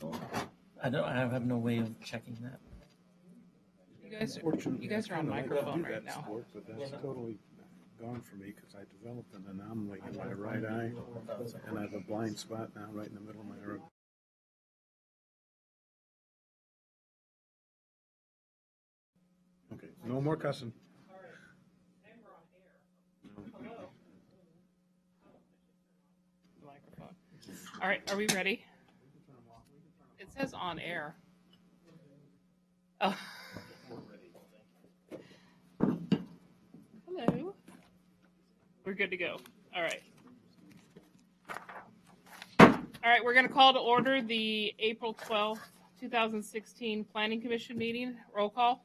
sure. I have no way of checking that. You guys are on microphone right now. Sport, but that's totally gone for me because I developed an anomaly in my right eye, and I have a blind spot now right in the middle of my eye. Okay, no more cussing. Microphone. All right, are we ready? It says on air. Oh. Hello. We're good to go. All right. All right, we're going to call to order the April 12th, 2016 Planning Commission meeting. Roll call.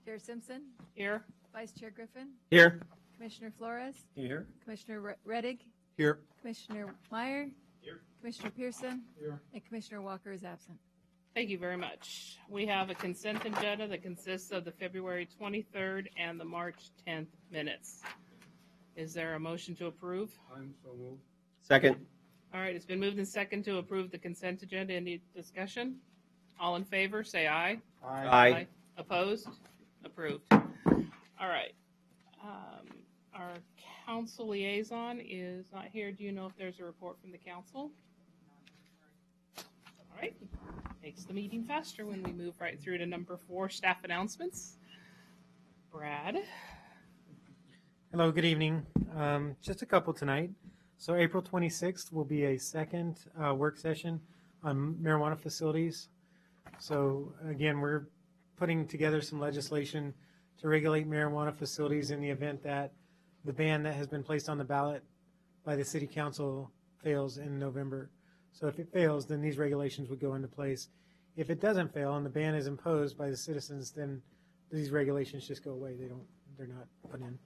Chair Simpson. Here. Vice Chair Griffin. Here. Commissioner Flores. Here. Commissioner Reddick. Here. Commissioner Meyer. Here. Commissioner Pearson. Here. And Commissioner Walker is absent. Thank you very much. We have a consent agenda that consists of the February 23rd and the March 10th minutes. Is there a motion to approve? I'm so moved. Second. All right, it's been moved and second to approve the consent agenda. Any discussion? All in favor, say aye. Aye. Opposed? Approved. All right. Our council liaison is not here. Do you know if there's a report from the council? All right. Makes the meeting faster when we move right through to number 4, staff announcements. Brad? Hello, good evening. Just a couple tonight. So April 26th will be a second work session on marijuana facilities. So again, we're putting together some legislation to regulate marijuana facilities in the event that the ban that has been placed on the ballot by the city council fails in November. So if it fails, then these regulations would go into place. If it doesn't fail and the ban is imposed by the citizens, then these regulations just go away. They're not put in.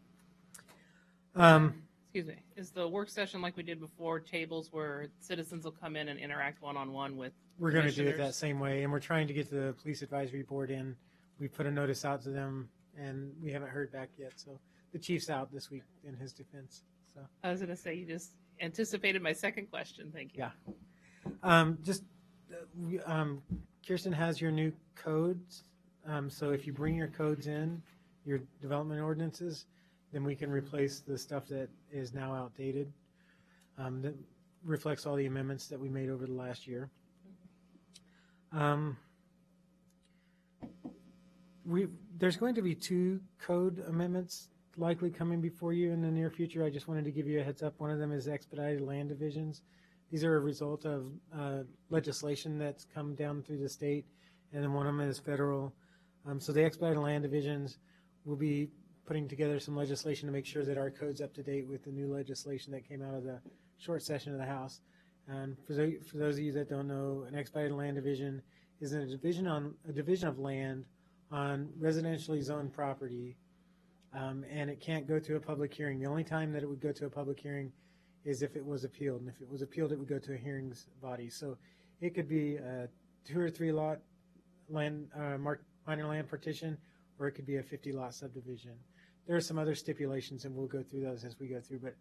Excuse me. Is the work session like we did before, tables where citizens will come in and interact one-on-one with We're going to do it that commissioners? same way, and we're trying to get the police advisory board in. We put a notice out to them, and we haven't heard back yet. So the chief's out this week in his defense. So I was going to say, you just anticipated my second question. Thank you. yeah, Kirsten has your new codes. So if you bring your codes in, your development ordinances, then we can replace the stuff that is now outdated. That reflects all the amendments that we made over the last year. There's going to be 2 code amendments likely coming before you in the near future. I just wanted to give you a heads up. One of them is expedited land divisions. These are a result of legislation that's come down through the state, and then one of them is federal. So the expedited land divisions will be putting together some legislation to make sure that our code's up to date with the new legislation that came out of the short session of the House. And for those of you that don't know, an expedited land division is a division of land on residentially zoned property, and it can't go to a public hearing. The only time that it would go to a public hearing is if it was appealed, and if it was appealed, it would go to a hearings body. So it could be a 2 or 3 lot land minor land partition, or it could be a 50 lot subdivision. There are some other stipulations, and we'll go through those as we go through, but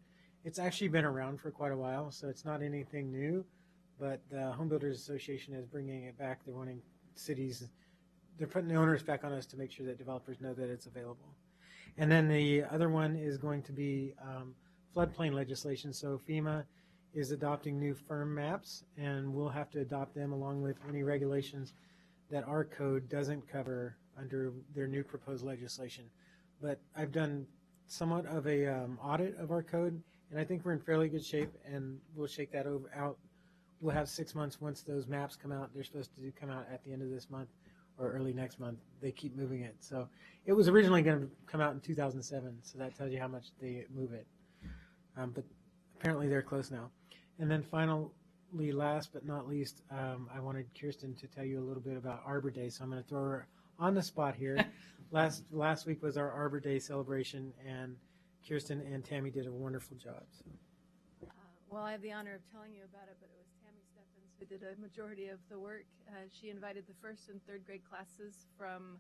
it's actually been around for quite a while, so it's not anything new, but the Home Builders Association is bringing it back. They're wanting cities, they're putting the owners back on us to make sure that developers know that it's available. And then the other one is going to be floodplain legislation. So FEMA is adopting new firm maps, and we'll have to adopt them along with any regulations that our code doesn't cover under their new proposed legislation. But I've done somewhat of a audit of our code, and I think we're in fairly good shape, and we'll shake that out. We'll have 6 months once those maps come out. They're supposed to come out at the end of this month or early next month. They keep moving it. So it was originally going to come out in 2007, so that tells you how much they move it. But apparently they're close now. And then finally, last but not least, I wanted Kirsten to tell you a little bit about Arbor Day, so I'm going to throw her on the spot here. Last week was our Arbor Day celebration, and Kirsten and Tammy did a wonderful job. So. Well, I have the honor of telling you about it, but it was Tammy Steffens who did a majority of the work. She invited the 1st and 3rd grade classes from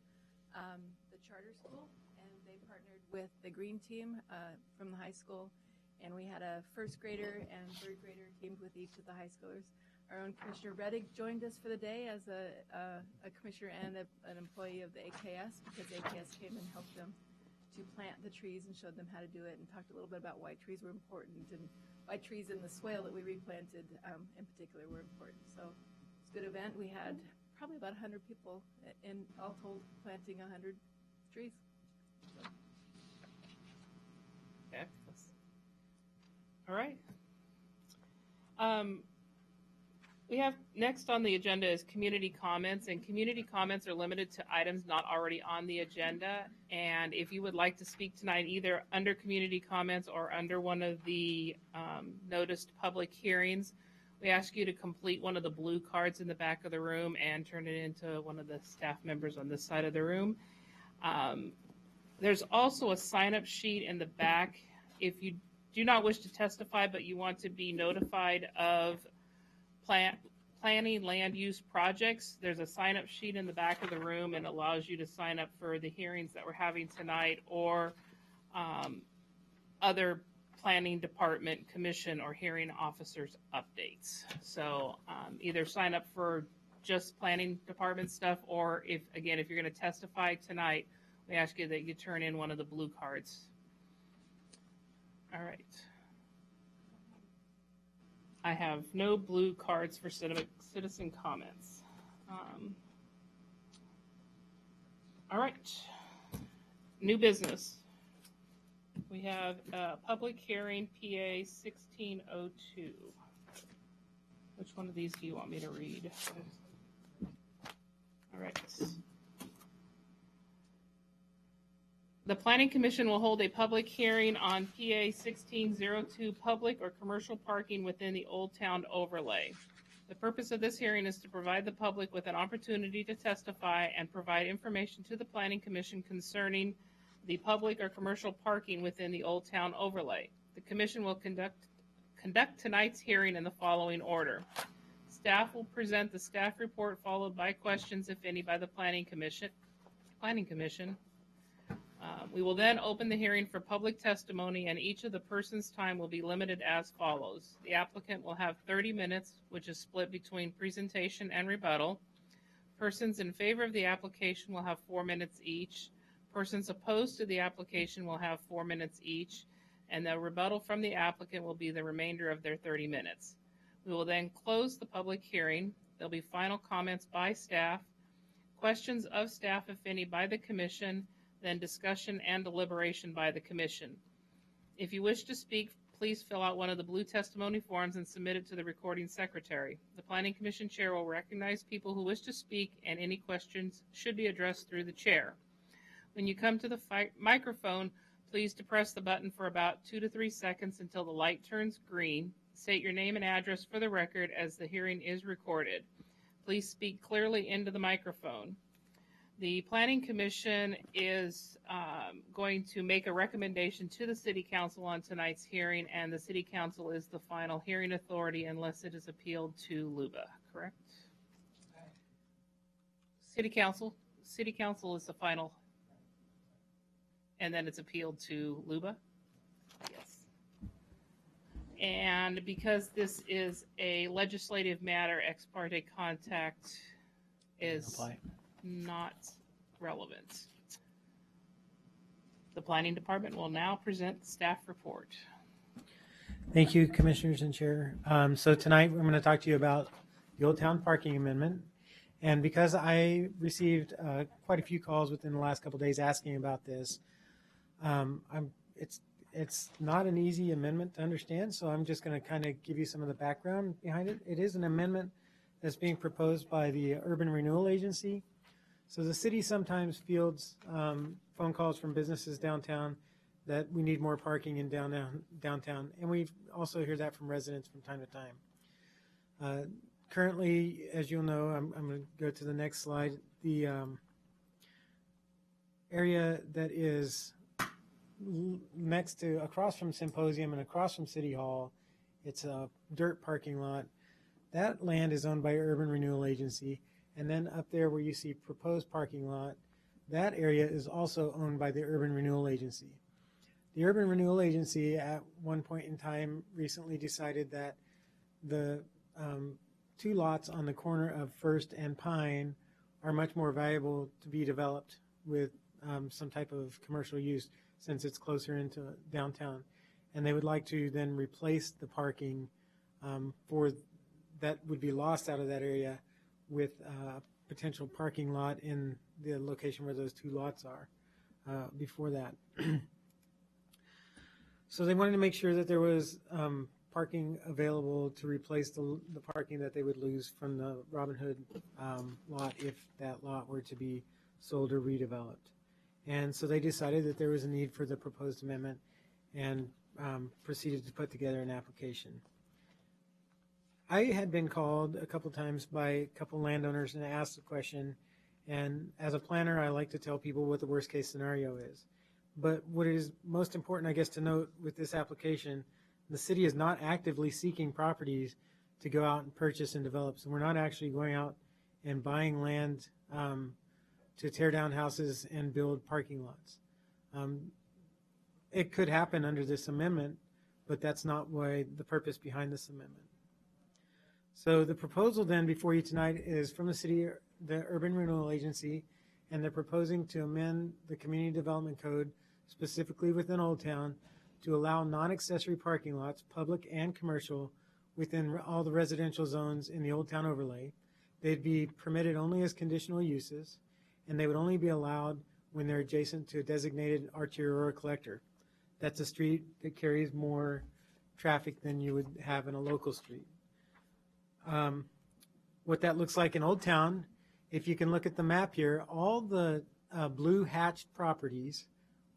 the charter school, and they partnered with the green team from the high school, and we had a 1st grader and 3rd grader teamed with each of the high schoolers. Our own Commissioner Reddick joined us for the day as a commissioner and an employee of the AKS, because AKS came and helped them to plant the trees and showed them how to do it, and talked a little bit about why trees were important, and why trees in the swale that we replanted in particular were important. So it's a good event. We had probably about 100 people in all told planting 100 trees. So. Okay. All right. We have next on the agenda is community comments, and community comments are limited to items not already on the agenda. And if you would like to speak tonight, either under community comments or under one of the noticed public hearings, we ask you to complete one of the blue cards in the back of the room and turn it into one of the staff members on this side of the room. There's also a sign-up sheet in the back. If you do not wish to testify, but you want to be notified of planning land use projects, there's a sign-up sheet in the back of the room, and allows you to sign up for the hearings that we're having tonight, or other planning department, commission, or hearing officers updates. So either sign up for just planning department stuff, or if you're going to testify tonight, we ask you that you turn in one of the blue cards. All right. I have no blue cards for citizen comments. All right. New business. We have a public hearing, PA 1602. Which one of these do you want me to read? All right. The Planning Commission will hold a public hearing on PA 1602, public or commercial parking within the Old Town overlay. The purpose of this hearing is to provide the public with an opportunity to testify and provide information to the Planning Commission concerning the public or commercial parking within the Old Town overlay. The Commission will conduct tonight's hearing in the following order. Staff will present the staff report, followed by questions, if any, by the Planning Commission. We will then open the hearing for public testimony, and each of the person's time will be limited as follows. The applicant will have 30 minutes, which is split between presentation and rebuttal. Persons in favor of the application will have 4 minutes each. Persons opposed to the application will have 4 minutes each, and the rebuttal from the applicant will be the remainder of their 30 minutes. We will then close the public hearing. There'll be final comments by staff, questions of staff, if any, by the Commission, then discussion and deliberation by the Commission. If you wish to speak, please fill out one of the blue testimony forms and submit it to the recording secretary. The Planning Commission chair will recognize people who wish to speak, and any questions should be addressed through the chair. When you come to the microphone, please depress the button for about 2 to 3 seconds until the light turns green. State your name and address for the record, as the hearing is recorded. Please speak clearly into the microphone. The Planning Commission is going to make a recommendation to the City Council on tonight's hearing, and the City Council is the final hearing authority unless it is appealed to LUBA, correct? City Council is the final, and then it's appealed to LUBA? Yes. And because this is a legislative matter, ex parte contact is not relevant. The Planning Department will now present the staff report. Thank you, Commissioners and Chair. So tonight we're going to talk to you about the Old Town Parking Amendment. And because I received quite a few calls within the last couple of days asking about this, it's not an easy amendment to understand, so I'm just going to kind of give you some of the background behind it. It is an amendment that's being proposed by the Urban Renewal Agency. So the city sometimes fields phone calls from businesses downtown that we need more parking in downtown, and we also hear that from residents from time to time. Currently, as you'll know, I'm going to go to the next slide. The area that is across from Symposium and across from City Hall, it's a dirt parking lot. That land is owned by Urban Renewal Agency. And then up there where you see proposed parking lot, that area is also owned by the Urban Renewal Agency. The Urban Renewal Agency at one point in time recently decided that the two lots on the corner of First and Pine are much more valuable to be developed with some type of commercial use since it's closer into downtown. And they would like to then replace the parking for that would be lost out of that area with a potential parking lot in the location where those two lots are before that. So they wanted to make sure that there was parking available to replace the parking that they would lose from the Robin Hood lot if that lot were to be sold or redeveloped. And so they decided that there was a need for the proposed amendment and proceeded to put together an application. I had been called a couple times by a couple landowners and asked the question, and as a planner I like to tell people what the worst case scenario is. But what is most important, I guess, to note with this application, the city is not actively seeking properties to go out and purchase and develop. So we're not actually going out and buying land to tear down houses and build parking lots. It could happen under this amendment, but that's not why the purpose behind this amendment. So the proposal then before you tonight is from the city, the Urban Renewal Agency, and they're proposing to amend the Community Development Code specifically within Old Town to allow non-accessory parking lots, public and commercial, within all the residential zones in the Old Town overlay. They'd be permitted only as conditional uses, and they would only be allowed when they're adjacent to a designated arterial or collector. That's a street that carries more traffic than you would have in a local street. What that looks like in Old Town, if you can look at the map here, all the blue hatched properties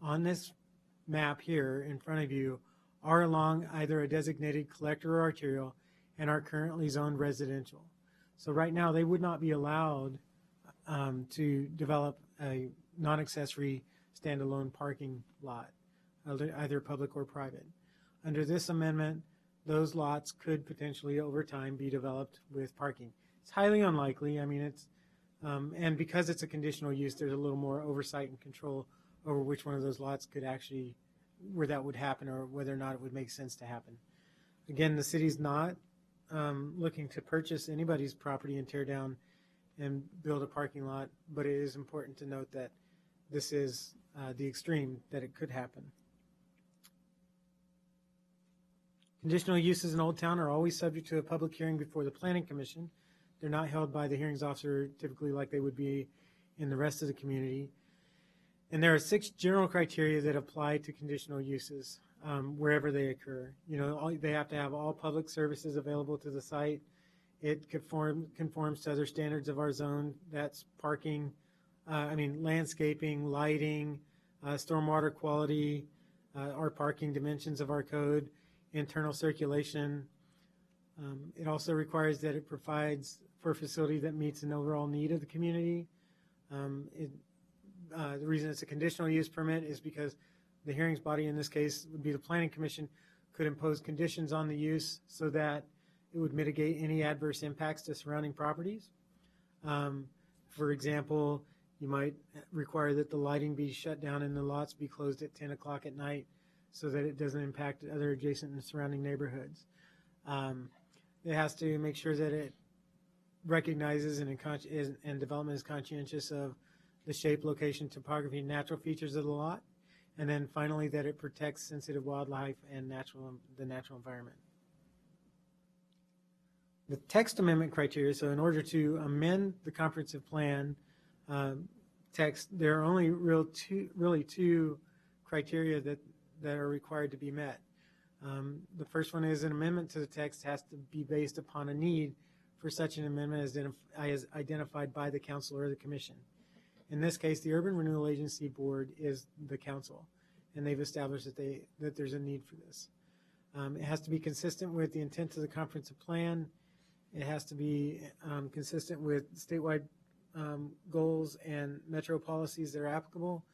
on this map here in front of you are along either a designated collector or arterial and are currently zoned residential. So right now they would not be allowed to develop a non-accessory standalone parking lot, either public or private. Under this amendment, those lots could potentially over time be developed with parking. It's highly unlikely. I mean, it's and because it's a conditional use, there's a little more oversight and control over which one of those lots could actually, where that would happen or whether or not it would make sense to happen. Again, the city's not looking to purchase anybody's property and tear down and build a parking lot, but it is important to note that this is the extreme that it could happen. Conditional uses in Old Town are always subject to a public hearing before the Planning Commission. They're not held by the hearings officer typically like they would be in the rest of the community. And there are 6 general criteria that apply to conditional uses wherever they occur. You know, they have to have all public services available to the site. It conforms to other standards of our zone. That's parking, landscaping, lighting, stormwater quality, our parking dimensions of our code, internal circulation. It also requires that it provides for a facility that meets an overall need of the community. The reason it's a conditional use permit is because the hearings body in this case would be the Planning Commission could impose conditions on the use so that it would mitigate any adverse impacts to surrounding properties. For example, you might require that the lighting be shut down and the lots be closed at 10 o'clock at night so that it doesn't impact other adjacent and surrounding neighborhoods. It has to make sure that it recognizes and development is conscientious of the shape, location, topography, and natural features of the lot. And then finally, that it protects sensitive wildlife and the natural environment. The text amendment criteria, so in order to amend the comprehensive plan text, there are only really two criteria that are required to be met. The first one is an amendment to the text has to be based upon a need for such an amendment as identified by the council or the commission. In this case, the Urban Renewal Agency Board is the council, and they've established that there's a need for this. It has to be consistent with the intent of the comprehensive plan. It has to be consistent with statewide goals and metro policies that are applicable.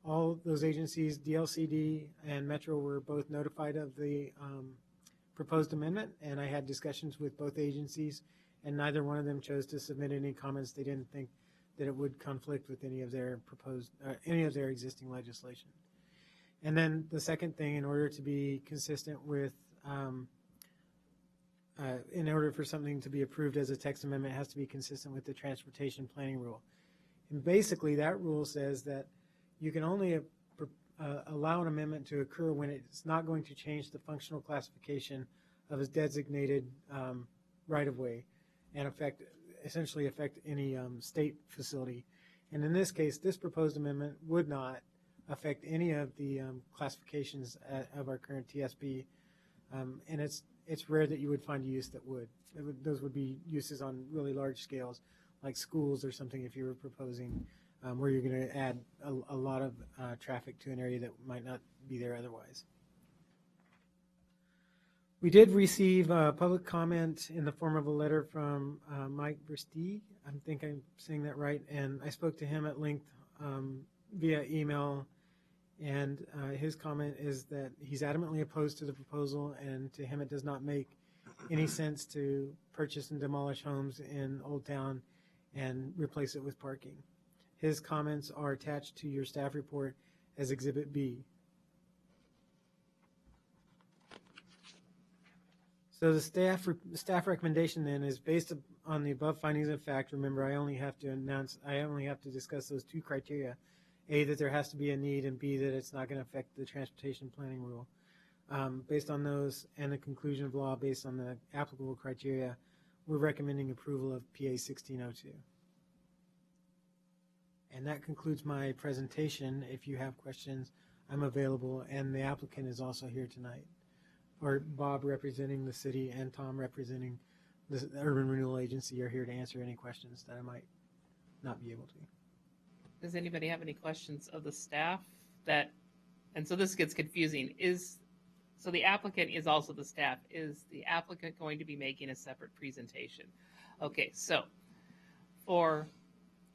All those agencies, DLCD and Metro, were both notified of the proposed amendment, and I had discussions with both agencies, and neither one of them chose to submit any comments. They didn't think that it would conflict with any of their existing legislation. And then the second thing, in order to be consistent with in order for something to be approved as a text amendment, it has to be consistent with the transportation planning rule. And basically, that rule says that you can only allow an amendment to occur when it's not going to change the functional classification of a designated right-of-way and essentially affect any state facility. And in this case, this proposed amendment would not affect any of the classifications of our current TSB, and it's rare that you would find a use that would. Those would be uses on really large scales, like schools or something if you were proposing where you're going to add a lot of traffic to an area that might not be there otherwise. We did receive public comment in the form of a letter from Mike Versteeg. I think I'm saying that right. And I spoke to him at length via email. And his comment is that he's adamantly opposed to the proposal, and to him it does not make any sense to purchase and demolish homes in Old Town and replace it with parking. His comments are attached to your staff report as Exhibit B. So the staff recommendation then is based on the above findings of fact. Remember, I only have to discuss those two criteria: A, that there has to be a need, and B, that it's not going to affect the transportation planning rule. Based on those and the conclusion of law based on the applicable criteria, we're recommending approval of PA 1602. And that concludes my presentation. If you have questions, I'm available, and the applicant is also here tonight, or Bob representing the city and Tom representing the Urban Renewal Agency are here to answer any questions that I might not be able to. Does anybody have any questions of the staff and so this gets confusing, so the applicant is also the staff. Is the applicant going to be making a separate presentation? Okay, so for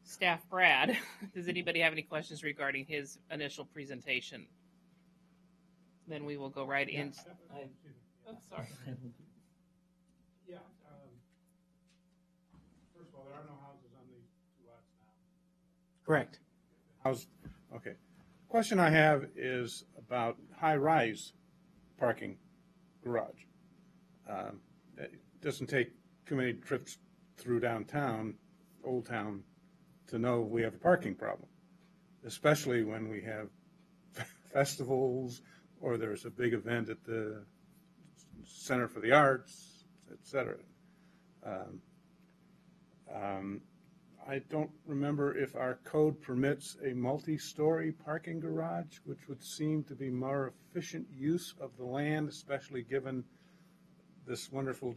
staff Brad, does anybody have any questions regarding his initial presentation? Then we will go right into. Oh, sorry. Yeah. First of all, there are no houses on these two lots now. Correct. Okay. Question I have is about high-rise parking garage. It doesn't take too many trips through downtown, Old Town, to know we have a parking problem, especially when we have festivals or there's a big event at the Center for the Arts, et cetera. I don't remember if our code permits a multi-story parking garage, which would seem to be more efficient use of the land, especially given this wonderful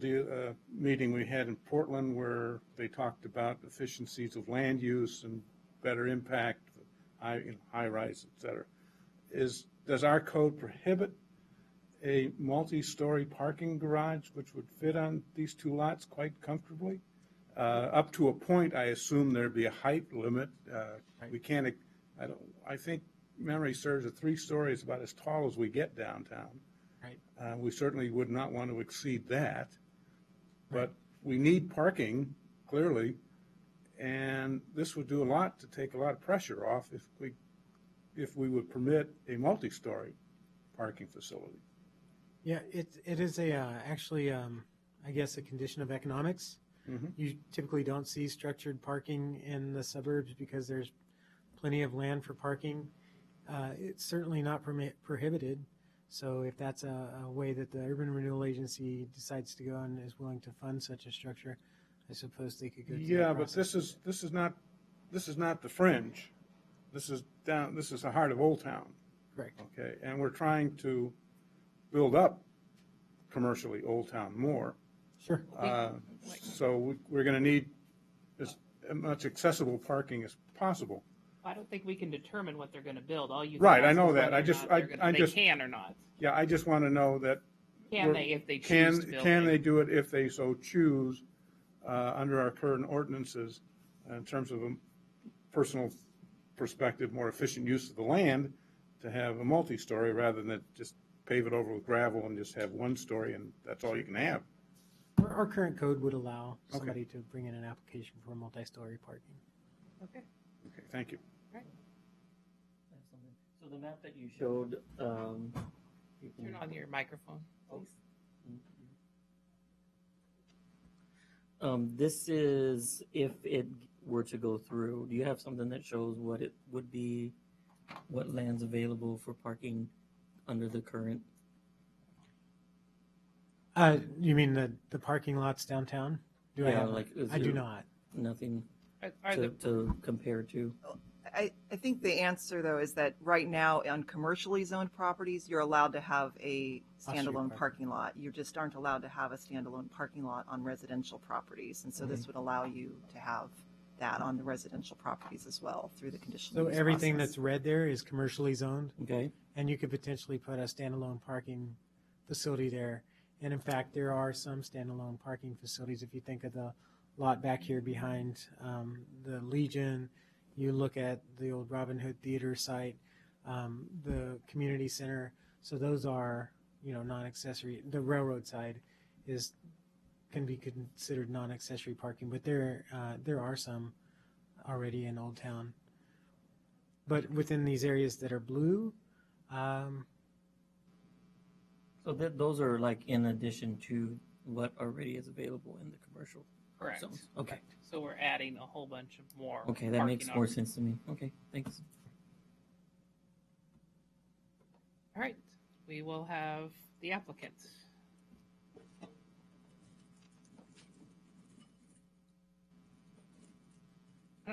meeting we had in Portland where they talked about efficiencies of land use and better impact, high rise, et cetera. Does our code prohibit a multi-story parking garage which would fit on these two lots quite comfortably? Up to a point, I assume there'd be a height limit. We can't, I think memory serves that 3 stories about as tall as we get downtown. Right. We certainly would not want to exceed that. But we need parking, clearly, and this would do a lot to take a lot of pressure off if we would permit a multi-story parking facility. Yeah, it is actually, I guess, a condition of economics. Mm-hmm. You typically don't see structured parking in the suburbs because there's plenty of land for parking. It's certainly not prohibited. So if that's a way that the Urban Renewal Agency decides to go and is willing to fund such a structure, I suppose they could go through Yeah, that but process. this is not the fringe. This is the heart of Old Town. Correct. Okay, and we're trying to build up commercially Old Town more. Sure. So we're going to need as much accessible parking as possible. I don't think we can determine what they're going to build. All you Right, can I ask know is that. whether I or just- not they're I they just- can or not. Yeah, I just want to know that. Can they if they choose to build Can it? they do it if they so choose under our current ordinances in terms of a personal perspective, more efficient use of the land to have a multi-story rather than just pave it over with gravel and just have one story and that's all you can have. Our current code would allow somebody to bring in an application for multi-story parking. Okay. Okay, thank you. So the map that you showed, you Turn can, on your microphone, please. This is if it were to go through. Do you have something that shows what it would be, what land's available for parking under the current? You mean the parking lots downtown? Do I Yeah, have? like, is I do there- not. Nothing Are to compare to. I think the answer, though, is that right now on commercially zoned properties, you're allowed to have a Off-street standalone parking. parking lot. You just aren't allowed to have a standalone parking lot on residential properties. And so this would allow you to have that on the residential properties as well through the conditional So use everything process. that's red there is commercially zoned, Okay. and you could potentially put a standalone parking facility there. And in fact, there are some standalone parking facilities. If you think of the lot back here behind the Legion, you look at the old Robin Hood Theater site, the community center. So those are, non-accessory. The railroad side can be considered non-accessory parking, but there are some already in Old Town. But within these areas that are blue, So those are like in addition to what already is available in the commercial correct. zones. Okay. So we're adding a whole bunch of more. Okay, that parking makes more options. sense to me. Okay, thanks. All right, we will have the applicant.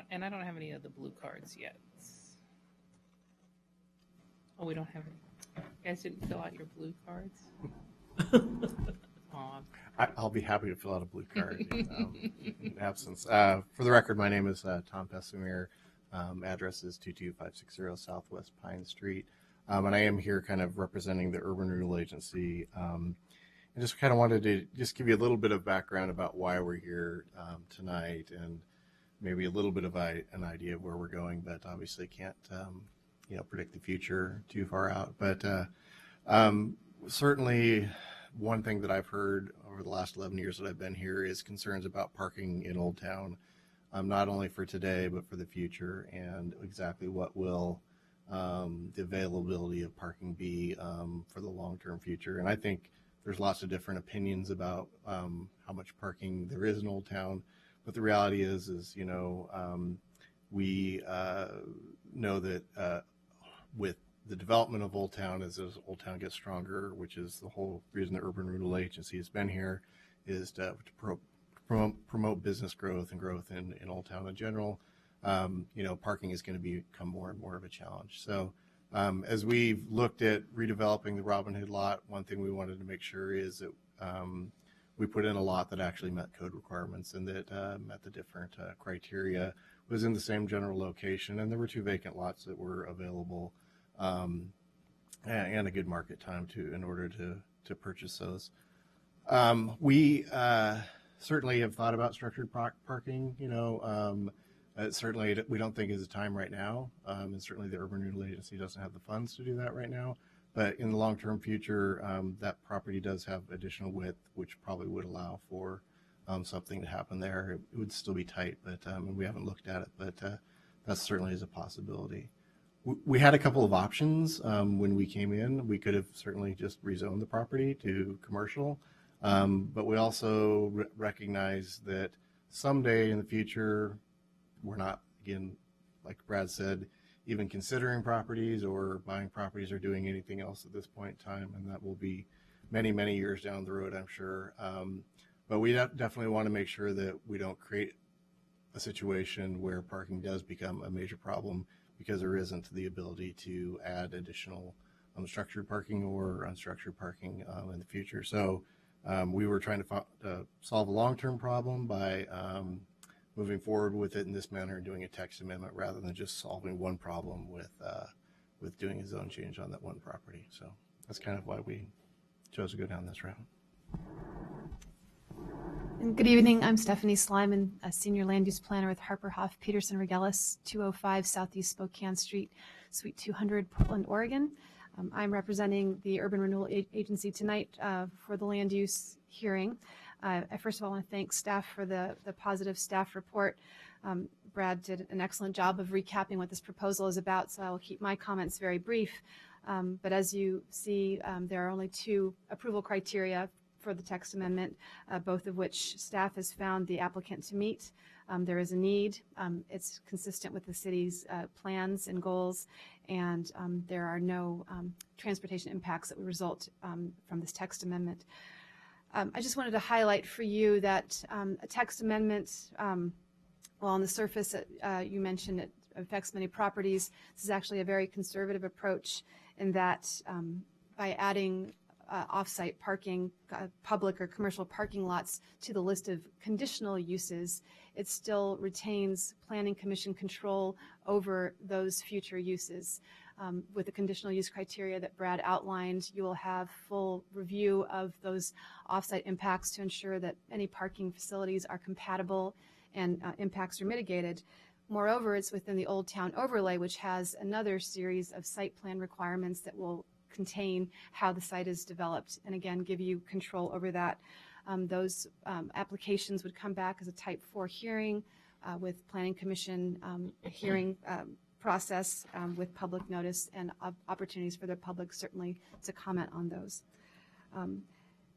And I don't have any of the blue cards yet. Oh, we don't have any. You guys didn't fill out your blue cards? Aw. I'll be happy to fill out a blue card in absence. For the record, my name is Tom Pessimir. Address is 22560 Southwest Pine Street. And I am here kind of representing the Urban Renewal Agency. I just kind of wanted to just give you a little bit of background about why we're here tonight and maybe a little bit of an idea of where we're going, but obviously can't predict the future too far out. But certainly one thing that I've heard over the last 11 years that I've been here is concerns about parking in Old Town, not only for today, but for the future, and exactly what will the availability of parking be for the long-term future. And I think there's lots of different opinions about how much parking there is in Old Town, but the reality is we know that with the development of Old Town, as Old Town gets stronger, which is the whole reason the Urban Renewal Agency has been here, is to promote business growth and growth in Old Town in general. Parking is going to become more and more of a challenge. So as we've looked at redeveloping the Robin Hood lot, one thing we wanted to make sure is that we put in a lot that actually met code requirements and that met the different criteria, was in the same general location, and there were 2 vacant lots that were available and a good market time in order to purchase those. We certainly have thought about structured parking. Certainly we don't think is the time right now, and certainly the Urban Renewal Agency doesn't have the funds to do that right now. But in the long-term future, that property does have additional width, which probably would allow for something to happen there. It would still be tight, but and we haven't looked at it, but that certainly is a possibility. We had a couple of options when we came in. We could have certainly just rezoned the property to commercial, but we also recognize that someday in the future, we're not, again, like Brad said, even considering properties or buying properties or doing anything else at this point in time, and that will be many, many years down the road, I'm sure. But we definitely want to make sure that we don't create a situation where parking does become a major problem because there isn't the ability to add additional structured parking or unstructured parking in the future. So we were trying to solve a long-term problem by moving forward with it in this manner and doing a text amendment rather than just solving one problem with doing a zone change on that one property. So that's kind of why we chose to go down this route. And good evening. I'm Stephanie Slyman, a senior land use planner with Harper Hoff Peterson Regelis, 205 Southeast Spokane Street, Suite 200, Portland, Oregon. I'm representing the Urban Renewal Agency tonight for the land use hearing. I first of all want to thank staff for the positive staff report. Brad did an excellent job of recapping what this proposal is about, so I will keep my comments very brief. But as you see, there are only 2 approval criteria for the text amendment, both of which staff has found the applicant to meet. There is a need. It's consistent with the city's plans and goals, and there are no transportation impacts that would result from this text amendment. I just wanted to highlight for you that a text amendment, well, on the surface, you mentioned it affects many properties. This is actually a very conservative approach in that by adding off-site parking, public or commercial parking lots to the list of conditional uses, it still retains Planning Commission control over those future uses. With the conditional use criteria that Brad outlined, you will have full review of those off-site impacts to ensure that any parking facilities are compatible and impacts are mitigated. Moreover, it's within the Old Town overlay, which has another series of site plan requirements that will contain how the site is developed, and again, give you control over that. Those applications would come back as a Type 4 hearing with Planning Commission hearing process with public notice and opportunities for the public certainly to comment on those.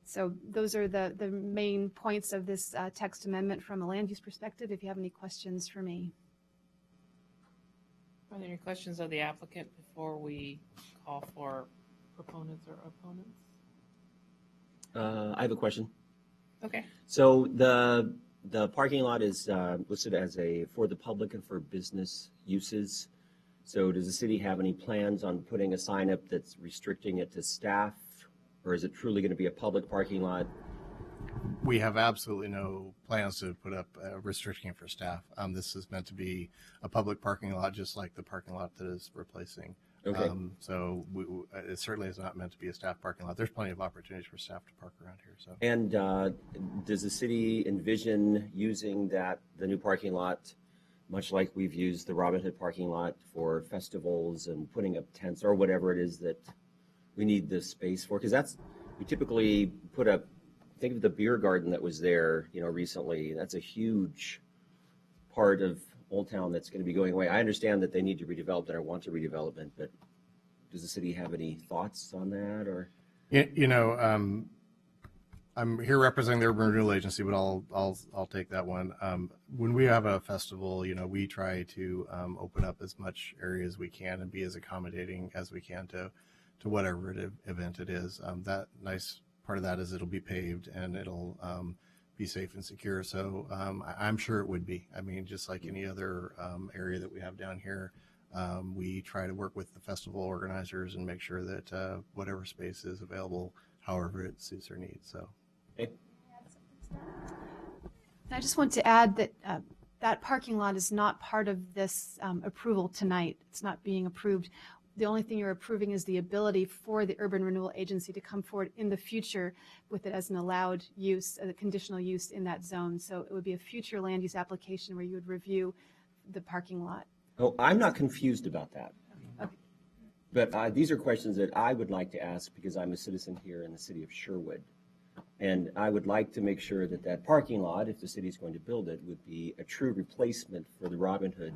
So those are the main points of this text amendment from a land use perspective. If you have any questions for me. Are there any questions of the applicant before we call for proponents or opponents? I have a question. Okay. So the parking lot is listed as for the public and for business uses. So does the city have any plans on putting a sign up that's restricting it to staff, or is it truly going to be a public parking lot? We have absolutely no plans to put up restriction for staff. This is meant to be a public parking lot, just like the parking lot that is replacing. Okay. So it certainly is not meant to be a staff parking lot. There's plenty of opportunities for staff to park around here. So. And does the city envision using the new parking lot, much like we've used the Robin Hood parking lot for festivals and putting up tents or whatever it is that we need the space for? Because we typically put up, think of the beer garden that was there, recently. That's a huge part of Old Town that's going to be going away. I understand that they need to redevelop it or want to redevelop it, but does the city have any thoughts on that? Or I'm here representing the Urban Renewal Agency, but I'll take that one. When we have a festival, we try to open up as much area as we can and be as accommodating as we can to whatever event it is. That nice part of that is it'll be paved and it'll be safe and secure. So I'm sure it would be. I mean, just like any other area that we have down here, we try to work with the festival organizers and make sure that whatever space is available, however it suits their needs. So. Okay. I just want to add that that parking lot is not part of this approval tonight. It's not being approved. The only thing you're approving is the ability for the Urban Renewal Agency to come forward in the future with it as an allowed use, a conditional use in that zone. So it would be a future land use application where you would review the parking lot. Oh, I'm not confused about that. Okay. But these are questions that I would like to ask because I'm a citizen here in the city of Sherwood. And I would like to make sure that parking lot, if the city is going to build it, would be a true replacement for the Robin Hood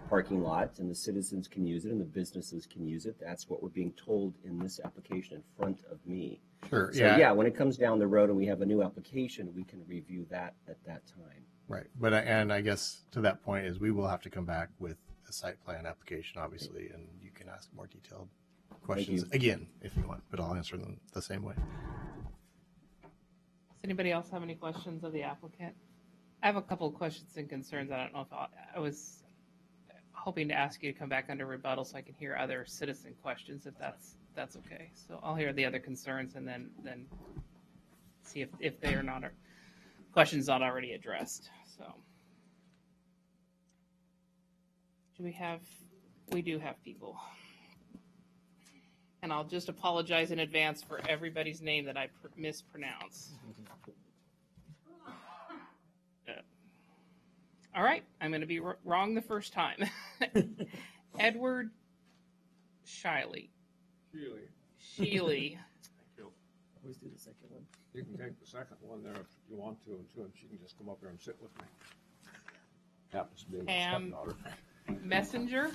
parking lot, and the citizens can use it and the businesses can use it. That's what we're being told in this application in front of me. Sure. So yeah, when it comes down the road and we have a new application, we can review that at that time. Right. But and I guess to that point is we will have to come back with a site plan application, obviously, and you can ask more detailed questions again if you want, but I'll answer them the same way. Does anybody else have any questions of the applicant? I have a couple of questions and concerns. I don't know if I was hoping to ask you to come back under rebuttal so I can hear other citizen questions, if that's okay. So I'll hear the other concerns and then see if they are not questions not already addressed. So we do have people. And I'll just apologize in advance for everybody's name that I mispronounce. All right, I'm going to be wrong the first time. Edward Shiley. Sheely. Thank you. Always do the second one. You can take the second one there if you want to, and she can just come up here and sit with me. Happens to be my stepdaughter. Messenger.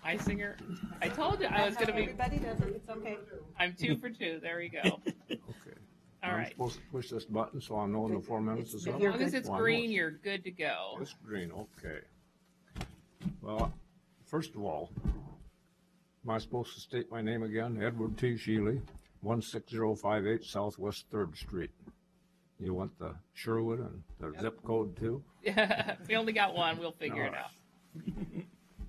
Meisinger. I told you I was going to be. Everybody does it. It's okay. I'm 2 for 2. There you go. Okay. All All I'm right. supposed to push this button so I'll know when the 4 minutes is As up? long as it's Well, I know green, you're good to go. It's green, okay. Well, first of all, am I supposed to state my name again? Edward T. Shealy, 16058 Southwest 3rd Street. You want the Sherwood and the zip code too? If we only got one, we'll figure it out.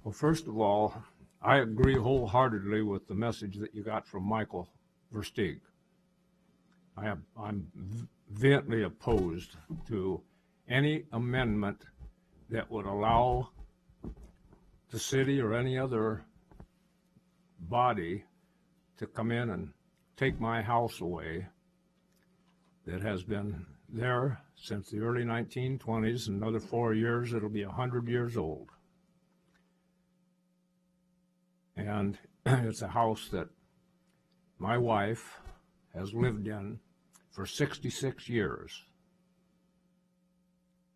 Well, first of all, I agree wholeheartedly with the message that you got from Michael Versteeg. I'm vehemently opposed to any amendment that would allow the city or any other body to come in and take my house away that has been there since the early 1920s. Another 4 years, it'll be 100 years old. And it's a house that my wife has lived in for 66 years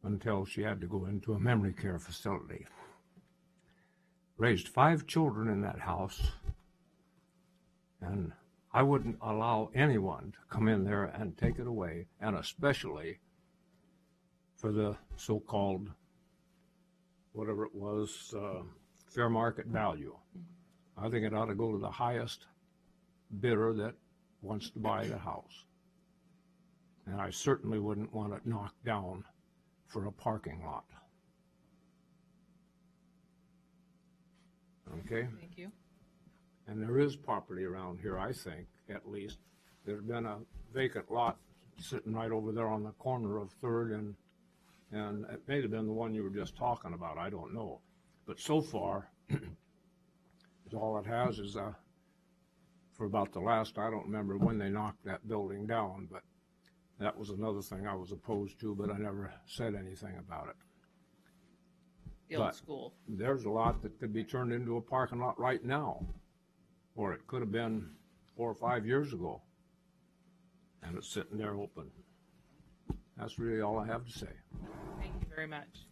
until she had to go into a memory care facility. Raised 5 children in that house, and I wouldn't allow anyone to come in there and take it away, and especially for the so-called, whatever it was, fair market value. I think it ought to go to the highest bidder that wants to buy the house. And I certainly wouldn't want it knocked down for a parking lot. Okay? Thank you. And there is property around here, I think, at least. There's been a vacant lot sitting right over there on the corner of 3rd and it may have been the one you were just talking about, I don't know. But so far, all it has is for about the last, I don't remember when they knocked that building down, but that was another thing I was opposed to, but I never said anything about it. The old But school. there's a lot that could be turned into a parking lot right now, or it could have been 4 or 5 years ago, and it's sitting there open. That's really all I have to say. Thank you very much.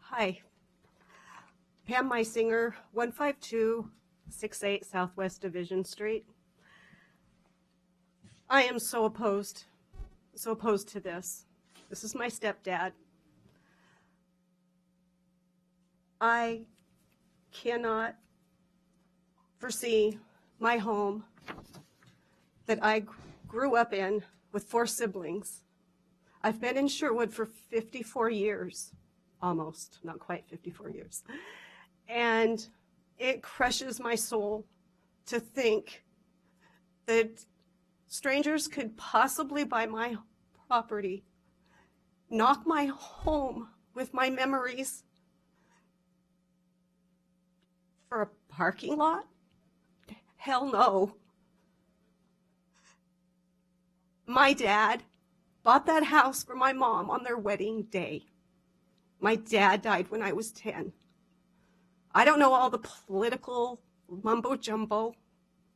Hi. Pam Meisinger, 15268 Southwest Division Street. I am so opposed to this. This is my stepdad. I cannot foresee my home that I grew up in with 4 siblings. I've been in Sherwood for 54 years, almost, not quite 54 years. And it crushes my soul to think that strangers could possibly buy my property, knock my home with my memories for a parking lot? Hell no. My dad bought that house for my mom on their wedding day. My dad died when I was 10. I don't know all the political mumbo jumbo.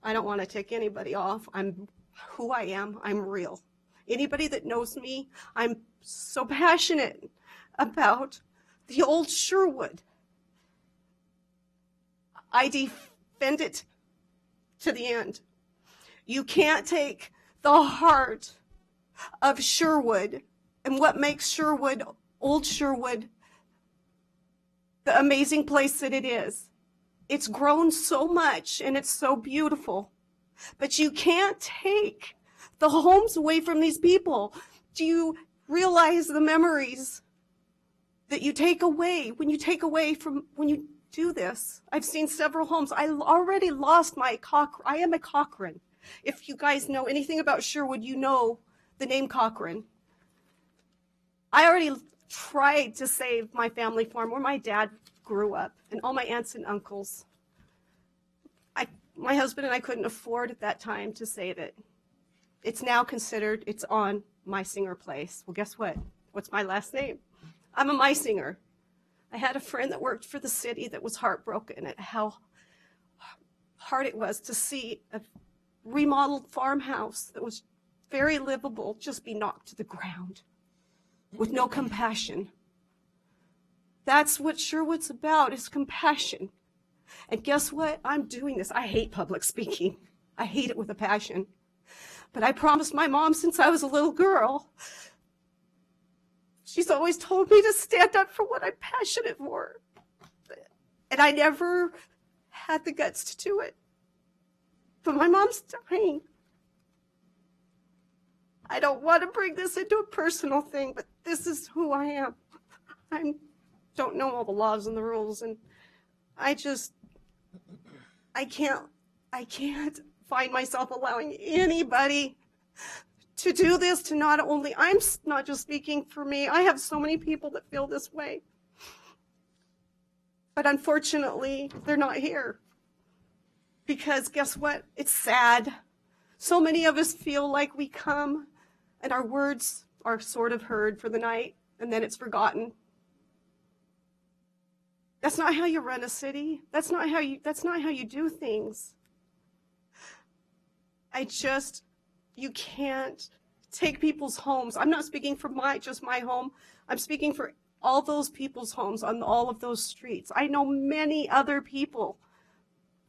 I don't want to tick anybody off. I'm who I am. I'm real. Anybody that knows me, I'm so passionate about the old Sherwood. I defend it to the end. You can't take the heart of Sherwood and what makes Sherwood, old Sherwood, the amazing place that it is. It's grown so much and it's so beautiful, but you can't take the homes away from these people. Do you realize the memories that you take away when you do this? I've seen several homes. I already lost my I am a Cochran. If you guys know anything about Sherwood, you know the name Cochran. I already tried to save my family farm where my dad grew up and all my aunts and uncles. My husband and I couldn't afford at that time to save it. It's now considered, it's on Meisinger Place. Well, guess what? What's my last name? I'm a Meisinger. I had a friend that worked for the city that was heartbroken at how hard it was to see a remodeled farmhouse that was very livable just be knocked to the ground with no compassion. That's what Sherwood's about, is compassion. And guess what? I'm doing this. I hate public speaking. I hate it with a passion. But I promised my mom since I was a little girl. She's always told me to stand up for what I'm passionate for. And I never had the guts to do it. But my mom's dying. I don't want to bring this into a personal thing, but this is who I am. I don't know all the laws and the rules, and I can't find myself allowing anybody to do this to not only, I'm not just speaking for me, I have so many people that feel this way. But unfortunately, they're not here. Because guess what? It's sad. So many of us feel like we come and our words are sort of heard for the night and then it's forgotten. That's not how you run a city. That's not how you do things. You can't take people's homes. I'm not speaking for just my home. I'm speaking for all those people's homes on all of those streets. I know many other people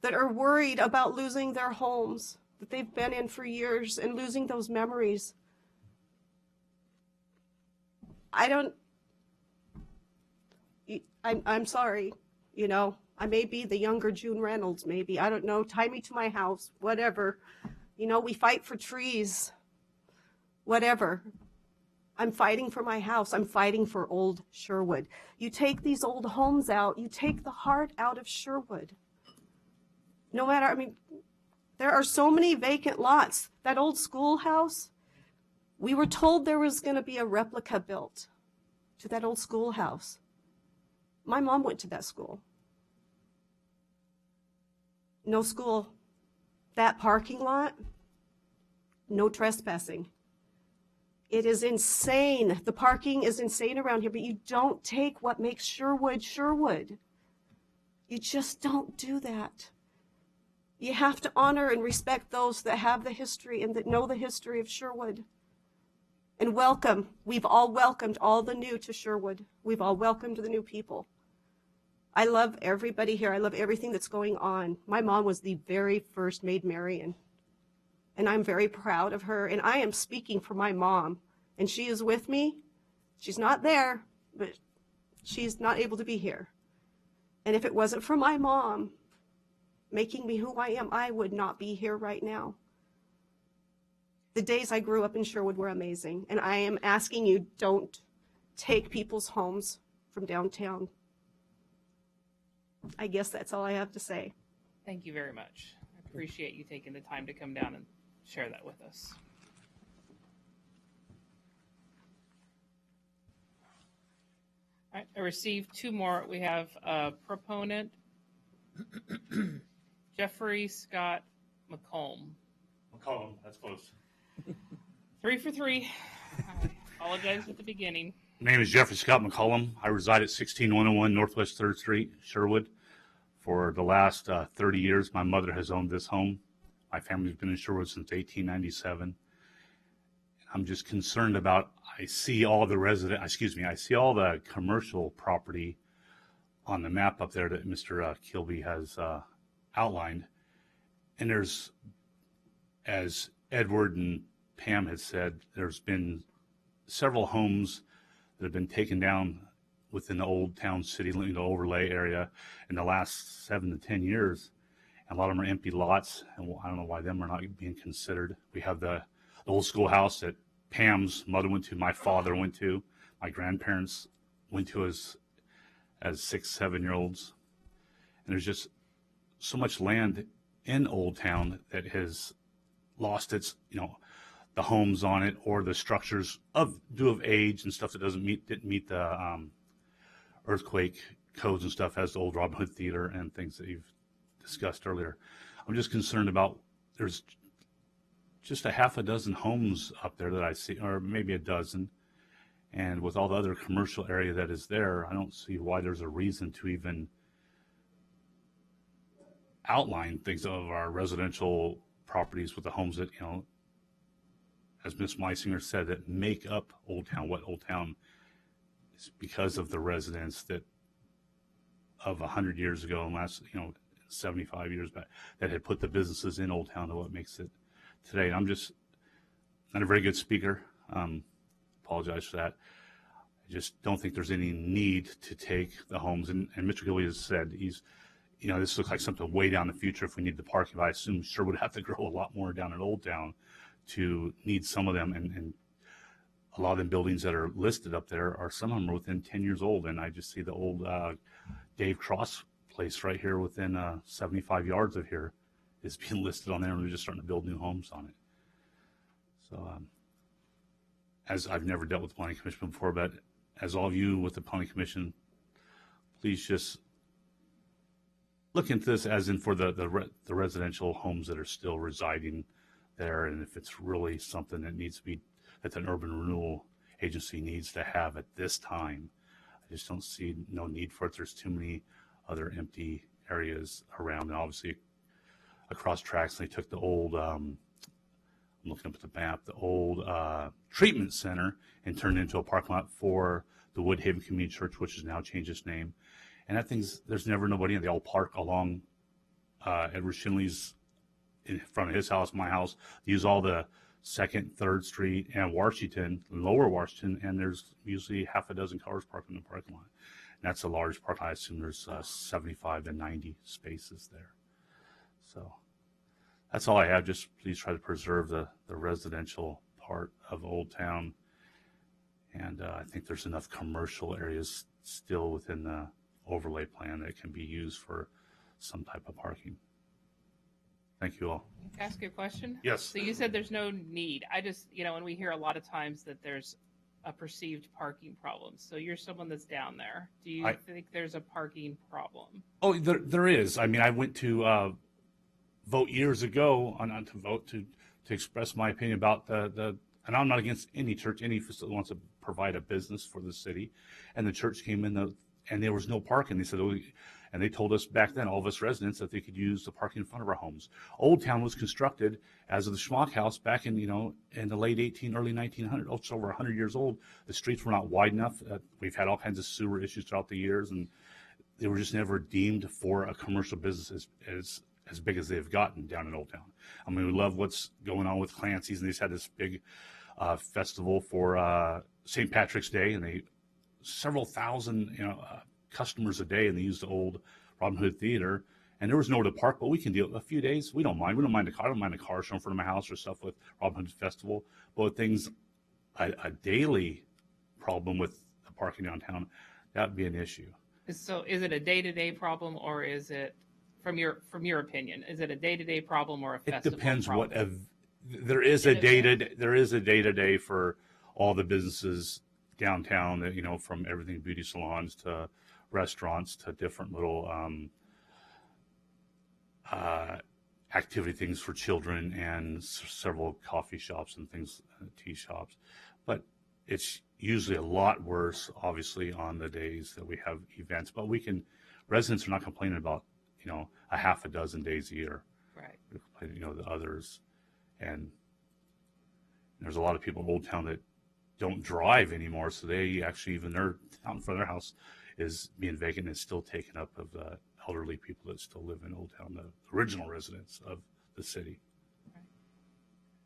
that are worried about losing their homes that they've been in for years and losing those memories. I'm sorry, I may be the younger June Reynolds, maybe, I don't know, tie me to my house, whatever. We fight for trees, whatever. I'm fighting for my house. I'm fighting for old Sherwood. You take these old homes out, you take the heart out of Sherwood. No matter, there are so many vacant lots. That old schoolhouse, we were told there was going to be a replica built to that old schoolhouse. My mom went to that school. No school. That parking lot, no trespassing. It is insane. The parking is insane around here, but you don't take what makes Sherwood Sherwood. You just don't do that. You have to honor and respect those that have the history and that know the history of Sherwood. And welcome. We've all welcomed all the new to Sherwood. We've all welcomed the new people. I love everybody here. I love everything that's going on. My mom was the very first Maid Marian, and I'm very proud of her, and I am speaking for my mom, and she is with me. She's not there, but she's not able to be here. And if it wasn't for my mom making me who I am, I would not be here right now. The days I grew up in Sherwood were amazing, and I am asking you, don't take people's homes from downtown. I guess that's all I have to say. Thank you very much. I appreciate you taking the time to come down and share that with us. All right, I received two more. We have a proponent, Jeffrey Scott McComb. McCollum, that's close. 3 for 3. I apologize at the beginning. My name is Jeffrey Scott McCollum. I reside at 16101 Northwest 3rd Street, Sherwood. For the last 30 years, my mother has owned this home. My family's been in Sherwood since 1897. I'm just concerned about, I see all the commercial property on the map up there that Mr. Kilby has outlined. And there's, as Edward and Pam had said, there's been several homes that have been taken down within the old town city overlay area in the last 7 to 10 years. And a lot of them are empty lots, and I don't know why them are not being considered. We have the old schoolhouse that Pam's mother went to, my father went to, my grandparents went to as 6, 7-year-olds. And there's just so much land in Old Town that has lost its, the homes on it, or the structures of age and stuff that didn't meet the earthquake codes and stuff, as the old Robin Hood Theater and things that you've discussed earlier. I'm just concerned about, there's just a half a dozen homes up there that I see, or maybe a dozen, and with all the other commercial area that is there, I don't see why there's a reason to even outline things of our residential properties with the homes that, as Ms. Meisinger said, that make up Old Town, what Old Town is, because of the residents that of 100 years ago and last, 75 years back, that had put the businesses in Old Town to what makes it today. I'm just not a very good speaker. Apologize for that. I just don't think there's any need to take the homes. And Mr. Gilly has said this looks like something way down the future if we need the parking. But I assume Sherwood would have to grow a lot more down in Old Town to need some of them. And a lot of the buildings that are listed up there some of them are within 10 years old. And I just see the old Dave Cross place right here within 75 yards of here is being listed on there, and they're just starting to build new homes on it. So as I've never dealt with the Planning Commission before, but as all of you with the Planning Commission, please just look into this as in for the residential homes that are still residing there, and if it's really something that needs to be, that an urban renewal agency needs to have at this time. I just don't see no need for it. There's too many other empty areas around, and obviously across tracks they took the old I'm looking up at the map, the old treatment center, and turned it into a parking lot for the Woodhaven Community Church, which has now changed its name. And that thing's, there's never nobody in. They all park along Edward Shinley's, in front of his house, my house. They use all the 2nd, 3rd Street, and Washington, Lower Washington, and there's usually half a dozen cars parked in the parking lot. And that's a large park. I assume there's 75 to 90 spaces there. So that's all I have. Just please try to preserve the residential part of Old Town. And I think there's enough commercial areas still within the overlay plan that can be used for some type of parking. Thank you all. Can I ask you a question? Yes. So you said there's no need. I just, and we hear a lot of times that there's a perceived parking problem. So you're someone that's down there. Do you think there's a parking problem? Oh, there is. I mean, I went to vote years ago to express my opinion about the and I'm not against any church, any facility wants to provide a business for the city. And the church came in and there was no parking. They said, and they told us back then, all of us residents, that they could use the parking in front of our homes. Old Town was constructed as of the Schmock House back in, in the late early 1900s. It's over 100 years old. The streets were not wide enough. We've had all kinds of sewer issues throughout the years, and they were just never deemed for a commercial business as big as they've gotten down in Old Town. I mean, we love what's going on with Clancy's, and they just had this big festival for St. Patrick's Day, and several thousand customers a day, and they used the old Robin Hood Theater, and there was nowhere to park, but we can deal a few days. We don't mind. We don't mind the car. I don't mind the car showing in front of my house or stuff with Robin Hood Festival. But with things, a daily problem with the parking downtown, that would be an issue. So is it a day-to-day problem, or is it, from your opinion, is it a day-to-day problem or a festival It depends problem? There is a day-to-day for all the businesses downtown, that from everything beauty salons to restaurants to different little activity things for children, and several coffee shops and things, tea shops. But it's usually a lot worse, obviously, on the days that we have events. But residents are not complaining about a half a dozen days a year. Right. The others, and there's a lot of people in Old Town that don't drive anymore, so they actually, even their out in front of their house is being vacant and is still taken up of the elderly people that still live in Old Town, the original residents of the city.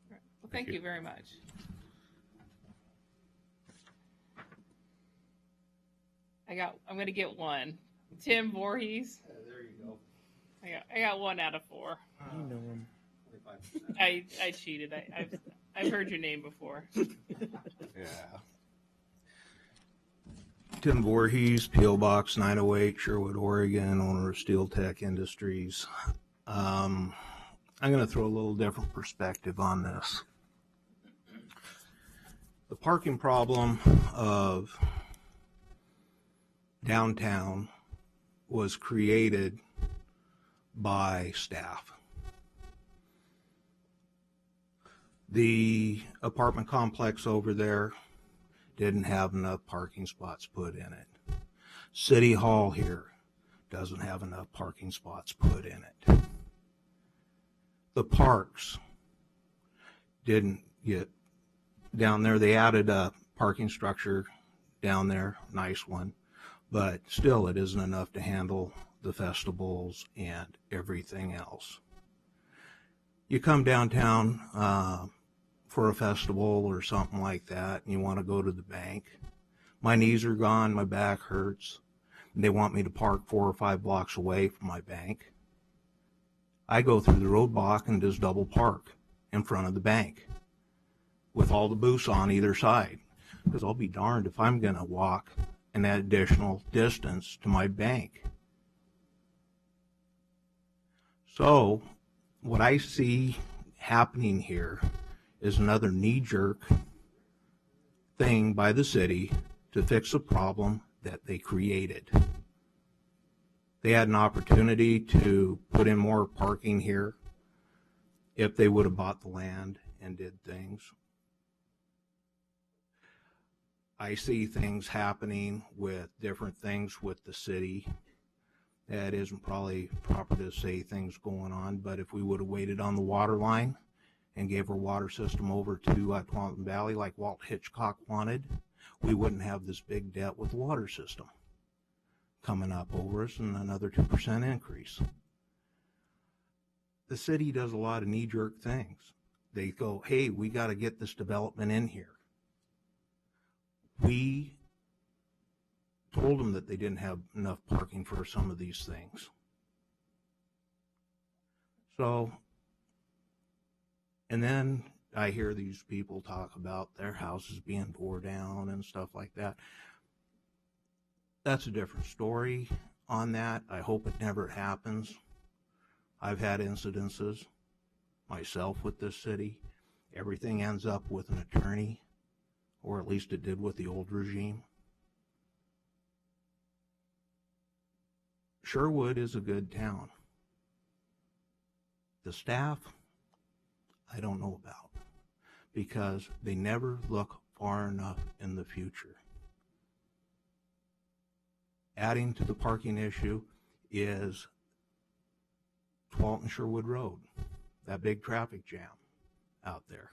Right. Well, thank you very much. I'm going to get one. Tim Voorhees. There you go. I got 1 out of 4. You know him. I cheated. I've heard your name before. Yeah. Tim Voorhees, P.O. Box 908, Sherwood, Oregon, owner of Steel Tech Industries. I'm going to throw a little different perspective on this. The parking problem of downtown was created by staff. The apartment complex over there didn't have enough parking spots put in it. City Hall here doesn't have enough parking spots put in it. The parks didn't get down there. They added a parking structure down there, nice one, but still it isn't enough to handle the festivals and everything else. You come downtown, for a festival or something like that, and you want to go to the bank. My knees are gone, my back hurts, and they want me to park 4 or 5 blocks away from my bank. I go through the roadblock and just double park in front of the bank with all the booths on either side, because I'll be darned if I'm going to walk an additional distance to my bank. So what I see happening here is another knee-jerk thing by the city to fix a problem that they created. They had an opportunity to put in more parking here if they would have bought the land and did things. I see things happening with different things with the city. That isn't probably proper to say things going on, but if we would have waited on the water line and gave our water system over to Tualatin Valley like Walt Hitchcock wanted, we wouldn't have this big debt with the water system coming up over us and another 2% increase. The city does a lot of knee-jerk things. They go, hey, we got to get this development in here. We told them that they didn't have enough parking for some of these things. So, and then I hear these people talk about their houses being tore down and stuff like that. That's a different story on that. I hope it never happens. I've had incidences myself with this city. Everything ends up with an attorney, or at least it did with the old regime. Sherwood is a good town. The staff, I don't know about, because they never look far enough in the future. Adding to the parking issue is Tualatin Sherwood Road, that big traffic jam out there.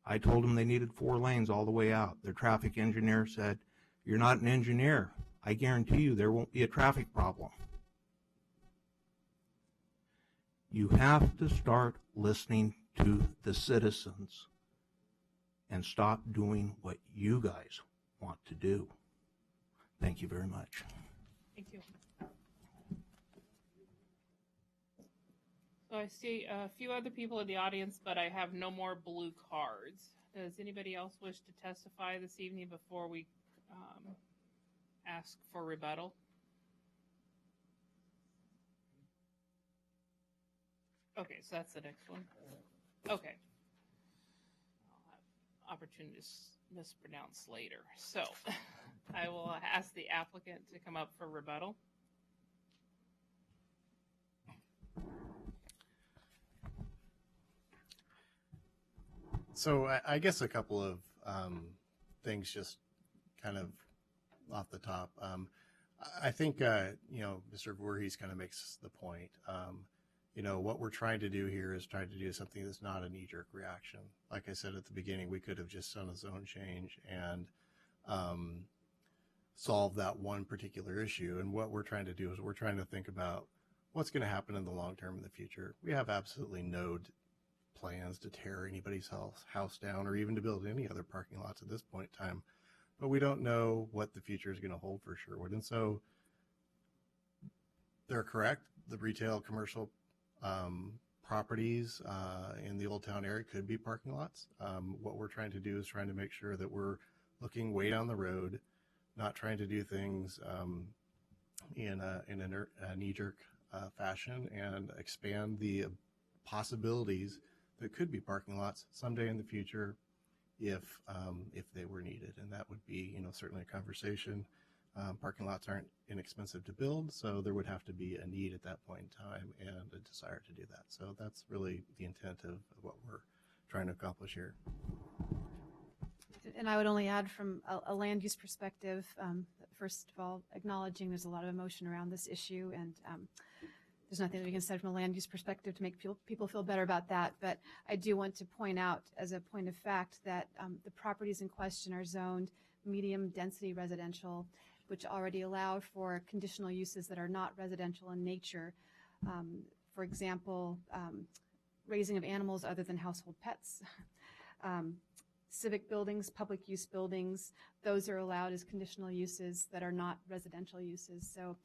I told them they needed 4 lanes all the way out. Their traffic engineer said, "You're not an engineer. I guarantee you there won't be a traffic problem." You have to start listening to the citizens and stop doing what you guys want to do. Thank you very much. Thank you. So I see a few other people in the audience, but I have no more blue cards. Does anybody else wish to testify this evening before we ask for rebuttal? Okay, so that's the next one. Okay. I'll have opportunities mispronounce later. So I will ask the applicant to come up for rebuttal. So I guess a couple of things just kind of off the top. I think, Mr. Voorhees kind of makes the point. What we're trying to do here is trying to do something that's not a knee-jerk reaction. Like I said at the beginning, we could have just done a zone change and solved that one particular issue. And what we're trying to do is we're trying to think about what's going to happen in the long term in the future. We have absolutely no plans to tear anybody's house down or even to build any other parking lots at this point in time. But we don't know what the future is going to hold for Sherwood. And so they're correct. The retail commercial properties in the Old Town area could be parking lots. What we're trying to do is trying to make sure that we're looking way down the road, not trying to do things in a knee-jerk fashion, and expand the possibilities that could be parking lots someday in the future if they were needed. And that would be, certainly a conversation. Parking lots aren't inexpensive to build, so there would have to be a need at that point in time and a desire to do that. So that's really the intent of what we're trying to accomplish here. And I would only add from a land use perspective, first of all, acknowledging there's a lot of emotion around this issue, and there's nothing that we can say from a land use perspective to make people feel better about that. But I do want to point out as a point of fact that the properties in question are zoned medium density residential, which already allow for conditional uses that are not residential in nature. For example, raising of animals other than household pets. Civic buildings, public use buildings, those are allowed as conditional uses that are not residential uses. So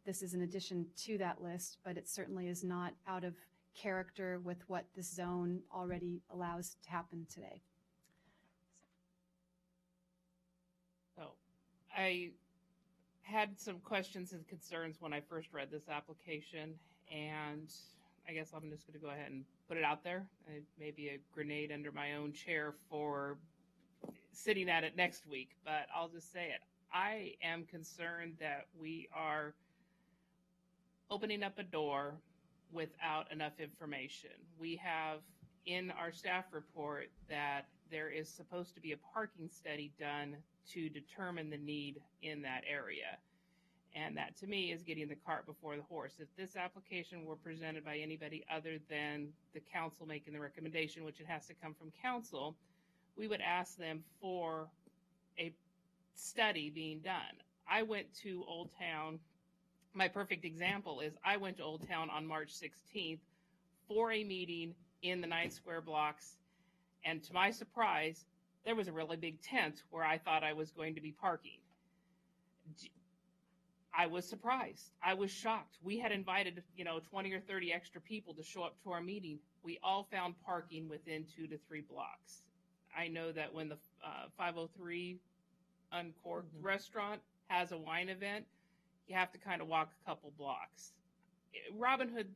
this is in addition to that list, but it certainly is not out of character with what this zone already allows to happen today. So I had some questions and concerns when I first read this application, and I guess I'm just going to go ahead and put it out there. Maybe a grenade under my own chair for sitting at it next week, but I'll just say it. I am concerned that we are opening up a door without enough information. We have in our staff report that there is supposed to be a parking study done to determine the need in that area. And that, to me, is getting the cart before the horse. If this application were presented by anybody other than the council making the recommendation, which it has to come from council, we would ask them for a study being done. I went to Old Town. My perfect example is I went to Old Town on March 16th for a meeting in the 9 square blocks. And to my surprise, there was a really big tent where I thought I was going to be parking. I was surprised. I was shocked. We had invited, 20 or 30 extra people to show up to our meeting. We all found parking within 2 to 3 blocks. I know that when the 503 Uncorked restaurant has a wine event, you have to kind of walk a couple blocks. Robin Hood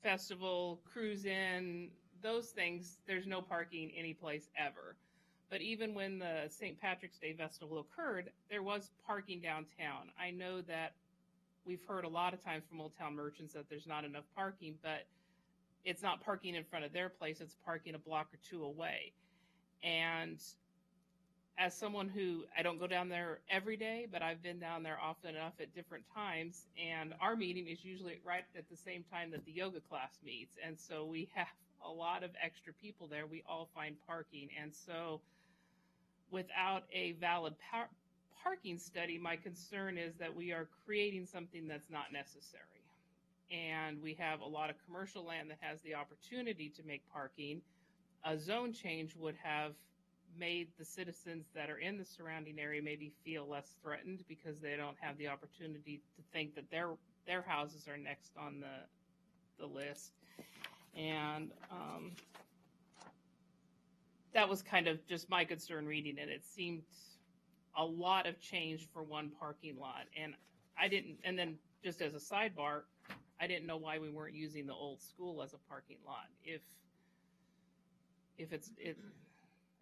Festival, Cruise In, those things, there's no parking anyplace ever. But even when the St. Patrick's Day Festival occurred, there was parking downtown. I know that we've heard a lot of times from Old Town merchants that there's not enough parking, but it's not parking in front of their place, it's parking a block or two away. And as someone who, I don't go down there every day, but I've been down there often enough at different times, and our meeting is usually right at the same time that the yoga class meets. And so we have a lot of extra people there. We all find parking. And so without a valid parking study, my concern is that we are creating something that's not necessary. And we have a lot of commercial land that has the opportunity to make parking. A zone change would have made the citizens that are in the surrounding area maybe feel less threatened because they don't have the opportunity to think that their houses are next on the list. And that was kind of just my concern reading it. It seemed a lot of change for one parking lot. And and then just as a sidebar, I didn't know why we weren't using the old school as a parking lot. If I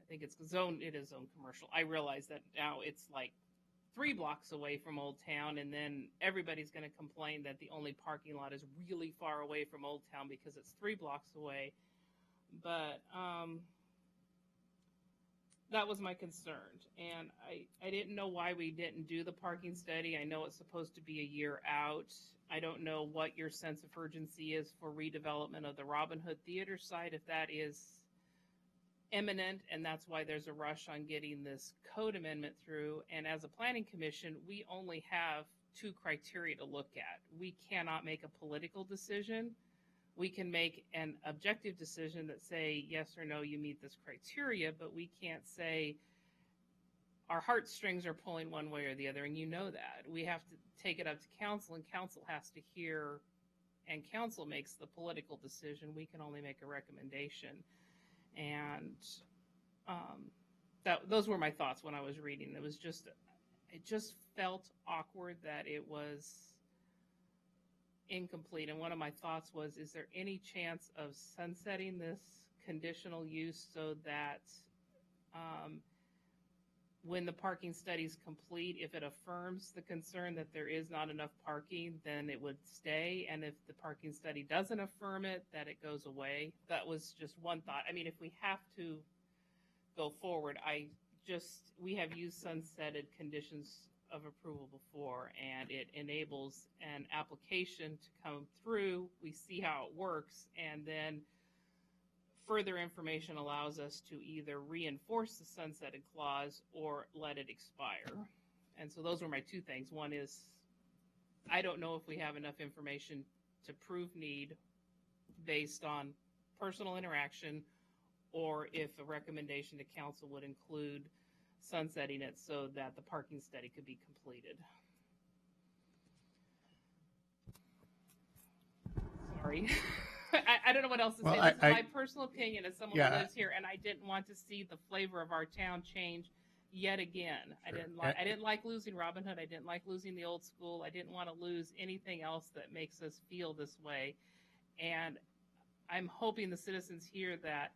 think it is zone commercial. I realize that now it's like 3 blocks away from Old Town, and then everybody's going to complain that the only parking lot is really far away from Old Town because it's 3 blocks away. But that was my concern, and I didn't know why we didn't do the parking study. I know it's supposed to be a year out. I don't know what your sense of urgency is for redevelopment of the Robin Hood Theater site, if that is imminent, and that's why there's a rush on getting this code amendment through. And as a planning commission, we only have 2 criteria to look at. We cannot make a political decision. We can make an objective decision that say, yes or no, you meet this criteria, but we can't say our heartstrings are pulling one way or the other, and you know that. We have to take it up to council, and council has to hear, and council makes the political decision. We can only make a recommendation. And those were my thoughts when I was reading. It just felt awkward that it was incomplete. And one of my thoughts was, is there any chance of sunsetting this conditional use so that when the parking study is complete, if it affirms the concern that there is not enough parking, then it would stay. And if the parking study doesn't affirm it, that it goes away. That was just one thought. I mean, if we have to go forward, we have used sunsetted conditions of approval before, and it enables an application to come through. We see how it works, and then further information allows us to either reinforce the sunsetted clause or let it expire. And so those were my 2 things. One is, I don't know if we have enough information to prove need based on personal interaction, or if a recommendation to council would include sunsetting it so that the parking study could be completed. Sorry. I don't know what else to say. This is my personal opinion as someone who lives here, and I didn't want to see the flavor of our town change yet again. Sure. I didn't like losing Robin Hood. I didn't like losing the old school. I didn't want to lose anything else that makes us feel this way. And I'm hoping the citizens hear that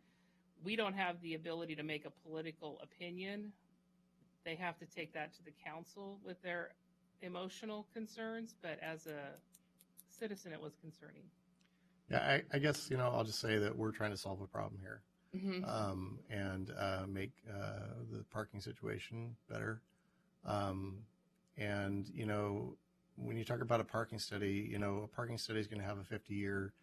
we don't have the ability to make a political opinion. They have to take that to the council with their emotional concerns, but as a citizen, it was concerning. Yeah, I guess, I'll just say that we're trying to solve a problem here. Mm-hmm. And make the parking situation better. And, when you talk about a parking study, a parking study is going to have a 50-year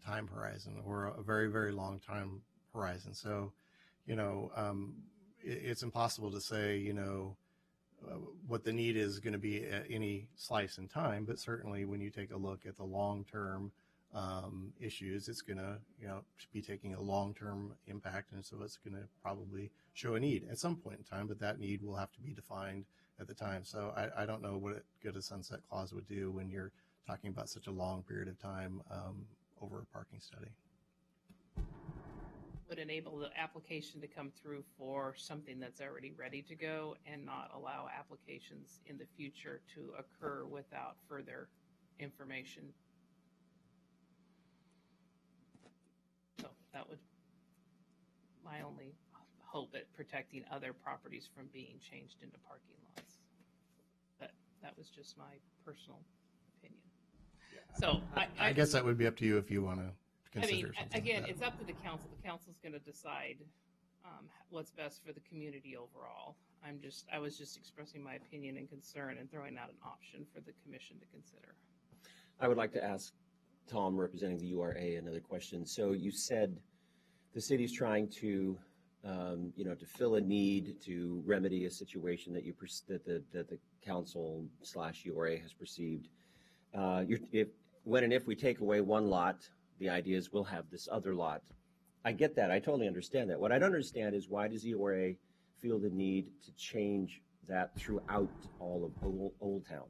time horizon, or a very, very long time horizon. So, it's impossible to say, what the need is going to be at any slice in time, but certainly when you take a look at the long-term issues, it's going to, be taking a long-term impact, and so it's going to probably show a need at some point in time, but that need will have to be defined at the time. So I don't know what good a sunset clause would do when you're talking about such a long period of time over a parking study. Would enable the application to come through for something that's already ready to go, and not allow applications in the future to occur without further information. So that would my only hope at protecting other properties from being changed into parking lots. But that was just my personal opinion. Yeah. So I guess that would be up to you if you want to consider something. Again, like that. It's up to the council. The council's going to decide what's best for the community overall. I was just expressing my opinion and concern and throwing out an option for the commission to consider. I would like to ask Tom, representing the URA, another question. So you said the city's trying to, to fill a need, to remedy a situation that that the council / URA has perceived. When and if we take away one lot, the idea is we'll have this other lot. I get that. I totally understand that. What I don't understand is, why does the URA feel the need to change that throughout all of Old Town?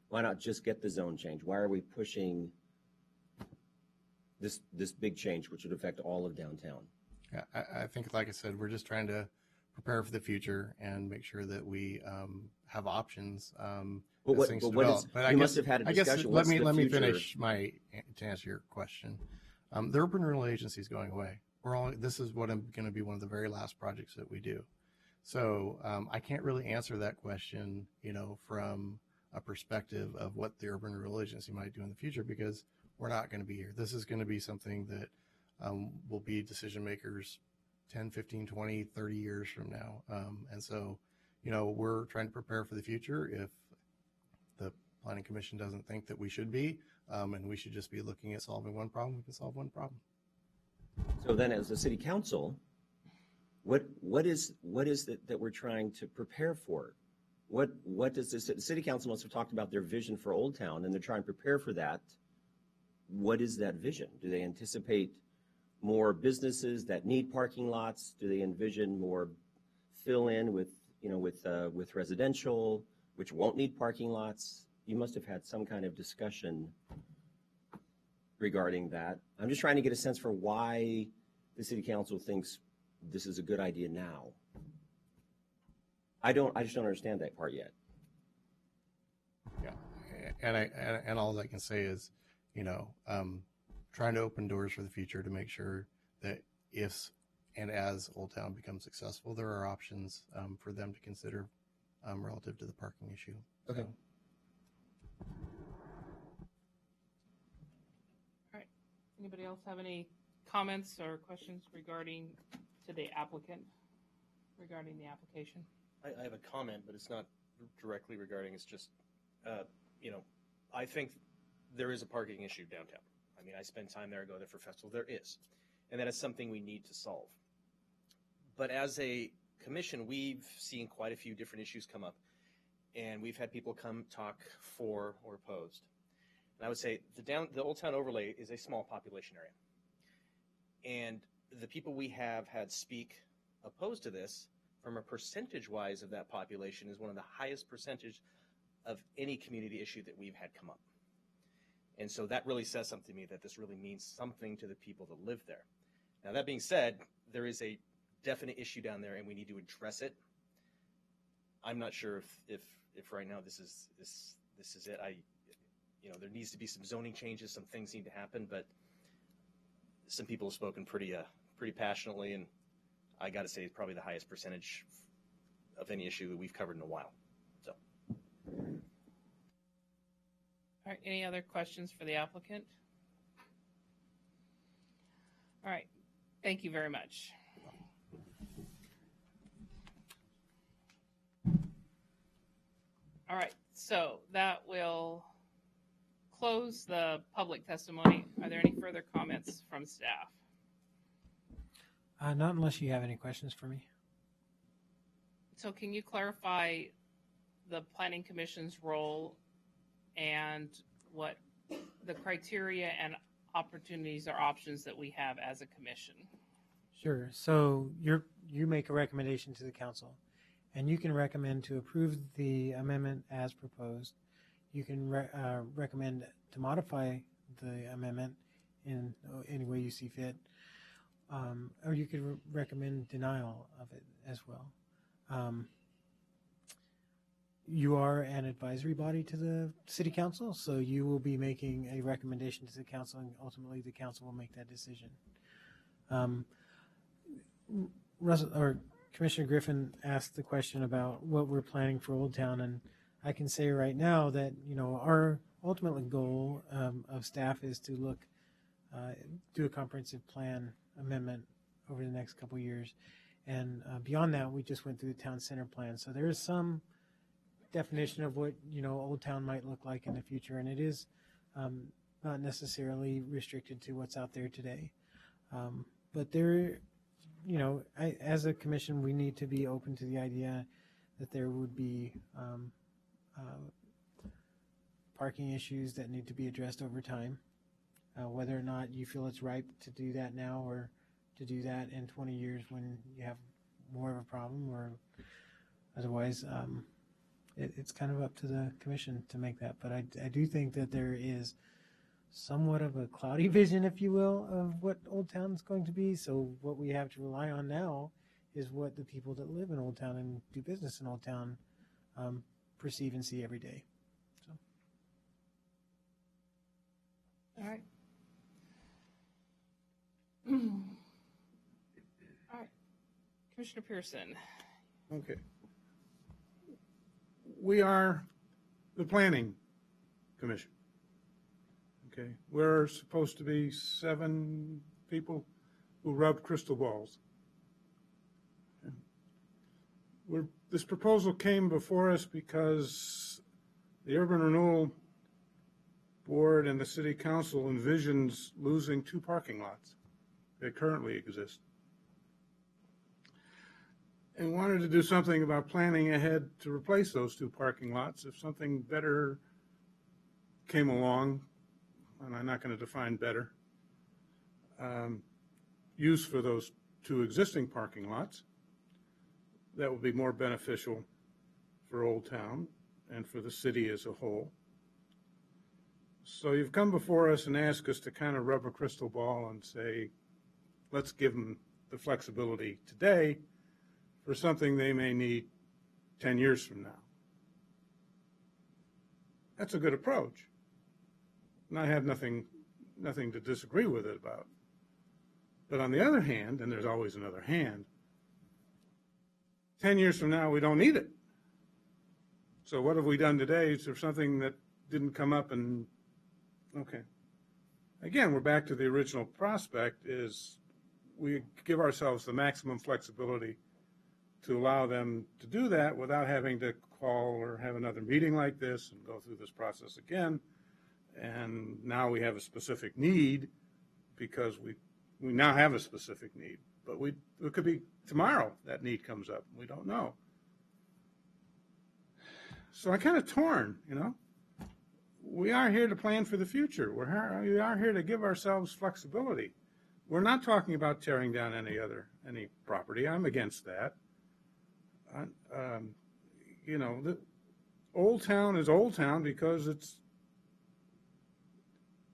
Why not just get the zone change? Why are we pushing this big change, which would affect all of downtown? Yeah, I think, like I said, we're just trying to prepare for the future and make sure that we have options as things develop. But you must have had a discussion. Let me finish to answer your question. The urban renewal agency is going away. This is what I'm going to be one of the very last projects that we do. So I can't really answer that question, from a perspective of what the urban renewal agency might do in the future, because we're not going to be here. This is going to be something that will be decision makers 10, 15, 20, 30 years from now. And so, we're trying to prepare for the future. If the Planning Commission doesn't think that we should be, and we should just be looking at solving one problem, we can solve one problem. So then, as a city council, what is it that we're trying to prepare for? What does the city council must have talked about their vision for Old Town, and they're trying to prepare for that. What is that vision? Do they anticipate more businesses that need parking lots? Do they envision more fill in with residential, which won't need parking lots? You must have had some kind of discussion regarding that. I'm just trying to get a sense for why the city council thinks this is a good idea now. I just don't understand that part yet. Yeah, and all I can say is, trying to open doors for the future to make sure that if and as Old Town becomes successful, there are options for them to consider relative to the parking issue. Okay. All right. Anybody else have any comments or questions regarding to the applicant, regarding the application? I have a comment, but it's not directly regarding, it's just, I think there is a parking issue downtown. I mean, I spend time there, I go there for festivals, there is. And that is something we need to solve. But as a commission, we've seen quite a few different issues come up, and we've had people come talk for or opposed. And I would say the Old Town overlay is a small population area. And the people we have had speak opposed to this, from a percentage-wise of that population, is one of the highest percentage of any community issue that we've had come up. And so that really says something to me, that this really means something to the people that live there. Now, that being said, there is a definite issue down there, and we need to address it. I'm not sure if right now this is it. There needs to be some zoning changes, some things need to happen, but some people have spoken pretty passionately, and I got to say, it's probably the highest percentage of any issue that we've covered in a while. So, all right, any other questions for the applicant? All right, thank you very much. All right, so that will close the public testimony. Are there any further comments from staff? Not unless you have any questions for me. So can you clarify the Planning Commission's role and what the criteria and opportunities or options that we have as a commission? Sure. So you make a recommendation to the council, and you can recommend to approve the amendment as proposed. You can recommend to modify the amendment in any way you see fit, or you could recommend denial of it as well. You are an advisory body to the city council, so you will be making a recommendation to the council, and ultimately the council will make that decision. Commissioner Griffin asked the question about what we're planning for Old Town, and I can say right now that our ultimate goal of staff is to do a comprehensive plan amendment over the next couple of years, and beyond that, we just went through the town center plan. So there is some definition of what Old Town might look like in the future, and it is not necessarily restricted to what's out there today. But there, as a commission, we need to be open to the idea that there would be parking issues that need to be addressed over time. Whether or not you feel it's ripe to do that now or to do that in 20 years when you have more of a problem, or otherwise, it's kind of up to the commission to make that. But I do think that there is somewhat of a cloudy vision, if you will, of what Old Town is going to be. So what we have to rely on now is what the people that live in Old Town and do business in Old Town perceive and see every day. So. All right. All right. Commissioner Pearson. Okay. We are the Planning Commission. Okay. We're supposed to be 7 people who rub crystal balls. This proposal came before us because the Urban Renewal Board and the City Council envisions losing 2 parking lots that currently exist, and wanted to do something about planning ahead to replace those 2 parking lots if something better came along, and I'm not going to define better, use for those 2 existing parking lots that would be more beneficial for Old Town and for the city as a whole. So you've come before us and asked us to kind of rub a crystal ball and say, let's give them the flexibility today for something they may need 10 years from now. That's a good approach. And I have nothing to disagree with it about. But on the other hand, and there's always another hand, 10 years from now, we don't need it. So what have we done today? Is there something that didn't come up and, okay. Again, we're back to the original prospect, is we give ourselves the maximum flexibility to allow them to do that without having to call or have another meeting like this and go through this process again. And now we have a specific need because we now have a specific need. But it could be tomorrow that need comes up. We don't know. So I'm kind of torn, We are here to plan for the future. We are here to give ourselves flexibility. we're not talking about tearing down any property. I'm against that. You know, the Old Town is Old Town because it's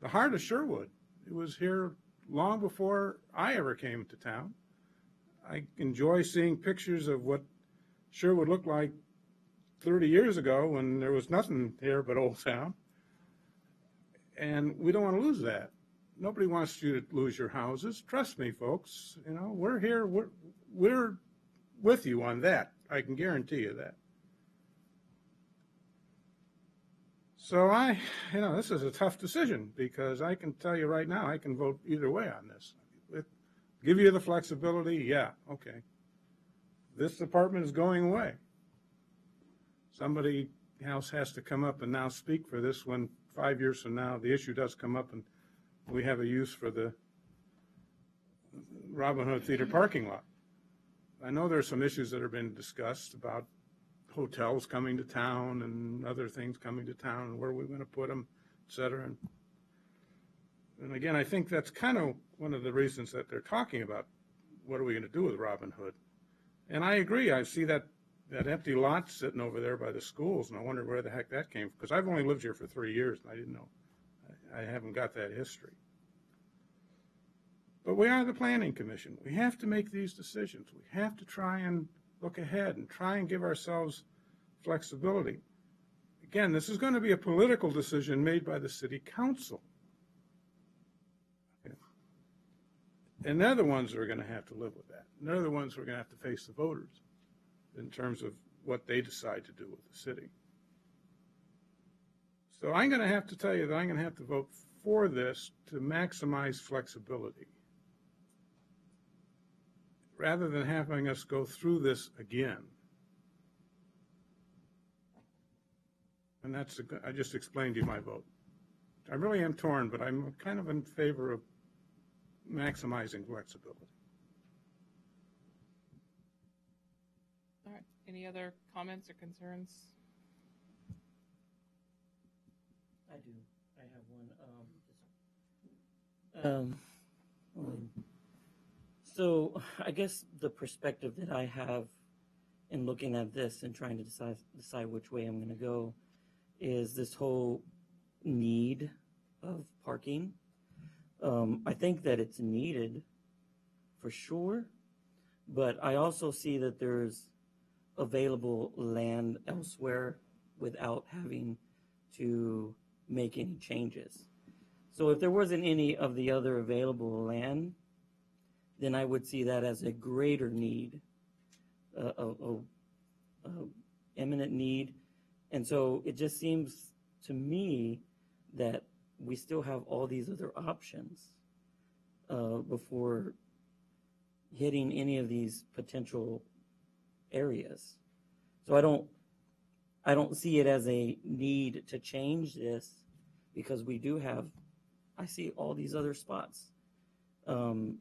the heart of Sherwood. It was here long before I ever came to town. I enjoy seeing pictures of what Sherwood looked like 30 years ago when there was nothing here but Old Town. And we don't want to lose that. Nobody wants you to lose your houses. Trust me, folks. You know, we're here. We're with you on that. I can guarantee you that. So this is a tough decision because I can tell you right now, I can vote either way on this. Give you the flexibility, yeah, okay. This department is going away. Somebody else has to come up and now speak for this when 5 years from now the issue does come up and we have a use for the Robin Hood Theater parking lot. I know there's some issues that have been discussed about hotels coming to town and other things coming to town and where we're going to put them, et cetera. And again, I think that's kind of one of the reasons that they're talking about what are we going to do with Robin Hood. And I agree. I see that empty lot sitting over there by the schools, and I wonder where the heck that came from. Because I've only lived here for 3 years, and I didn't know. I haven't got that history. But we are the Planning Commission. We have to make these decisions. We have to try and look ahead and try and give ourselves flexibility. Again, this is going to be a political decision made by the City Council. And they're the ones that are going to have to live with that. And they're the ones who are going to have to face the voters in terms of what they decide to do with the city. So I'm going to have to tell you that I'm going to have to vote for this to maximize flexibility, rather than having us go through this again. And I just explained to you my vote. I really am torn, but I'm kind of in favor of maximizing flexibility. All right. Any other comments or concerns? I do. I have one. So I guess the perspective that I have in looking at this and trying to decide which way I'm going to go is this whole need of parking. I think that it's needed for sure, but I also see that there's available land elsewhere without having to make any changes. So if there wasn't any of the other available land, then I would see that as a greater need, imminent need. And so it just seems to me that we still have all these other options before hitting any of these potential areas. So I don't see it as a need to change this because we do have, I see all these other spots.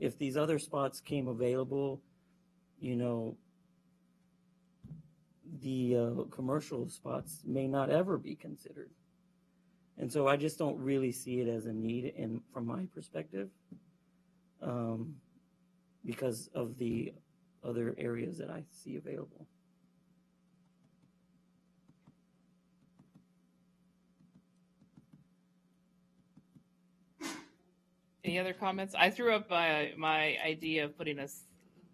If these other spots came available, you know, the commercial spots may not ever be considered. And so I just don't really see it as a need from my perspective because of the other areas that I see available. Any other comments? I threw up my idea of putting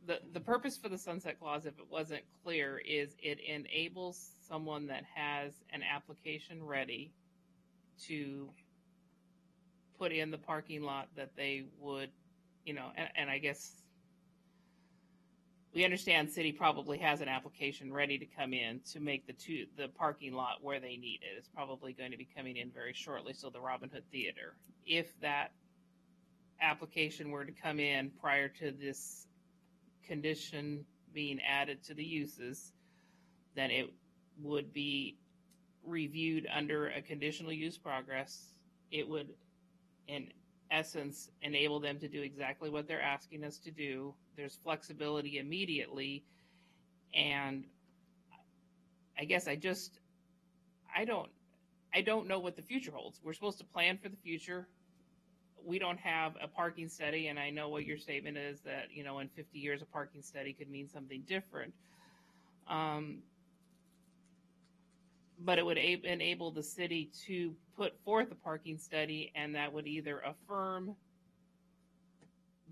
the purpose for the sunset clause, if it wasn't clear, is it enables someone that has an application ready to put in the parking lot that they would, you know, and I guess we understand city probably has an application ready to come in to make the parking lot where they need it. It's probably going to be coming in very shortly. So the Robin Hood Theater, if that application were to come in prior to this condition being added to the uses, then it would be reviewed under a conditional use progress. It would, in essence, enable them to do exactly what they're asking us to do. There's flexibility immediately, and I guess I don't know what the future holds. We're supposed to plan for the future. we don't have a parking study, and I know what your statement is that, you know, in 50 years, a parking study could mean something different. But it would enable the city to put forth a parking study, and that would either affirm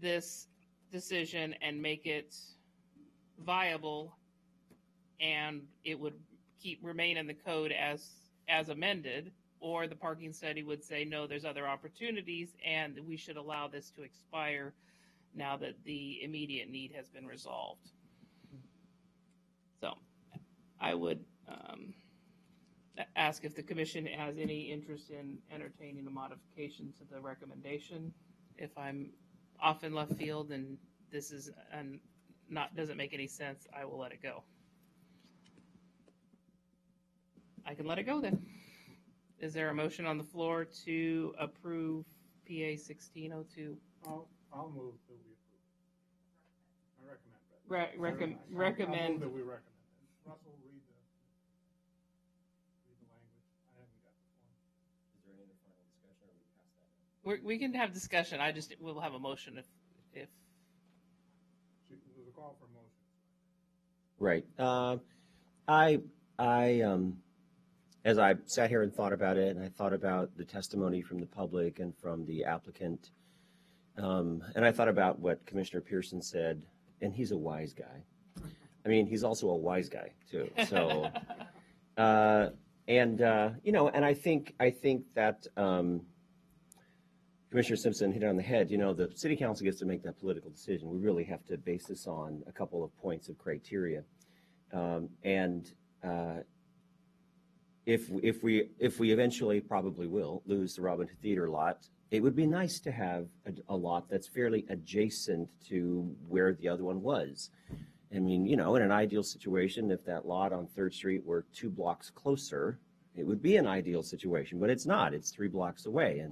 this decision and make it viable, and it would remain in the code as amended, or the parking study would say, no, there's other opportunities, and we should allow this to expire now that the immediate need has been resolved. So I would ask if the commission has any interest in entertaining a modification to the recommendation. If I'm off in left field and this is doesn't make any sense, I will let it go. I can let it go then. Is there a motion on the floor to approve PA 1602? I'll move that we approve. I recommend. Recommend. I'll move that we recommend. Russell, read the language. I haven't got the form. Is there any other final discussion, or we pass that on? We can have discussion. We'll have a motion if. There's a call for motion. Right. As I sat here and thought about it, and I thought about the testimony from the public and from the applicant, and I thought about what Commissioner Pearson said, and he's a wise guy. I mean, he's also a wise guy too. So, and I think that Commissioner Simpson hit it on the head. You know, the city council gets to make that political decision. We really have to base this on a couple of points of criteria, If we eventually probably will lose the Robin Hood Theater lot, it would be nice to have a lot that's fairly adjacent to where the other one was. I mean, you know, in an ideal situation, if that lot on 3rd Street were 2 blocks closer, it would be an ideal situation, but it's not. It's 3 blocks away.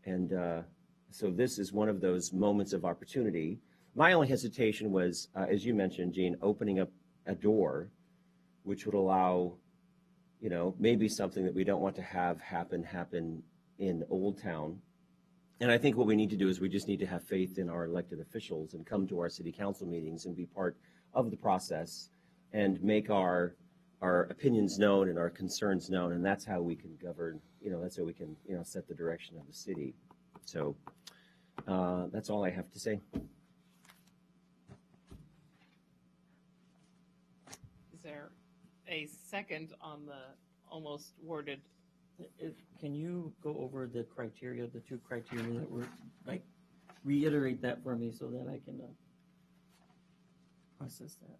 And so this is one of those moments of opportunity. My only hesitation was, as you mentioned, Gene, opening up a door, which would allow, you know, maybe something that we don't want to have happen in Old Town. And I think what we need to do is we just need to have faith in our elected officials and come to our city council meetings and be part of the process and make our opinions known and our concerns known. And that's how we can govern, you know, that's how we can, you know, set the direction of the city. So that's all I have to say. Is there a second on the almost worded? Can you go over the criteria, the 2 criteria that were, like, reiterate that for me so that I can process that?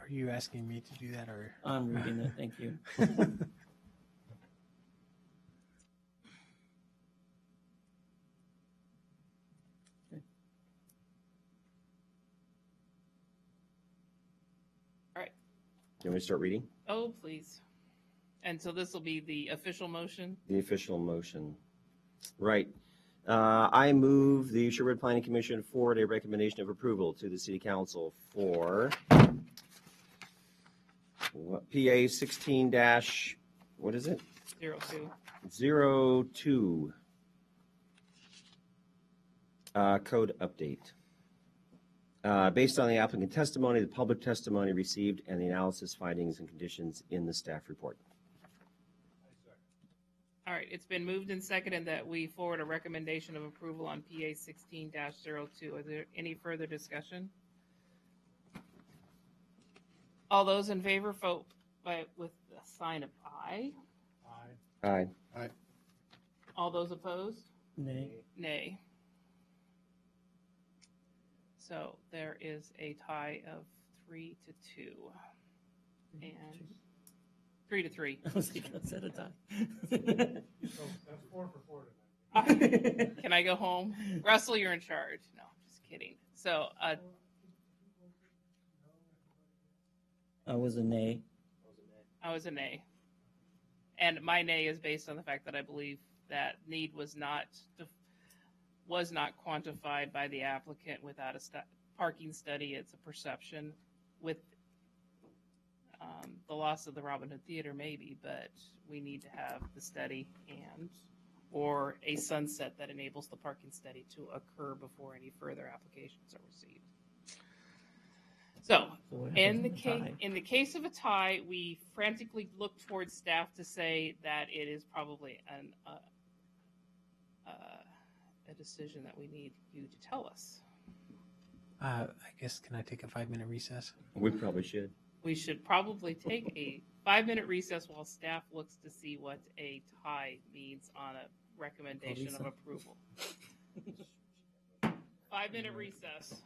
Are you asking me to do that, or? I'm reading it, thank you. You want me to start reading? Oh, please. And so this will be the official motion? The official motion. Right. I move the Sherwood Planning Commission forward a recommendation of approval to the City Council for PA 16 dash, what is it? 02. 02. Code update. Based on the applicant testimony, the public testimony received, and the analysis, findings, and conditions in the staff report. All right, it's been moved and seconded that we forward a recommendation of approval on PA 16-02. Is there any further discussion? All those in favor vote with the sign of aye. Aye. Aye. Aye. All those opposed? Nay. Nay. So there is a tie of 3-2 and 3-3. I was thinking that's at a tie. So that's 4 for 4 tonight. Can I go home? Russell, you're in charge. No, just kidding. So I was a nay. I was a nay. And my nay is based on the fact that I believe that need was not quantified by the applicant without a parking study. It's a perception. With The loss of the Robin Hood Theater, maybe, but we need to have the study or a sunset that enables the parking study to occur before any further applications are received. So, in the case of a tie, we frantically look towards staff to say that it is probably a decision that we need you to tell us. I guess, can I take a 5-minute recess? We probably should. We should probably take a 5-minute recess while staff looks to see what a tie means on a recommendation of approval. 5-minute recess.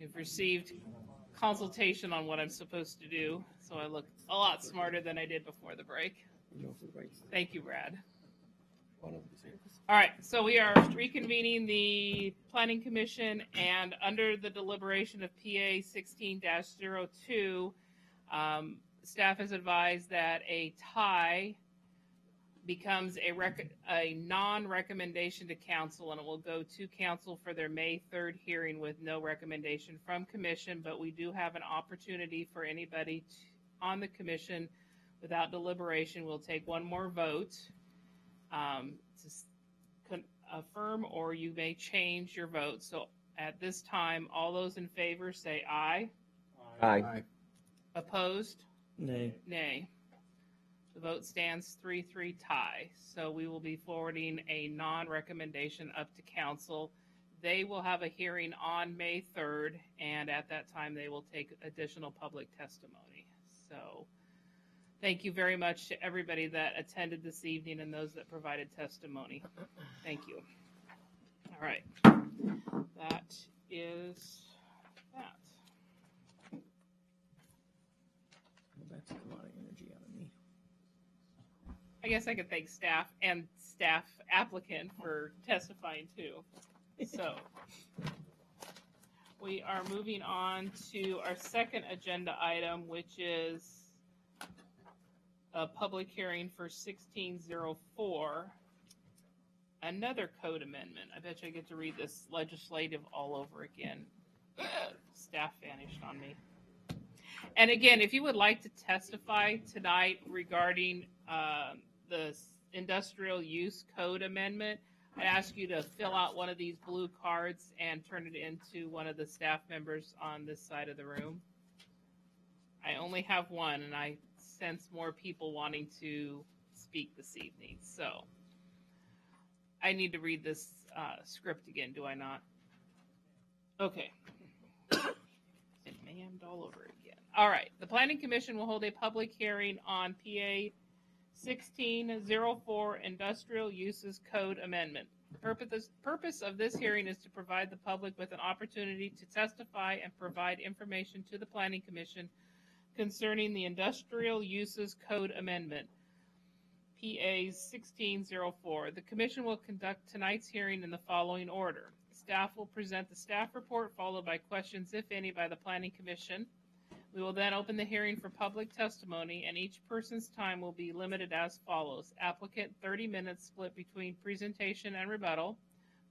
We've received consultation on what I'm supposed to do, so I look a lot smarter than I did before the break. Thank you, Brad. All right, so we are reconvening the Planning Commission, and under the deliberation of PA 16-02, staff has advised that a tie becomes a non-recommendation to council, and it will go to council for their May 3rd hearing with no recommendation from commission, but we do have an opportunity for anybody on the commission without deliberation. We'll take one more vote to affirm, or you may change your vote. So at this time, all those in favor say aye. Aye. Opposed? Nay. Nay. The vote stands 3-3 tie. So we will be forwarding a non-recommendation up to council. They will have a hearing on May 3rd, and at that time they will take additional public testimony. So thank you very much to everybody that attended this evening and those that provided testimony. Thank you. All right. That is that. That took a lot of energy out of me. I guess I could thank staff and staff applicant for testifying too. So we are moving on to our second agenda item, which is a public hearing for 1604, another code amendment. I bet you I get to read this legislative all over again. Staff vanished on me. And again, if you would like to testify tonight regarding the industrial use code amendment, I ask you to fill out one of these blue cards and turn it into one of the staff members on this side of the room. I only have one, and I sense more people wanting to speak this evening. So I need to read this script again, do I not? Okay. And mammed all over again. All right. The Planning Commission will hold a public hearing on PA 1604 Industrial Uses Code Amendment. The purpose of this hearing is to provide the public with an opportunity to testify and provide information to the Planning Commission concerning the Industrial Uses Code Amendment, PA 1604. The Commission will conduct tonight's hearing in the following order. Staff will present the staff report, followed by questions, if any, by the Planning Commission. We will then open the hearing for public testimony, and each person's time will be limited as follows. Applicant, 30 minutes, split between presentation and rebuttal.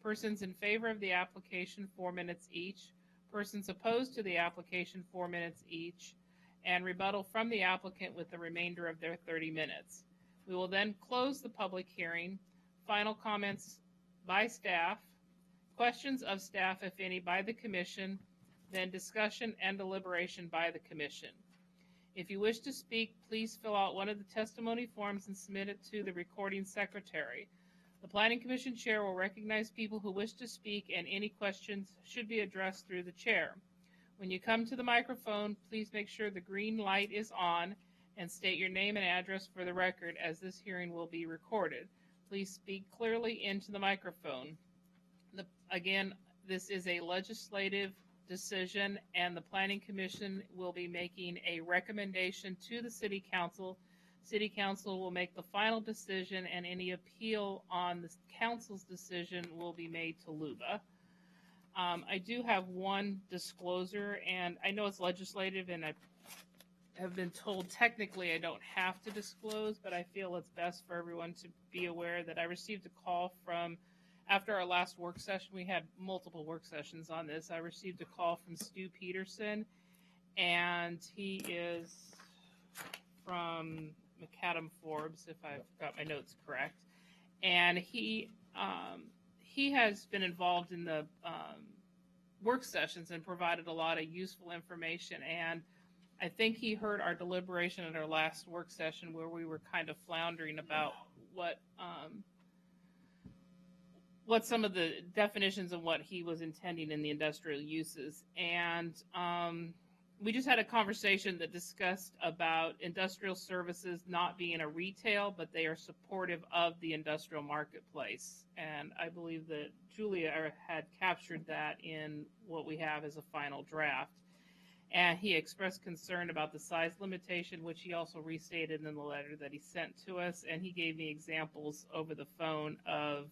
Persons in favor of the application, 4 minutes each. Persons opposed to the application, 4 minutes each. And rebuttal from the applicant with the remainder of their 30 minutes. We will then close the public hearing. Final comments by staff. Questions of staff, if any, by the Commission. Then discussion and deliberation by the Commission. If you wish to speak, please fill out one of the testimony forms and submit it to the recording secretary. The Planning Commission chair will recognize people who wish to speak, and any questions should be addressed through the chair. When you come to the microphone, please make sure the green light is on and state your name and address for the record, as this hearing will be recorded. Please speak clearly into the microphone. Again, this is a legislative decision, and the Planning Commission will be making a recommendation to the City Council. City Council will make the final decision, and any appeal on the Council's decision will be made to LUBA. I do have one disclosure, and I know it's legislative, and I have been told technically I don't have to disclose, but I feel it's best for everyone to be aware that I received a call from, after our last work session, we had multiple work sessions on this. I received a call from Stu Peterson, and he is from McAdam Forbes, if I've got my notes correct. And he has been involved in the work sessions and provided a lot of useful information. And I think he heard our deliberation at our last work session, where we were kind of floundering about what some of the definitions of what he was intending in the industrial uses. And we just had a conversation that discussed about industrial services not being a retail, but they are supportive of the industrial marketplace. And I believe that Julia had captured that in what we have as a final draft. And he expressed concern about the size limitation, which he also restated in the letter that he sent to us. And he gave me examples over the phone of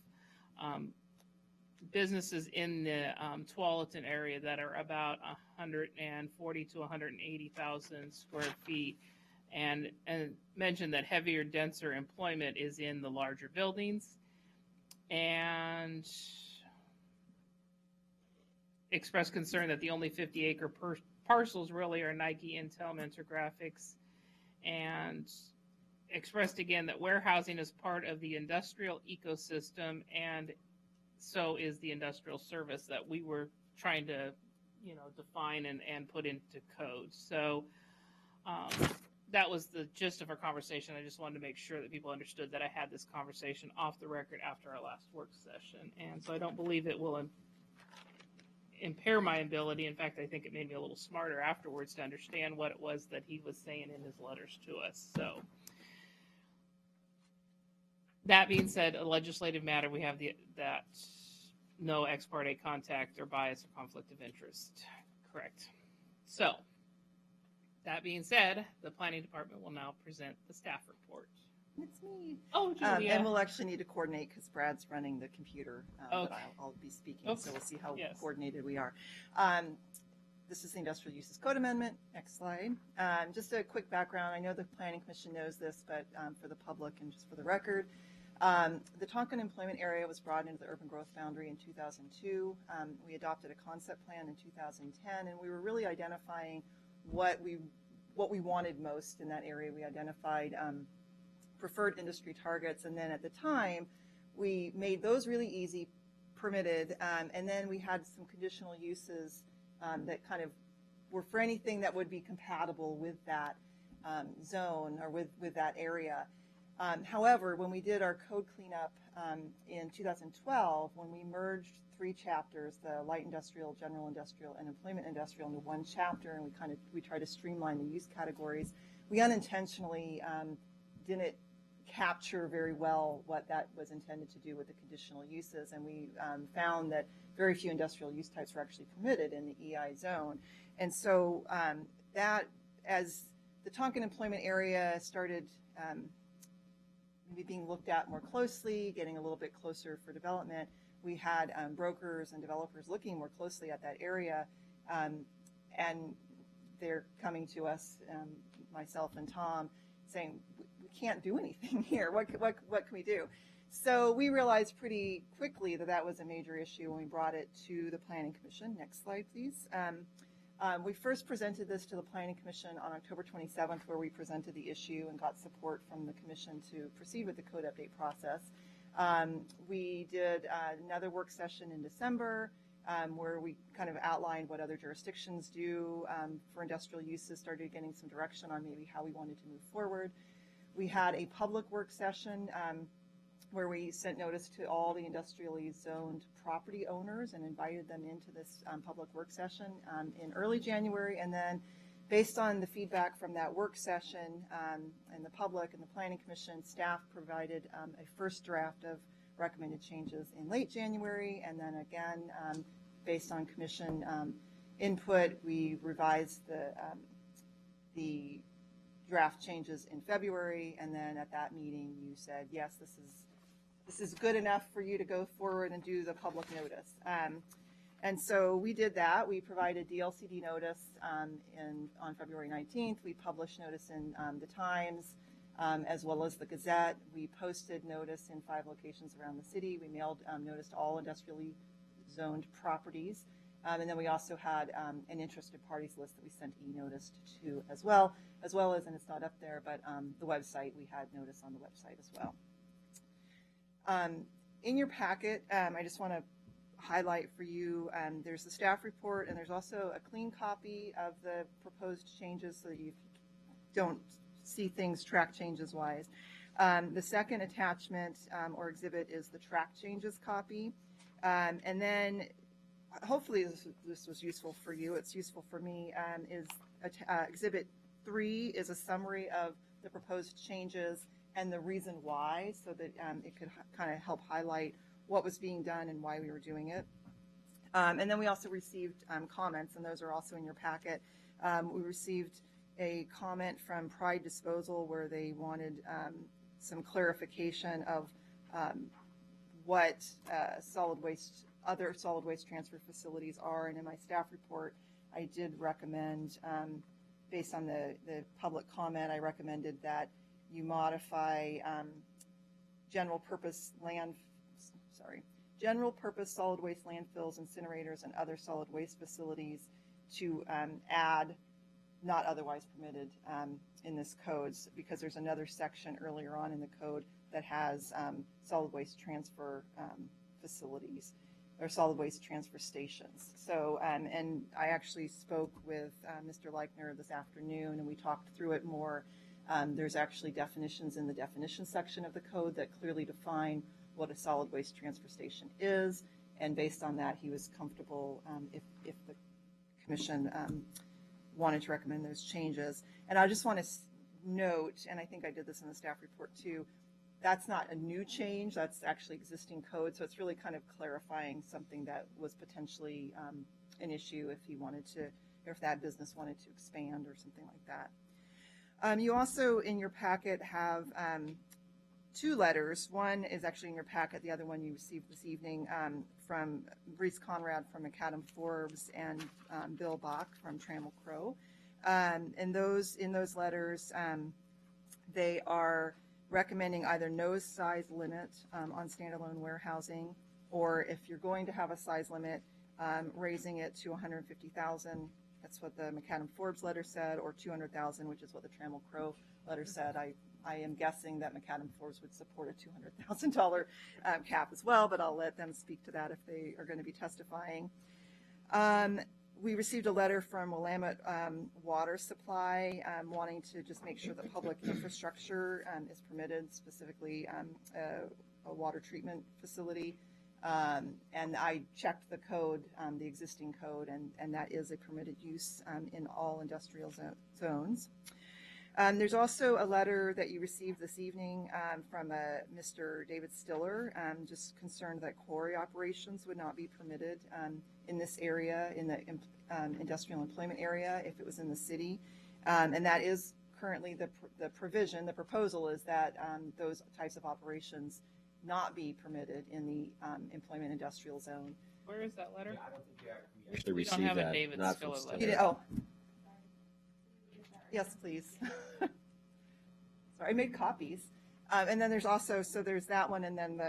businesses in the Tualatin area that are about 140 to 180,000 square feet, and mentioned that heavier, denser employment is in the larger buildings, and expressed concern that the only 50-acre parcels really are Nike, Intel, Mentor Graphics, and expressed again that warehousing is part of the industrial ecosystem, and so is the industrial service that we were trying to, define and put into code. So that was the gist of our conversation. I just wanted to make sure that people understood that I had this conversation off the record after our last work session. And so I don't believe it will impair my ability. In fact, I think it made me a little smarter afterwards to understand what it was that he was saying in his letters to us. So that being said, a legislative matter, we have that no ex parte contact or bias or conflict of interest. Correct. So that being said, the planning department will now present the staff report. It's me. Oh, Julia. And we'll actually need to coordinate because Brad's running the computer, Okay. but I'll be speaking, Okay. so we'll see how Yes. coordinated we are. This is the Industrial Uses Code Amendment. Next slide. Just a quick background. I know the Planning Commission knows this, but for the public and just for the record, the Tonkin employment area was brought into the urban growth boundary in 2002. We adopted a concept plan in 2010, and we were really identifying what we wanted most in that area. We identified preferred industry targets, and then at the time, we made those really easy, permitted, and then we had some conditional uses that kind of were for anything that would be compatible with that zone or with that area. However, when we did our code cleanup in 2012, when we merged 3 chapters, the light industrial, general industrial, and employment industrial into one chapter, and we tried to streamline the use categories, we unintentionally didn't capture very well what that was intended to do with the conditional uses, and we found that very few industrial use types were actually permitted in the EI zone. And so that, as the Tonkin employment area started maybe being looked at more closely, getting a little bit closer for development, we had brokers and developers looking more closely at that area, and they're coming to us, myself and Tom, saying, we can't do anything here. What can we do? So we realized pretty quickly that that was a major issue when we brought it to the Planning Commission. Next slide, please. We first presented this to the Planning Commission on October 27th, where we presented the issue and got support from the Commission to proceed with the code update process. We did another work session in December where we kind of outlined what other jurisdictions do for industrial uses, started getting some direction on maybe how we wanted to move forward. We had a public work session where we sent notice to all the industrially zoned property owners and invited them into this public work session in early January. And then based on the feedback from that work session and the public and the Planning Commission, staff provided a first draft of recommended changes in late January. And then again, based on Commission input, we revised the draft changes in February. And then at that meeting, you said, yes, this is good enough for you to go forward and do the public notice. And so we did that. We provided the LCD notice on February 19th. We published notice in the Times as well as the Gazette. We posted notice in 5 locations around the city. We mailed notice to all industrially zoned properties. And then we also had an interested parties list that we sent e-notice to as well as, and it's not up there, but the website, we had notice on the website as well. In your packet, I just want to highlight for you, there's the staff report, and there's also a clean copy of the proposed changes so that you don't see things track changes wise. The second attachment or exhibit is the track changes copy. And then hopefully this was useful for you, it's useful for me, is Exhibit 3 is a summary of the proposed changes and the reason why, so that it could kind of help highlight what was being done and why we were doing it. And then we also received comments, and those are also in your packet. We received a comment from Pride Disposal where they wanted some clarification of what other solid waste transfer facilities are. And in my staff report, I did recommend, based on the public comment, I recommended that you modify general purpose solid waste landfills, incinerators, and other solid waste facilities to add not otherwise permitted in this code, because there's another section earlier on in the code that has solid waste transfer facilities or solid waste transfer stations. So, and I actually spoke with Mr. Leichner this afternoon, and we talked through it more. There's actually definitions in the definition section of the code that clearly define what a solid waste transfer station is, and based on that, he was comfortable if the commission wanted to recommend those changes. And I just want to note, and I think I did this in the staff report too, that's not a new change, that's actually existing code, so it's really kind of clarifying something that was potentially an issue if he wanted to, or if that business wanted to expand or something like that. You also, in your packet, have two letters. One is actually in your packet, the other one you received this evening from Reese Conrad from McAdam Forbes and Bill Bach from Trammell Crow. In those letters, they are recommending either no size limit on standalone warehousing, or if you're going to have a size limit, raising it to 150,000. That's what the McAdam Forbes letter said, or 200,000, which is what the Trammell Crow letter said. I am guessing that McAdam Forbes would support a $200,000 cap as well, but I'll let them speak to that if they are going to be testifying. We received a letter from Willamette Water Supply wanting to just make sure that public infrastructure is permitted, specifically a water treatment facility. And I checked the code, the existing code, and that is a permitted use in all industrial zones. There's also a letter that you received this evening from Mr. David Stiller, just concerned that quarry operations would not be permitted in this area, in the industrial employment area, if it was in the city. And that is currently the provision. The proposal is that those types of operations not be permitted in the employment industrial zone. Where is that letter? Yeah, I don't think we actually We received don't have that. a David Not Stiller from letter. Stiller. Oh. Yes, please. Sorry, I made copies. And then there's also, so there's that one, and then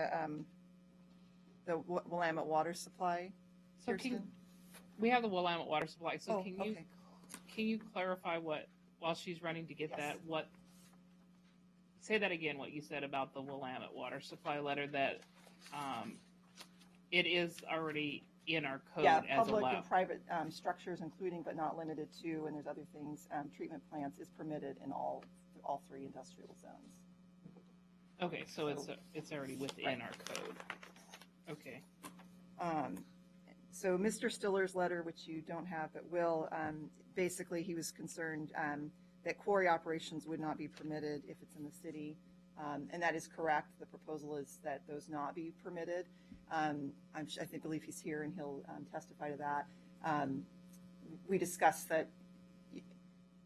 the Willamette Water Supply. So we have the Willamette Water Supply. So Oh, can you clarify what, while she's running to get that, what, say that again, what you said about the Willamette Water Supply letter, that it is already in our code Yeah, as public allowed. and private structures, including but not limited to, and there's other things, treatment plants is permitted in all three industrial zones. Okay, so it's already within Right. our code. Okay. So Mr. Stiller's letter, which you don't have but will, basically he was concerned that quarry operations would not be permitted if it's in the city, and that is correct. The proposal is that those not be permitted. I believe he's here and he'll testify to that. We discussed that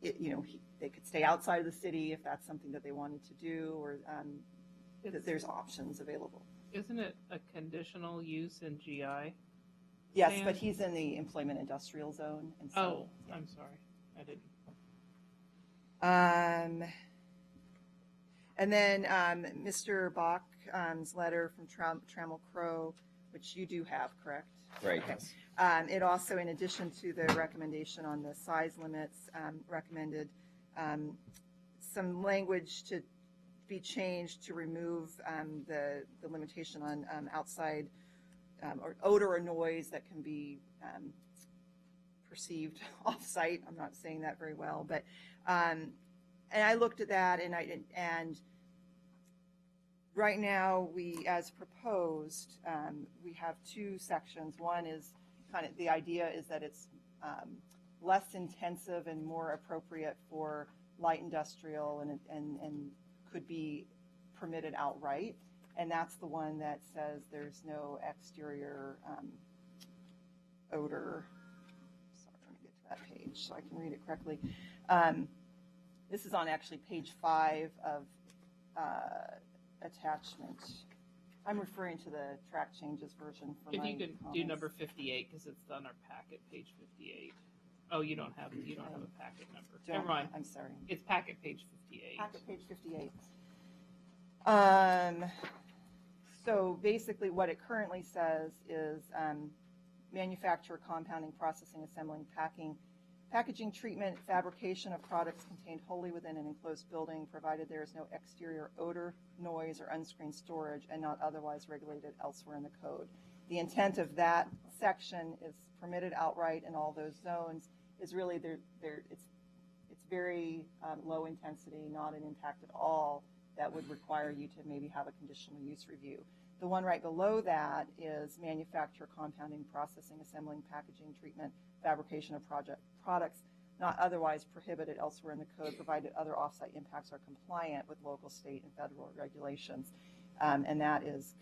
they could stay outside of the city if that's something that they wanted to do, or that there's options available. Isn't it a conditional use in GI? Yes, but he's in the employment industrial zone. And so, yeah. I'm sorry. I didn't. And then Mr. Bach's letter from Trammell Crow, which you do have, correct? Right. Okay. It also, in addition to the recommendation on the size limits, recommended some language to be changed to remove the limitation on outside or odor or noise that can be perceived off-site. I'm not saying that very well, but and I looked at that, and right now we, as proposed, we have two sections. One is kind of the idea is that it's less intensive and more appropriate for light industrial and could be permitted outright. And that's the one that says there's no exterior odor. Sorry, let me get to that page so I can read it correctly. This is on actually page 5 of attachment. I'm referring to the track changes version for If my you could do comments. number 58, because it's on our packet, page 58. Oh, you don't have a packet number. Never mind. I'm sorry. It's packet page 58. Packet page 58. So basically what it currently says is manufacture, compounding, processing, assembling, packaging, treatment, fabrication of products contained wholly within an enclosed building, provided there is no exterior odor, noise, or unscreened storage, and not otherwise regulated elsewhere in the code. The intent of that section is permitted outright in all those zones. Is really it's very low intensity, not an impact at all that would require you to maybe have a conditional use review. The one right below that is manufacture, compounding, processing, assembling, packaging, treatment, fabrication of products not otherwise prohibited elsewhere in the code, provided other offsite impacts are compliant with local, state, and federal regulations. And that is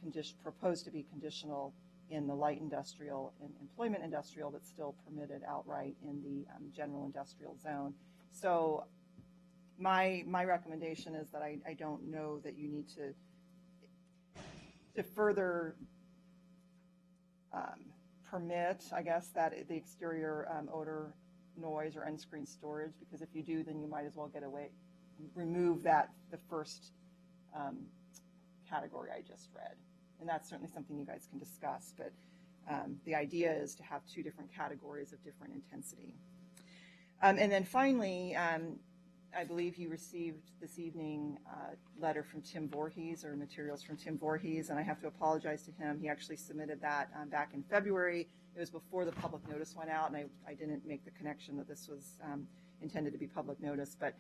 proposed to be conditional in the light industrial and employment industrial, but still permitted outright in the general industrial zone. So my recommendation is that I don't know that you need to further permit, I guess, that the exterior odor, noise, or unscreened storage, because if you do, then you might as well remove the first category I just read. And that's certainly something you guys can discuss, but the idea is to have 2 different categories of different intensity. And then finally, I believe you received this evening a letter from Tim Voorhees, or materials from Tim Voorhees, and I have to apologize to him. He actually submitted that back in February. It was before the public notice went out, and I didn't make the connection that this was intended to be public notice, but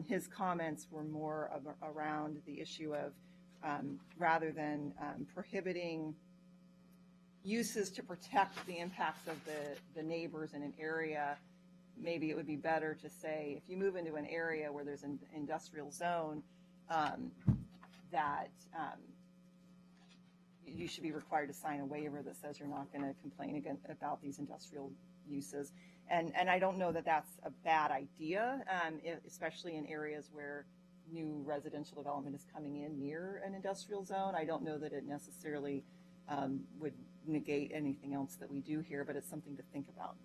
his comments were more around the issue of rather than prohibiting uses to protect the impacts of the neighbors in an area, maybe it would be better to say, if you move into an area where there's an industrial zone, that you should be required to sign a waiver that says you're not going to complain again about these industrial uses. And I don't know that that's a bad idea, especially in areas where new residential development is coming in near an industrial zone. I don't know that it necessarily would negate anything else that we do here, but it's something to think about.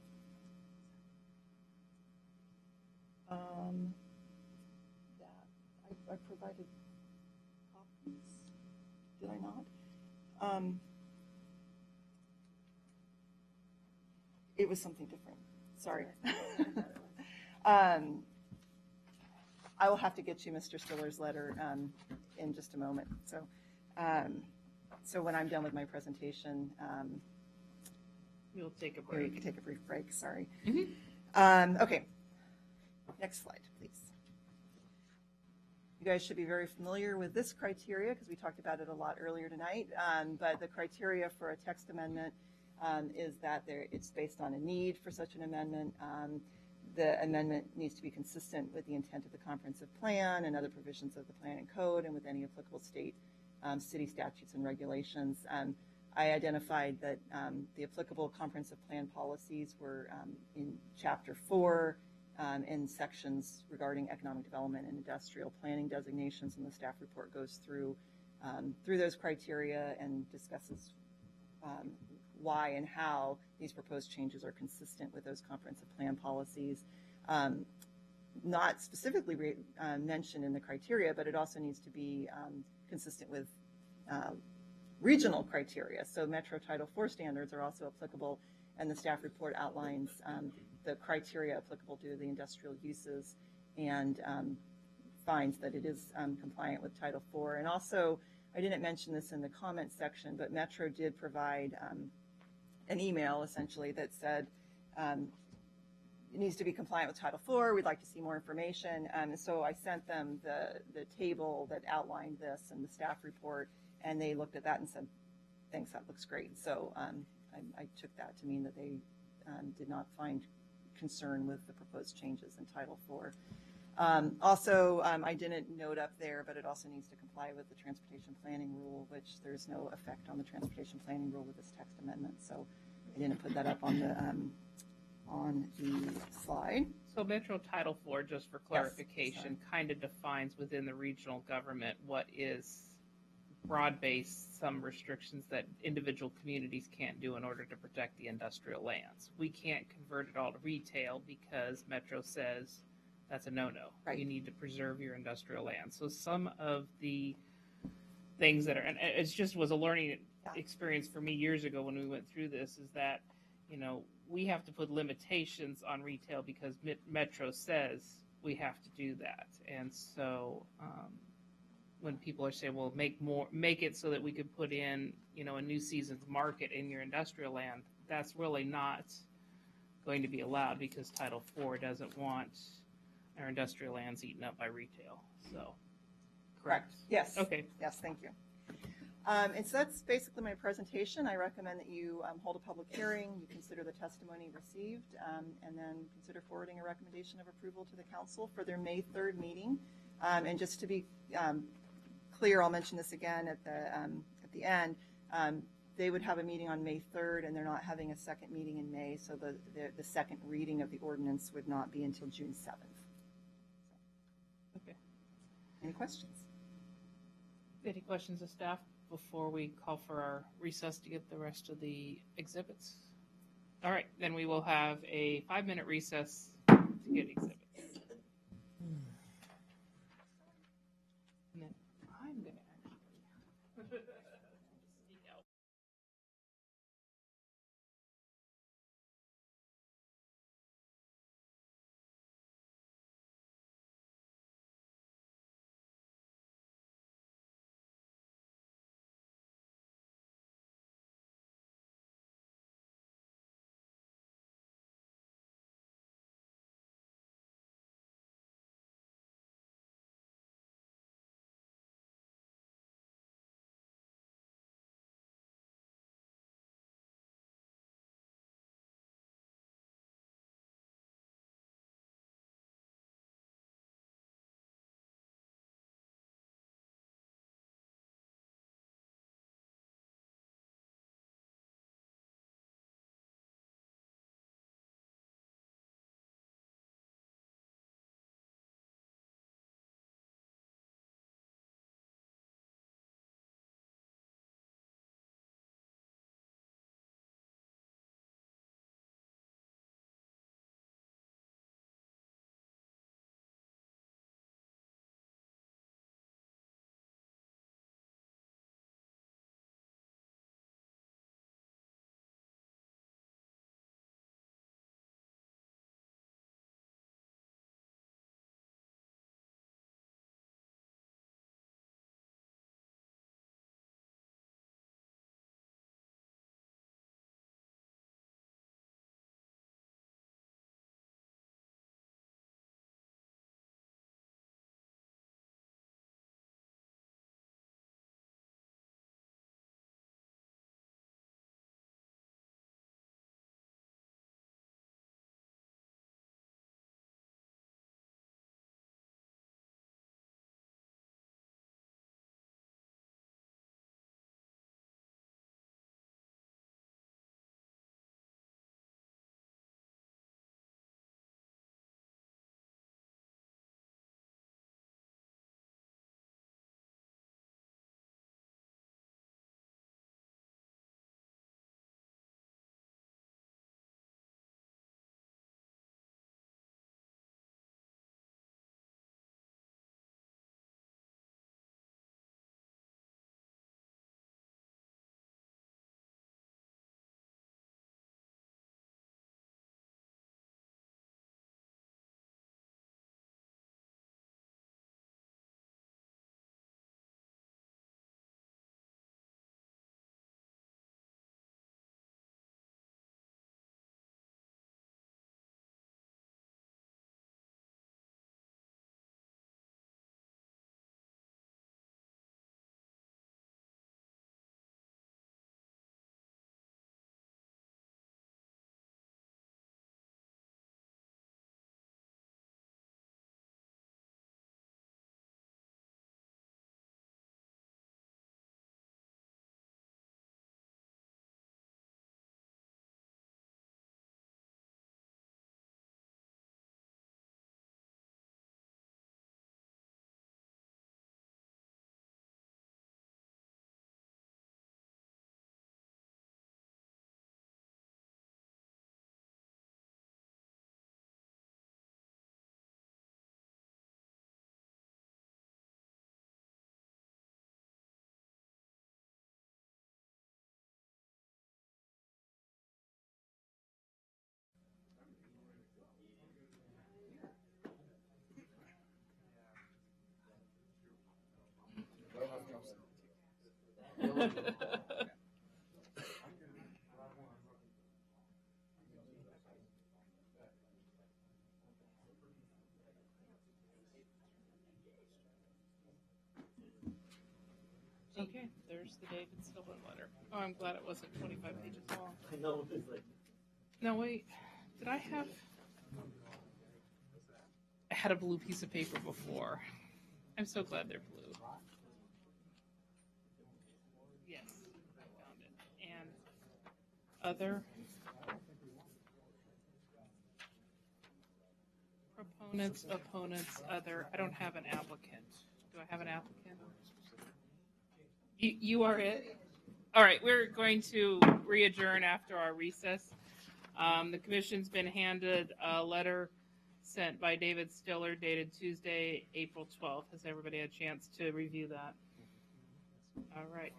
I provided copies. Did I not? It was something different. Sorry. I will have to get you Mr. Stiller's letter in just a moment. So when I'm done with my presentation, we'll take a break. We can take a brief break. Sorry. Mm-hmm. Okay. Next slide, please. You guys should be very familiar with this criteria because we talked about it a lot earlier tonight. But the criteria for a text amendment is that it's based on a need for such an amendment. The amendment needs to be consistent with the intent of the comprehensive plan and other provisions of the plan and code and with any applicable state, city statutes and regulations. I identified that the applicable comprehensive plan policies were in Chapter 4 in sections regarding economic development and industrial planning designations, and the staff report goes through those criteria and discusses why and how these proposed changes are consistent with those comprehensive plan policies. Not specifically mentioned in the criteria, but it also needs to be consistent with regional criteria. So Metro Title IV standards are also applicable, and the staff report outlines the criteria applicable to the industrial uses and finds that it is compliant with Title IV. And also, I didn't mention this in the comments section, but Metro did provide an email essentially that said it needs to be compliant with Title IV. We'd like to see more information. So I sent them the table that outlined this and the staff report, and they looked at that and said, thanks, that looks great. So I took that to mean that they did not find concern with the proposed changes in Title IV. Also, I didn't note up there, but it also needs to comply with the transportation planning rule, which there's no effect on the transportation planning rule with this text amendment. So I didn't put that up on the slide. So Metro Title IV, just for clarification, kind of defines within the regional government what is broad-based, some restrictions that individual communities can't do in order to protect the industrial lands. We can't convert it all to retail because Metro says that's a no-no. Right. You need to preserve your industrial land. So some of the things that are, and it just was a learning experience for me years ago when we went through this, is that, you know, we have to put limitations on retail because Metro says we have to do that. And so when people are saying, well, make it so that we could put in, you know, a new season's market in your industrial land, that's really not going to be allowed because Title IV doesn't want our industrial lands eaten up by retail. So, correct? Yes. Okay. Yes, thank you. And so that's basically my presentation. I recommend that you hold a public hearing, you consider the testimony received, and then consider forwarding a recommendation of approval to the council for their May 3rd meeting. And just to be clear, I'll mention this again at the end. They would have a meeting on May 3rd, and they're not having a second meeting in May, so the second reading of the ordinance would not be until June 7th. Okay. Any questions? Any questions of staff before we call for our recess to get the rest of the exhibits? All right, then we will have a 5-minute recess to get exhibits. And then I'm going to actually Okay, there's the David Stiller letter. Oh, I'm glad it wasn't 25 pages long. I know, it's like, No, wait. Did I have... I had a blue piece of paper before. I'm so glad they're blue. Yes, I found it. And other proponents, opponents, other. I don't have an applicant. Do I have an applicant? You are it? All right, we're going to re-adjourn after our recess. The commission's been handed a letter sent by David Stiller dated Tuesday, April 12th. Has everybody had a chance to review that? All right.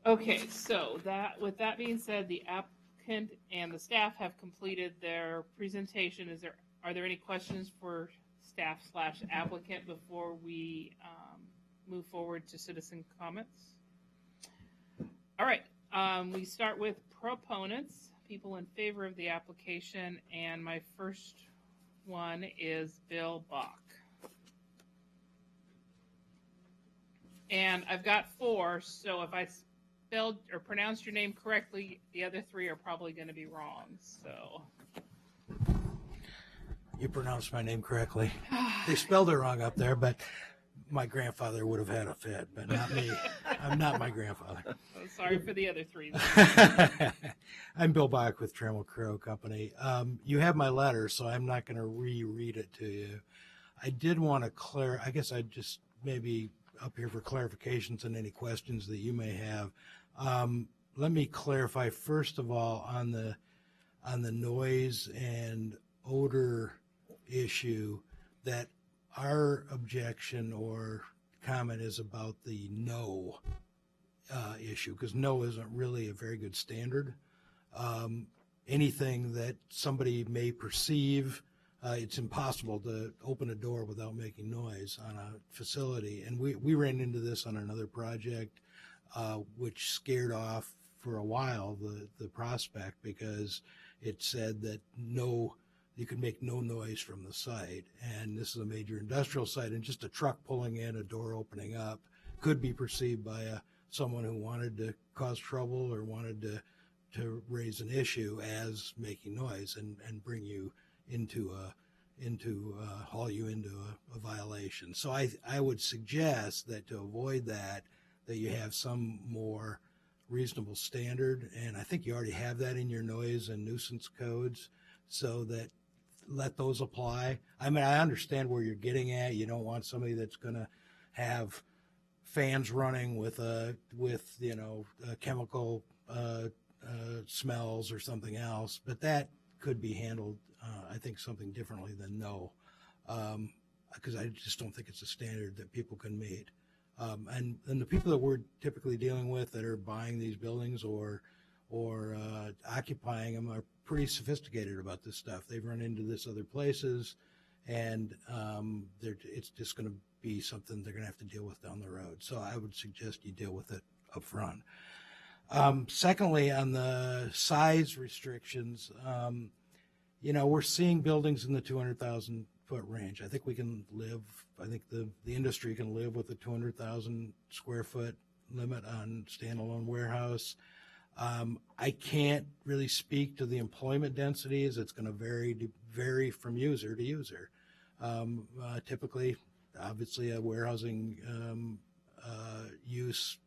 Okay, so with that being said, the applicant and the staff have completed their presentation. Are there any questions for staff / applicant before we move forward to citizen comments? All right, we start with proponents, people in favor of the application, and my first one is Bill Bach. And I've got 4, so if I spelled or pronounced your name correctly, the other 3 are probably going to be wrong, so. You pronounced my name correctly. They spelled it wrong up there, but my grandfather would have had a fit, but not me. I'm not my grandfather. I'm sorry for the other 3. I'm Bill Bach with Trammell Crow Company. You have my letter, so I'm not going to reread it to you. I did want to I guess I'd just maybe up here for clarifications and any questions that you may have. Let me clarify first of all on the noise and odor issue that our objection or comment is about the no issue, because no isn't really a very good standard. Anything that somebody may perceive, it's impossible to open a door without making noise on a facility. And we ran into this on another project, which scared off for a while the prospect, because it said that you could make no noise from the site. And this is a major industrial site, and just a truck pulling in, a door opening up, could be perceived by someone who wanted to cause trouble or wanted to raise an issue as making noise and bring you haul you into a violation. So I would suggest that to avoid that you have some more reasonable standard, and I think you already have that in your noise and nuisance codes, so that let those apply. I mean, I understand where you're getting at. You don't want somebody that's going to have fans running with chemical smells or something else, but that could be handled, I think, something differently than no, because I just don't think it's a standard that people can meet. And the people that we're typically dealing with that are buying these buildings or occupying them are pretty sophisticated about this stuff. They've run into this other places, and it's just going to be something they're going to have to deal with down the road. So I would suggest you deal with it up front. Secondly, on the size restrictions, we're seeing buildings in the 200,000 foot range. I think the industry can live with a 200,000 square foot limit on standalone warehouse. I can't really speak to the employment densities. It's going to vary from user to user. Typically, obviously, a warehousing use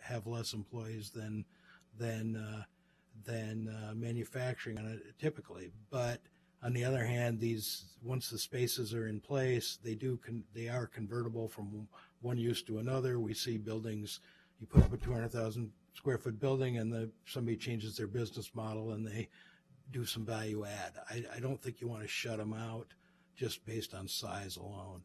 have less employees than manufacturing typically. But on the other hand, once the spaces are in place, they are convertible from one use to another. We see buildings, you put up a 200,000 square foot building, and somebody changes their business model and they do some value add. I don't think you want to shut them out just based on size alone.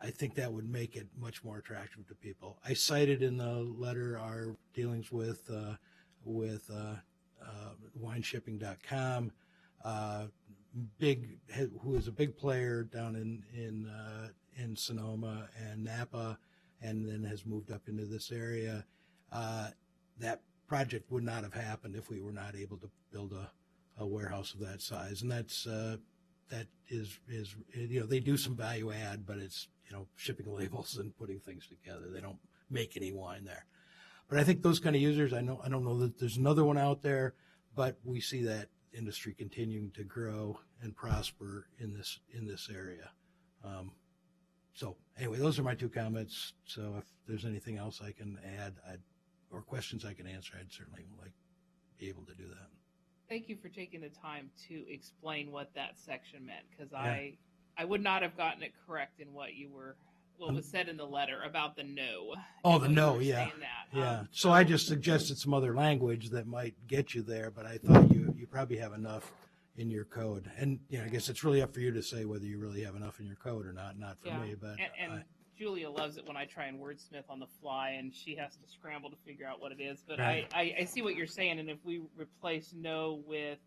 I think that would make it much more attractive to people. I cited in the letter our dealings with wineshipping.com, who is a big player down in Sonoma and Napa, and then has moved up into this area. That project would not have happened if we were not able to build a warehouse of that size. And that is they do some value add, but it's shipping labels and putting things together. They don't make any wine there. But I think those kind of users, I don't know that there's another one out there, but we see that industry continuing to grow and prosper in this area. So anyway, those are my 2 comments. So if there's anything else I can add or questions I can answer, I'd certainly be able to do that. Thank you for taking the time to explain what that section meant, because Yeah. I would not have gotten it correct in what was said in the letter about the no. Oh, the You no, were yeah. saying that. Yeah. So I just suggested some other language that might get you there, but I thought you probably have enough in your code. And I guess it's really up for you to say whether you really have enough in your code or not for me. But and Julia loves it when I try and wordsmith on the fly, and she has to scramble to figure out what it is. But Right. I see what you're saying, and if we replace no with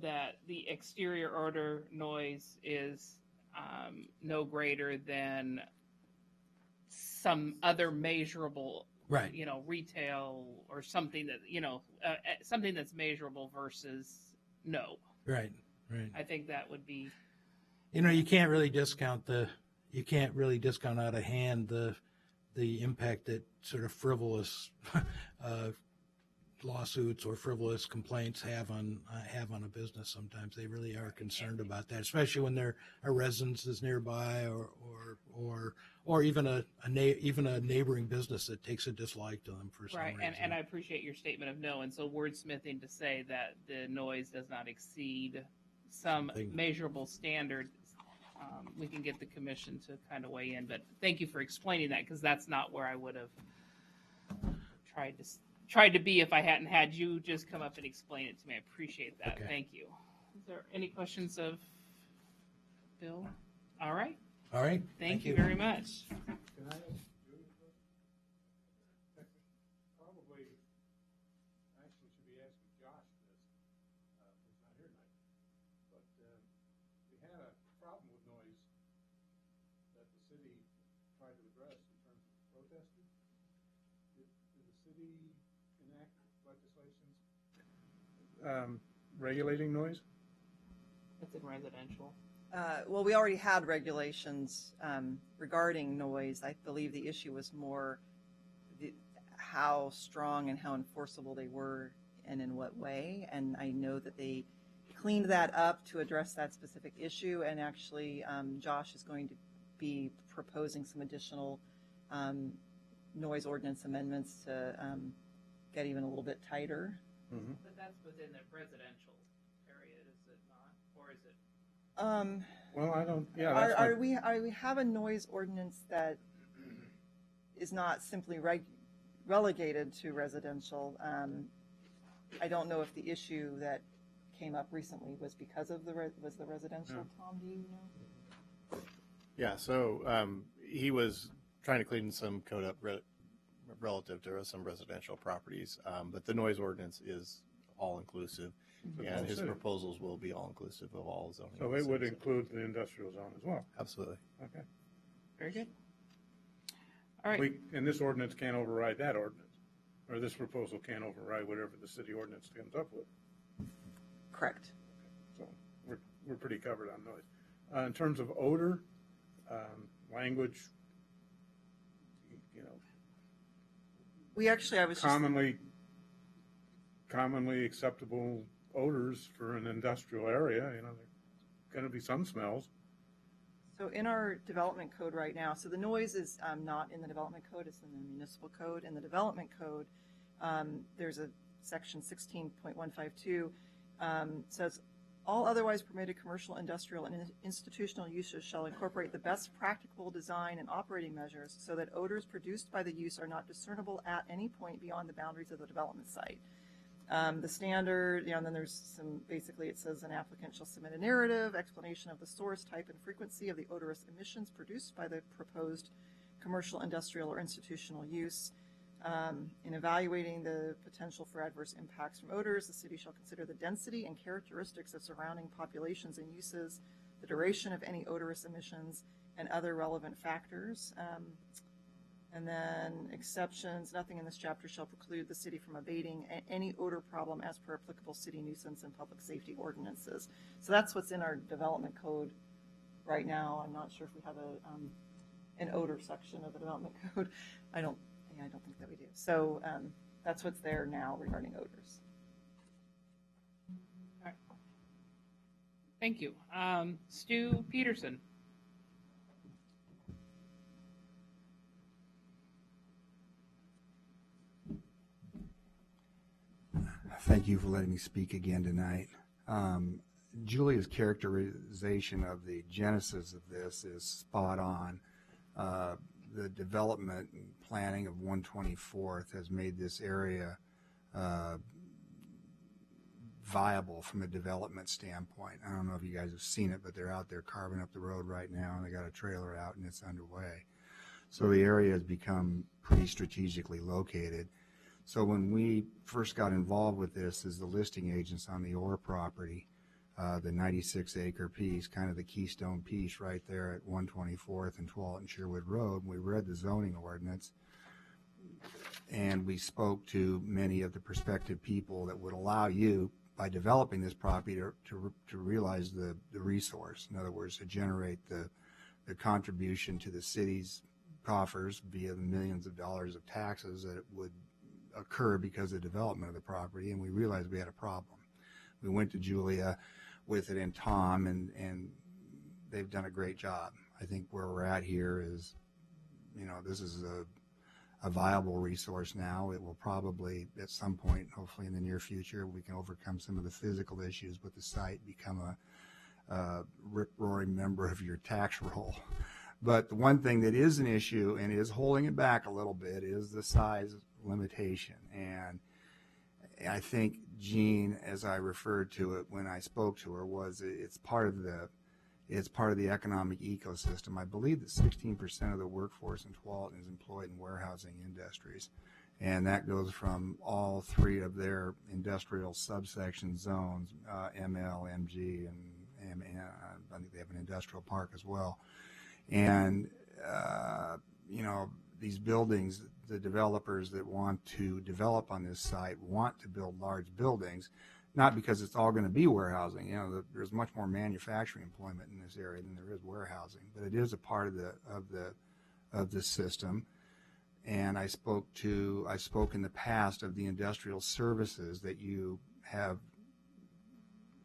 that the exterior odor noise is no greater than some other measurable, right, retail or something that something that's measurable versus no. Right. I think that would be. You can't really discount out of hand the impact that sort of frivolous lawsuits or frivolous complaints have on a business. Sometimes they really are concerned about that, especially when there are residences nearby or even a neighboring business that takes a dislike to them for some reason. Right, and I appreciate your statement of no, and so wordsmithing to say that the noise does not exceed some measurable standard. We can get the commission to kind of weigh in, but thank you for explaining that, because that's not where I would have tried to be if I hadn't had you just come up and explain it to me. I appreciate that. Okay. Thank you. Is there any questions of Bill? All right. Thank you very much. Can I ask you a question? Probably, actually should be asking Josh this. He's not here tonight. But we had a problem with noise that the city tried to address in terms of protesting. Did the city enact legislation regulating noise? It's in residential. Well, we already had regulations regarding noise. I believe the issue was more how strong and how enforceable they were and in what way. And I know that they cleaned that up to address that specific issue. And actually, Josh is going to be proposing some additional noise ordinance amendments to get even a little bit tighter. Mm-hmm. But that's within the residential area, is it not? Or is it? Well, I don't. Yeah. Are we have a noise ordinance that is not simply relegated to residential? I don't know if the issue that came up recently was because of the residential. Yeah. Tom, do you know? Yeah. So he was trying to clean some code up relative to some residential properties, but the noise ordinance is all inclusive. And his proposals will be all-inclusive of all zoning. So it would include the industrial zone as well? Absolutely. Okay. Very good. All right. And this ordinance can't override that ordinance, or this proposal can't override whatever the city ordinance comes up with? Correct. So we're pretty covered on noise. In terms of odor, language, We actually, I was commonly acceptable odors for an industrial area, there's going to be some smells. So in our development code right now, so the noise is not in the development code, it's in the municipal code. In the development code, there's a section 16.152, says, all otherwise permitted commercial, industrial, and institutional uses shall incorporate the best practicable design and operating measures so that odors produced by the use are not discernible at any point beyond the boundaries of the development site. The standard, and then there's some, basically it says an applicant shall submit a narrative, explanation of the source, type, and frequency of the odorous emissions produced by the proposed commercial, industrial, or institutional use. In evaluating the potential for adverse impacts from odors, the city shall consider the density and characteristics of surrounding populations and uses, the duration of any odorous emissions, and other relevant factors. And then exceptions, nothing in this chapter shall preclude the city from abating any odor problem as per applicable city nuisance and public safety ordinances. So that's what's in our development code right now. I'm not sure if we have an odor section of the development code. I don't think that we do. So that's what's there now regarding odors. All right. Thank you. Stu Peterson. Thank you for letting me speak again tonight. Julia's characterization of the genesis of this is spot on. The development and planning of 124th has made this area viable from a development standpoint. I don't know if you guys have seen it, but they're out there carving up the road right now, and they got a trailer out, and it's underway. So the area has become pretty strategically located. So when we first got involved with this as the listing agents on the Orr property, the 96-acre piece, kind of the keystone piece right there at 124th and 12th and Sherwood Road, we read the zoning ordinance, and we spoke to many of the prospective people that would allow you, by developing this property, to realize the resource. In other words, to generate the contribution to the city's coffers via the millions of dollars of taxes that it would occur because of the development of the property, and we realized we had a problem. We went to Julia with it and Tom, and they've done a great job. I think where we're at here is, this is a viable resource now. It will probably, at some point, hopefully in the near future, we can overcome some of the physical issues with the site, become a rip-roaring member of your tax roll. But the one thing that is an issue and is holding it back a little bit is the size limitation. And I think Jean, as I referred to it when I spoke to her, was it's part of the economic ecosystem. I believe that 16% of the workforce in Tualatin is employed in warehousing industries, and that goes from all three of their industrial subsection zones, ML, MG, and I think they have an industrial park as well. And these buildings, the developers that want to develop on this site want to build large buildings, not because it's all going to be warehousing. There's much more manufacturing employment in this area than there is warehousing, but it is a part of the system. And I spoke in the past of the industrial services that you have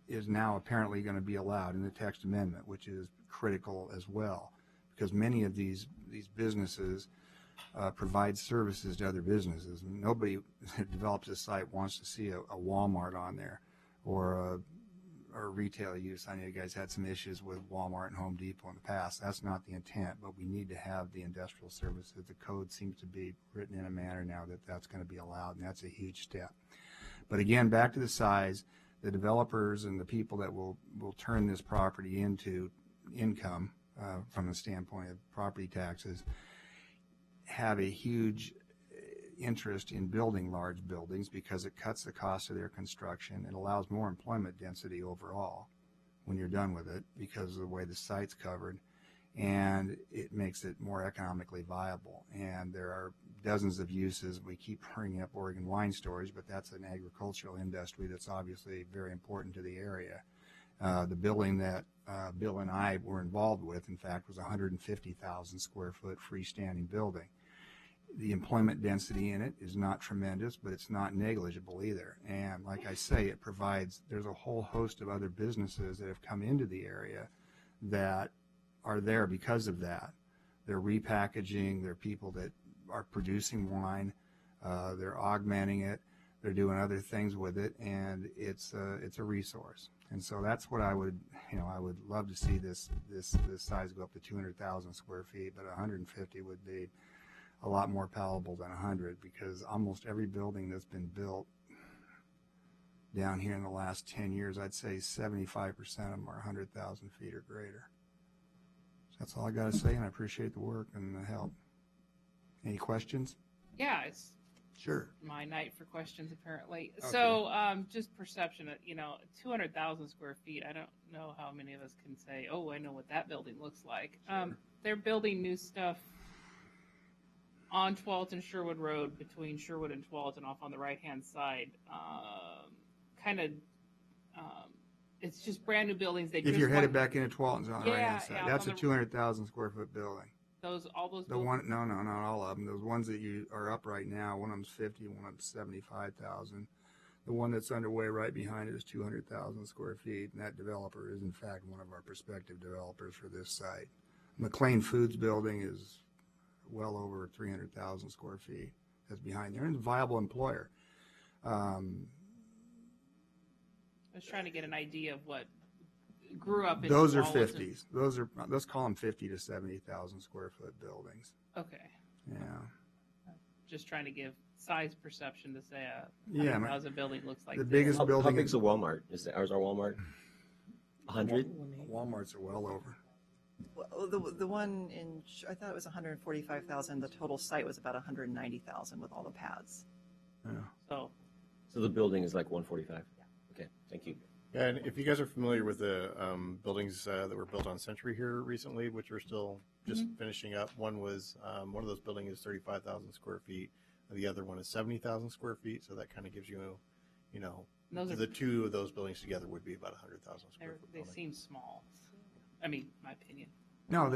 is now apparently going to be allowed in the text amendment, which is critical as well, because many of these businesses provide services to other businesses. Nobody that develops a site wants to see a Walmart on there or retail use. I know you guys had some issues with Walmart and Home Depot in the past. That's not the intent, but we need to have the industrial services. The code seems to be written in a manner now that that's going to be allowed, and that's a huge step. But again, back to the size, the developers and the people that will turn this property into income from the standpoint of property taxes have a huge interest in building large buildings because it cuts the cost of their construction. It allows more employment density overall when you're done with it because of the way the site's covered, and it makes it more economically viable. And there are dozens of uses. We keep bringing up Oregon wine storage, but that's an agricultural industry that's obviously very important to the area. The building that Bill and I were involved with, in fact, was a 150,000 square foot freestanding building. The employment density in it is not tremendous, but it's not negligible either. And like I say, there's a whole host of other businesses that have come into the area that are there because of that. They're repackaging, they're people that are producing wine, they're augmenting it, they're doing other things with it, and it's a resource. And so that's what I would love to see this size go up to 200,000 square feet, but 150 would be a lot more palatable than 100, because almost every building that's been built down here in the last 10 years, I'd say 75% of them are 100,000 feet or greater. So that's all I got to say, and I appreciate the work and the help. Any questions? Yeah, it's Sure. my night for questions, apparently. Okay. So just perception, 200,000 square feet. I don't know how many of us can say, oh, I know what that building looks like. they're building new stuff on 12th and Sherwood Road between Sherwood and 12th and off on the right-hand side. It's just brand new buildings. If you're headed back into Twalton's on the Yeah, right-hand side, yeah, that's a on the- 200,000 square foot building. All those The one, no, not all of them. Those ones that you are up right now, one of them's 50, one of them's 75,000. The one that's underway right behind it is 200,000 square feet, and that developer is in fact one of our prospective developers for this site. McLean Foods building is well over 300,000 square feet. That's behind there, and it's a viable employer. I was trying to get an idea of what grew up in Those are Wallace and- 50s. Those are, let's call them 50 to 70,000 square foot buildings. Okay. Yeah. Just trying to give size perception to say a Yeah, 100,000 building looks like the this. biggest How building big's a Walmart? Is ours our Walmart? 100? Walmarts are well over. Well, the one in, I thought it was 145,000. The total site was about 190,000 with all the pads. Yeah. So the building is like 145? Yeah. Okay, thank you. Yeah, and if you guys are familiar with the buildings that were built on Century here recently, which are still just finishing up, one was one of those buildings is 35,000 square feet, and the other one is 70,000 square feet. So that kind of gives you, the two of those buildings together would be about 100,000 square foot. they seem small. I mean, my opinion. No,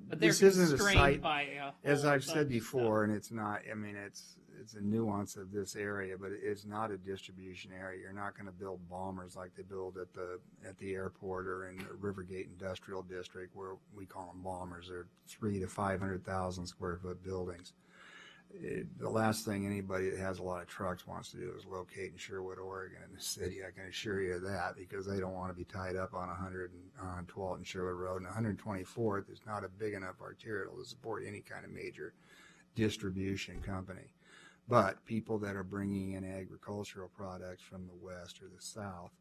But they're this isn't a constrained site, by as whole I've said bunch of before, and it's not, I mean, it's a nuance of this area, but it's not a distribution area. You're not going to build bombers like they build at the airport or in the Rivergate Industrial District, where we call them bombers. They're 300,000 to 500,000 square foot buildings. The last thing anybody that has a lot of trucks wants to do is locate in Sherwood, Oregon, in the city. I can assure you of that, because they don't want to be tied up on 100 and on 12th and Sherwood Road. And 124th is not a big enough arterial to support any kind of major distribution company. But people that are bringing in agricultural products from the west or the south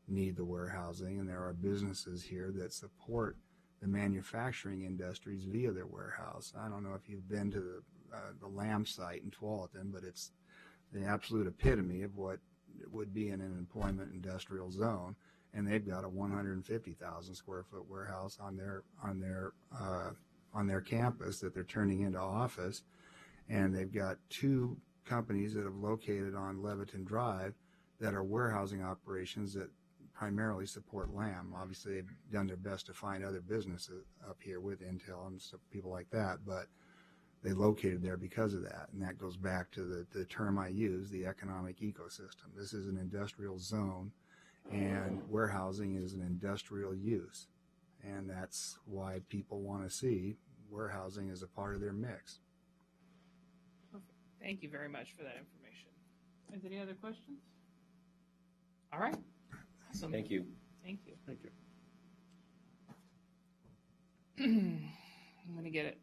need the warehousing, and there are businesses here that support the manufacturing industries via their warehouse. I don't know if you've been to the Lamb site in Tualatin, but it's the absolute epitome of what would be in an employment industrial zone, and they've got a 150,000 square foot warehouse on their campus that they're turning into office, and they've got two companies that have located on Leviton Drive that are warehousing operations that primarily support Lamb. Obviously, they've done their best to find other businesses up here with Intel and stuff, people like that, but they located there because of that. And that goes back to the term I use, the economic ecosystem. This is an industrial zone, and warehousing is an industrial use. And that's why people want to see warehousing as a part of their mix. Thank you very much for that information. Is there any other questions? All right. Awesome. Thank you. Thank you. Thank you. I'm going to get it.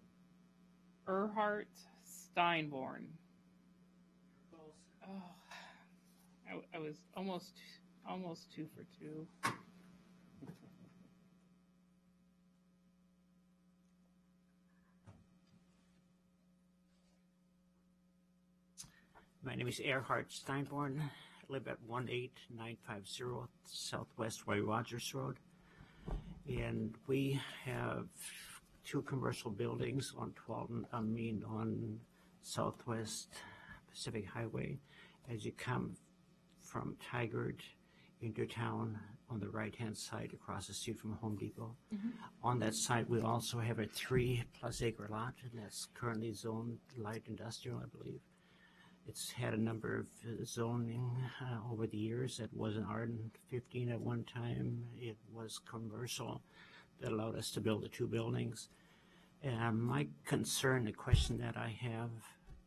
Erhard Steinborn. Oh, I was almost 2 for 2. My name is Erhard Steinborn. I live at 18950 Southwest Roy Rogers Road. And we have 2 commercial buildings on on Southwest Pacific Highway. As you come from Tigard into town on the right-hand side across the street from Home Depot. On that site, we also have a 3+ acre lot, and that's currently zoned light industrial, I believe. It's had a number of zoning over the years. It was an R15 at one time. It was commercial. That allowed us to build the 2 buildings. And my concern, the question that I have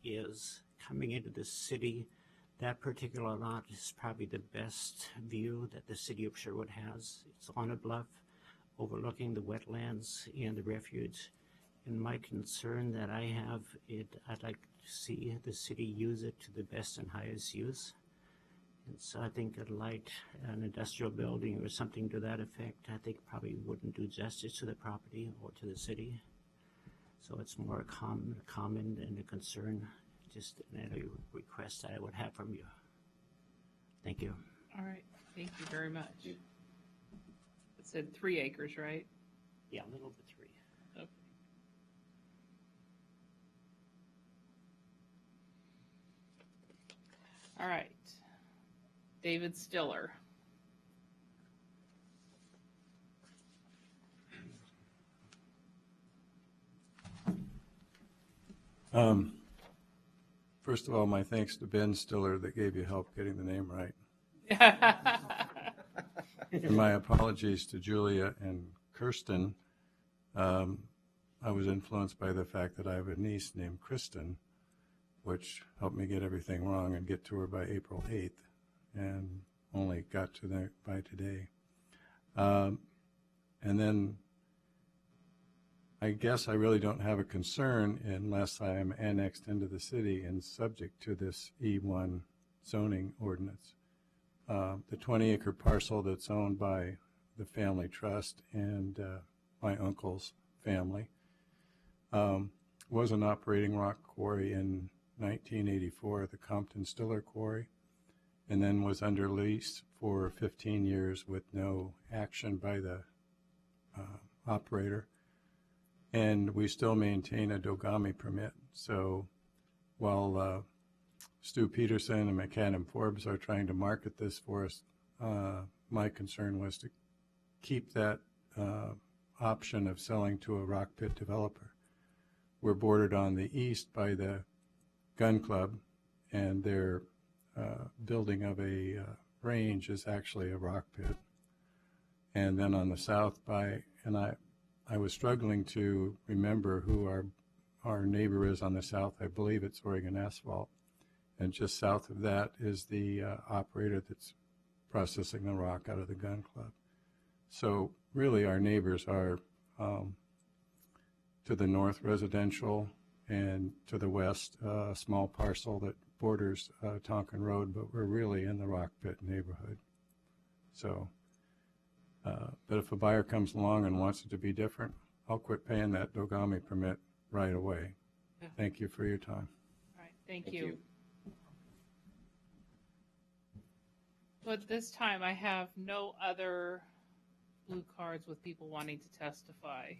is coming into the city, that particular lot is probably the best view that the city of Sherwood has. It's on a bluff overlooking the wetlands and the refuge. And my concern that I have, I'd like to see the city use it to the best and highest use. And so I think an industrial building or something to that effect, I think probably wouldn't do justice to the property or to the city. So it's more a comment and a concern, just a request that I would have from you. Thank you. All right. Thank you very much. It said 3 acres, right? Yeah, a little over 3. Okay. All right. David Stiller. First of all, my thanks to Ben Stiller that gave you help getting the name right. And my apologies to Julia and Kirsten. I was influenced by the fact that I have a niece named Kristen, which helped me get everything wrong and get to her by April 8th, and only got to there by today. And then I guess I really don't have a concern unless I am annexed into the city and subject to this E1 zoning ordinance. The 20-acre parcel that's owned by the family trust and my uncle's family was an operating rock quarry in 1984, the Compton Stiller Quarry, and then was under lease for 15 years with no action by the operator. And we still maintain a Dogami permit. So while Stu Peterson and McAdam Forbes are trying to market this for us, my concern was to keep that option of selling to a rock pit developer. We're bordered on the east by the gun club, and their building of a range is actually a rock pit. And then on the south by, and I was struggling to remember who our neighbor is on the south. I believe it's Oregon Asphalt. And just south of that is the operator that's processing the rock out of the gun club. So really our neighbors are to the north residential, and to the west a small parcel that borders Tonkin Road, but we're really in the rock pit neighborhood. So, but if a buyer comes along and wants it to be different, I'll quit paying that Dogami permit right away. Yeah. Thank you for your time. All right, thank you. So at this time, I have no other blue cards with people wanting to testify.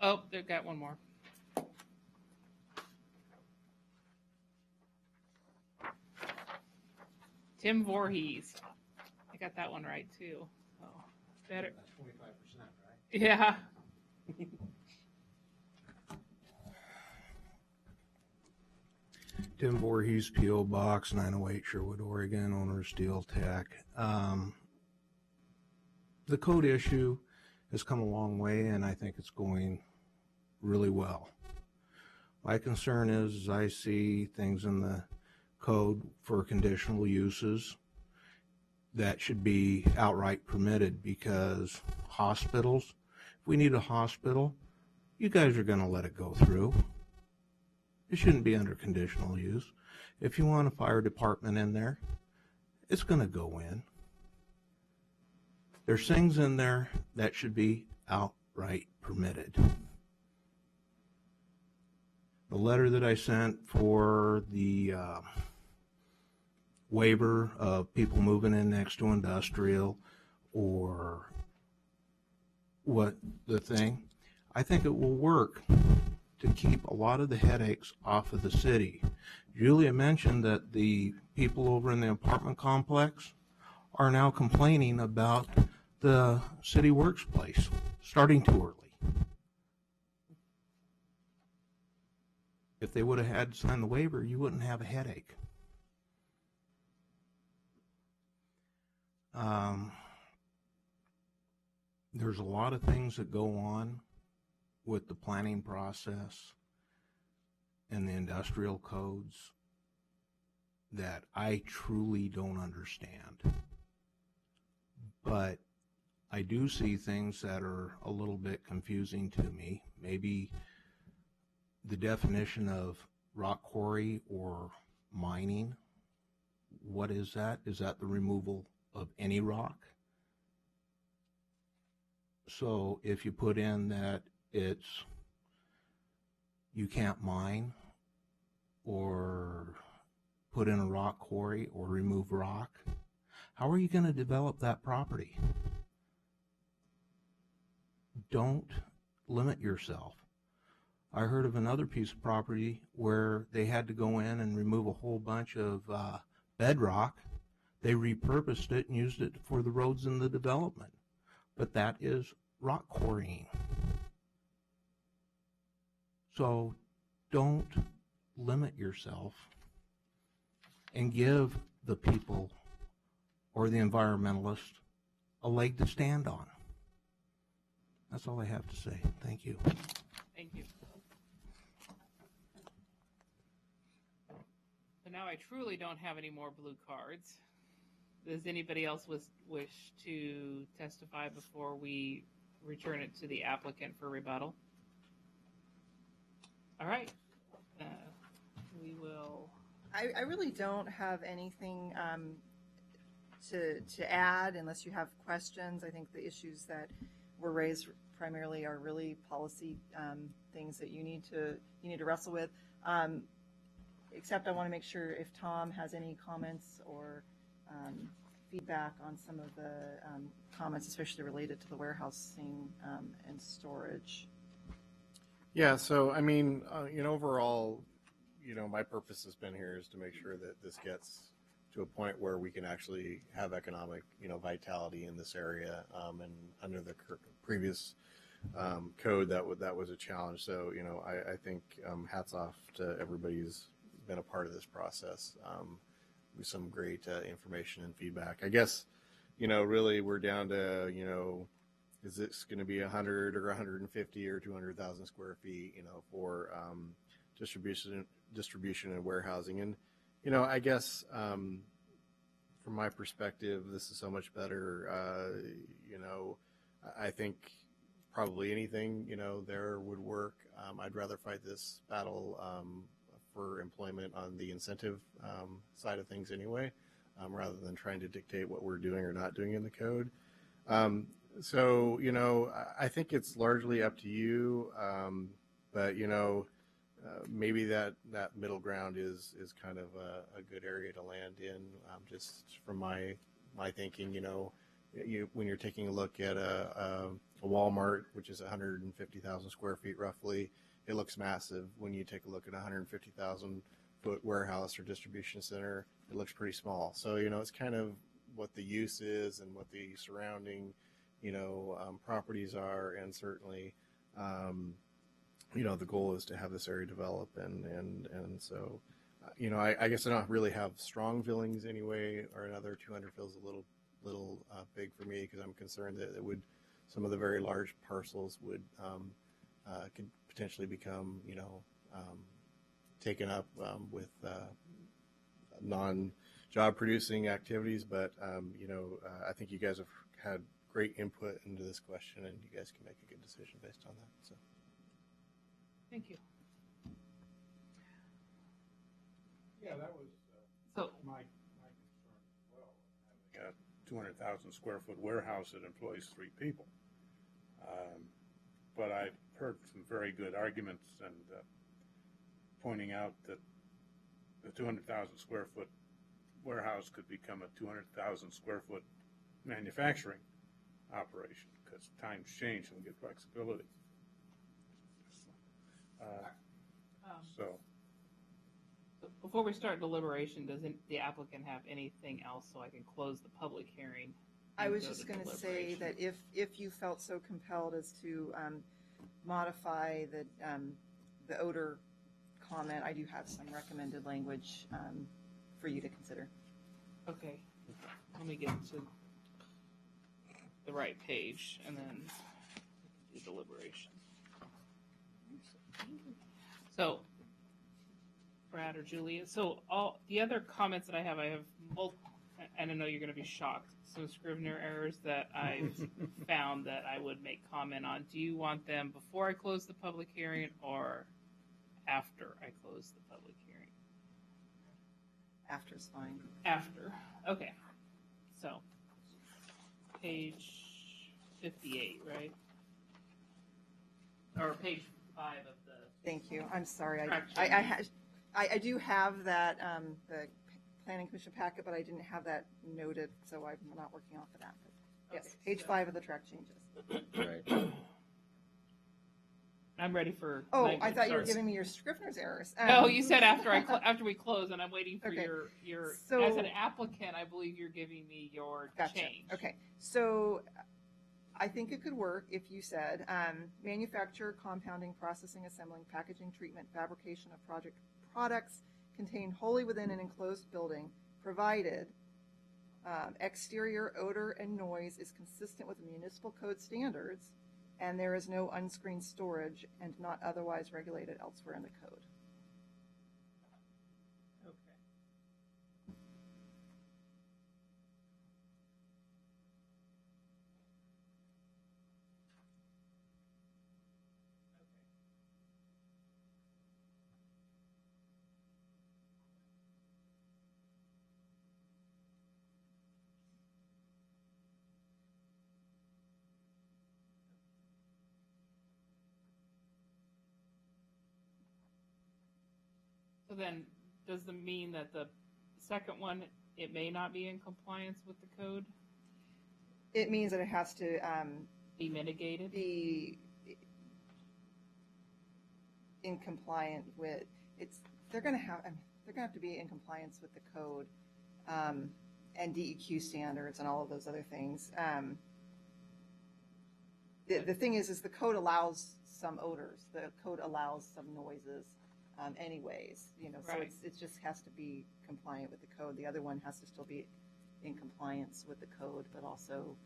Oh, they've got one more. Tim Voorhees. I got that one right too. Oh, better. That's 25%, right? Yeah. Tim Voorhees, P.O. Box 908, Sherwood, Oregon, owner of Steel Tech. The code issue has come a long way, and I think it's going really well. My concern is I see things in the code for conditional uses that should be outright permitted, because hospitals, if we need a hospital, you guys are going to let it go through. It shouldn't be under conditional use. If you want a fire department in there, it's going to go in. There's things in there that should be outright permitted. The letter that I sent for the waiver of people moving in next to industrial, or what the thing, I think it will work to keep a lot of the headaches off of the city. Julia mentioned that the people over in the apartment complex are now complaining about the city works place starting too early. If they would have had to sign the waiver, you wouldn't have a headache. There's a lot of things that go on with the planning process and the industrial codes that I truly don't understand. But I do see things that are a little bit confusing to me. Maybe the definition of rock quarry or mining, what is that? Is that the removal of any rock? So if you put in that it's, you can't mine or put in a rock quarry or remove rock, how are you going to develop that property? don't limit yourself. I heard of another piece of property where they had to go in and remove a whole bunch of bedrock. They repurposed it and used it for the roads in the development. But that is rock quarrying. So don't limit yourself and give the people or the environmentalists a leg to stand on. That's all I have to say. Thank you. Thank you. So now I truly don't have any more blue cards. Does anybody else wish to testify before we return it to the applicant for rebuttal? All right. We will. I really don't have anything to add unless you have questions. I think the issues that were raised primarily are really policy things that you need to wrestle with. Except I want to make sure if Tom has any comments or feedback on some of the comments, especially related to the warehousing and storage. Yeah, so I mean, overall, my purpose has been here is to make sure that this gets to a point where we can actually have economic, vitality in this area. And under the previous code, that was a challenge. So, I think hats off to everybody who's been a part of this process with some great information and feedback. I guess, really we're down to, is this going to be 100 or 150 or 200,000 square feet, for distribution and warehousing. And, I guess from my perspective, this is so much better. I think probably anything, there would work. I'd rather fight this battle for employment on the incentive side of things anyway, rather than trying to dictate what we're doing or not doing in the code. So, I think it's largely up to you, but, maybe that middle ground is kind of a good area to land in, just from my thinking. When you're taking a look at a Walmart, which is 150,000 square feet roughly, it looks massive. When you take a look at a 150,000 foot warehouse or distribution center, it looks pretty small. So, it's kind of what the use is and what the surrounding, properties are, and certainly, the goal is to have this area develop, and so, I guess I don't really have strong feelings anyway or another. 200 feels a little big for me, because I'm concerned that some of the very large parcels could potentially become, taken up with non-job producing activities. But, I think you guys have had great input into this question, and you guys can make a good decision based on that. So, thank you. Yeah, that was so my concern as well. Having a 200,000 square foot warehouse that employs 3 people. But I've heard some very good arguments and pointing out that the 200,000 square foot warehouse could become a 200,000 square foot manufacturing operation, because times change and we get flexibility. So before we start deliberation, does the applicant have anything else so I can close the public hearing? I was just going to say that if you felt so compelled as to modify the odor comment, I do have some recommended language for you to consider. Okay, let me get to the right page and then do deliberation. So, Brad or Julia, so all the other comments that I have and I know you're going to be shocked, some Scrivener errors that I've found that I would make comment on. Do you want them before I close the public hearing or after I close the public hearing? After is fine. After. Okay. So, page 58, right? Or page 5 of the... Thank you. I'm sorry. I do have that, the Planning Commission packet, but I didn't have that noted, so I'm not working off of that. But yes, page 5 of the track changes. Right. I'm ready for. Oh, language. I thought you were Sorry. giving me your Scrivener's errors. No, you said after after we close, and I'm waiting for Okay. your. So- as an applicant, I believe you're giving me your Gotcha. change. Okay, so I think it could work if you said manufacture, compounding, processing, assembling, packaging, treatment, fabrication of products contained wholly within an enclosed building, provided exterior odor and noise is consistent with municipal code standards, and there is no unscreened storage and not otherwise regulated elsewhere in the code. So then, does it mean that the second one, it may not be in compliance with the code? It means that it has to be mitigated? Be in compliant with, they're going to have to be in compliance with the code and DEQ standards and all of those other things. The thing is the code allows some odors. The code allows some noises anyways, so Right. it just has to be compliant with the code. The other one has to still be in compliance with the code, but also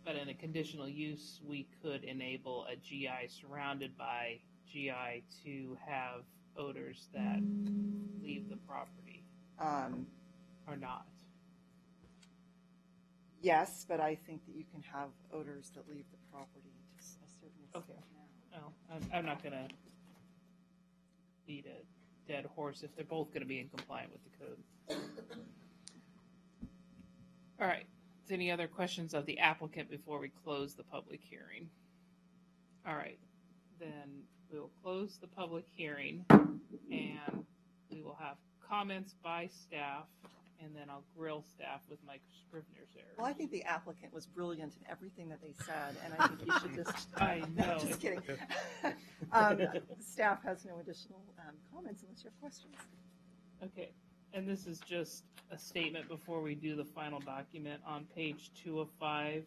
But in a conditional use, we could enable a GI surrounded by GI to have odors that leave the property, or not. yes, but I think that you can have odors that leave the property to a certain extent now. Oh, I'm not going to beat a dead horse if they're both going to be in compliance with the code. All right. Is any other questions of the applicant before we close the public hearing? All right. Then we will close the public hearing and we will have comments by staff, and then I'll grill staff with my Scrivener's errors. Well, I think the applicant was brilliant in everything that they said, and I think you should just. I know. Just kidding. Staff has no additional comments unless you have questions. Okay, and this is just a statement before we do the final document on page 2 of 5,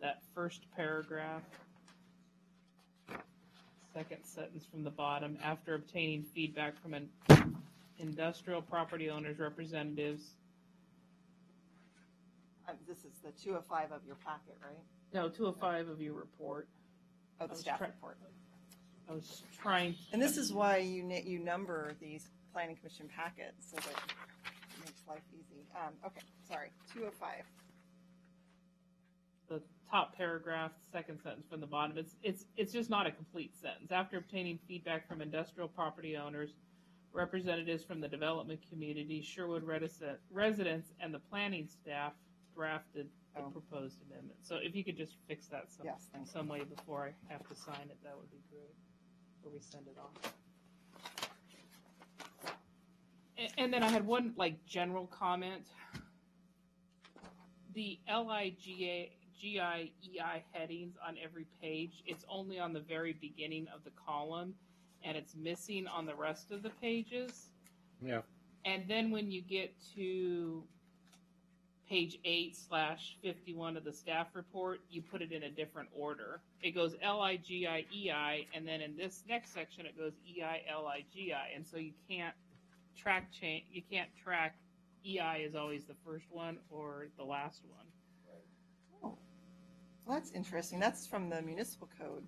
that first paragraph, second sentence from the bottom, after obtaining feedback from an industrial property owners representatives. This is the 2 of 5 of your packet, right? No, 2 of 5 of your report. Oh, the staff report. I was trying. And this is why you number these planning commission packets so that it makes life easy. Okay, sorry, 2 of 5. The top paragraph, second sentence from the bottom. It's just not a complete sentence. After obtaining feedback from industrial property owners, representatives from the development community, Sherwood residents, and the planning staff drafted the proposed amendment. So if you could just fix that some way before I have to sign it, that would be great. Or we send it off. And then I had one general comment. The LIGA, GI, EI headings on every page, it's only on the very beginning of the column, and it's missing on the rest of the pages. Yeah. And then when you get to page 8/51 of the staff report, you put it in a different order. It goes LIGI, EI, and then in this next section it goes EI, LIGI, and so you can't track change. You can't track EI is always the first one or the last one. Oh, well, that's interesting. That's from the municipal code.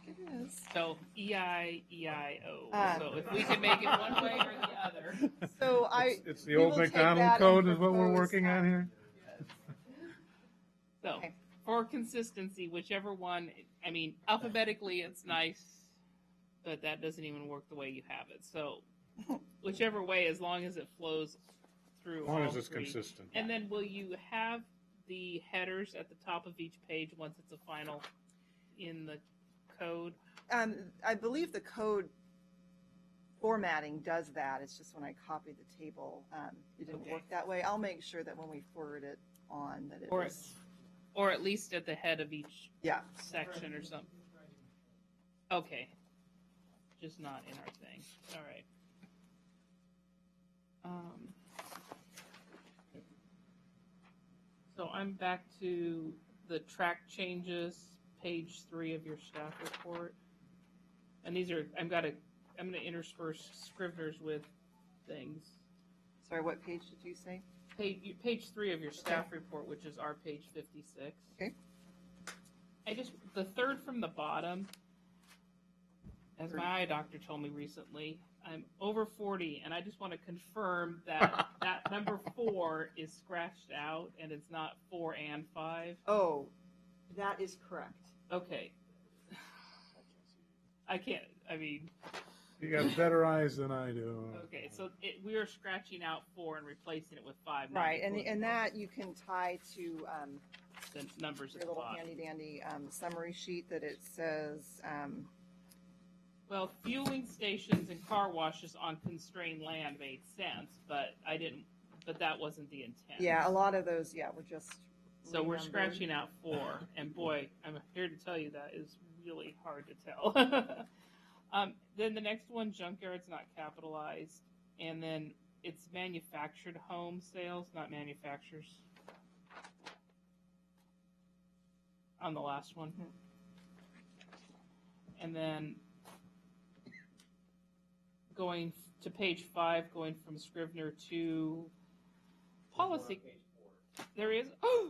It is. So EIEIO. So if we can make it one way or the other. So it's the old McDonald code is what we're working on here. So for consistency, whichever one. I mean, alphabetically it's nice, but that doesn't even work the way you have it. So whichever way, as long as it flows through. As long all as it's three. consistent. And then will you have the headers at the top of each page once it's a final in the code? I believe the code formatting does that. It's just when I copied the table, it didn't work that way. I'll make sure that when we forward it on that it Or is. Or at least at the head of each Yeah. section or something. Okay. Just not in our thing. All right. So I'm back to the track changes, page 3 of your staff report. And these are, I'm going to intersperse Scrivener's with things. Sorry, what page did you say? Page 3 of your staff report, which is our page 56. Okay. The third from the bottom, as my eye doctor told me recently, I'm over 40, and I just want to confirm that that number 4 is scratched out, and it's not 4 and 5. Oh, that is correct. Okay. I can't, I mean... You got better eyes than I do. Okay, so we are scratching out 4 and replacing it with 5. Right, and that you can tie to the numbers your at the little bottom. handy-dandy summary sheet that it says... Well, fueling stations and car washes on constrained land made sense, but that wasn't the intent. Yeah, a lot of those, were just... So we're renumbered. scratching out 4, and boy, I'm here to tell you that is really hard to tell. Then the next one, junkyard's not capitalized, and then it's manufactured home sales, not manufacturers. On the last one. And then going to page 5, going from Scrivener to policy. There is. Oh,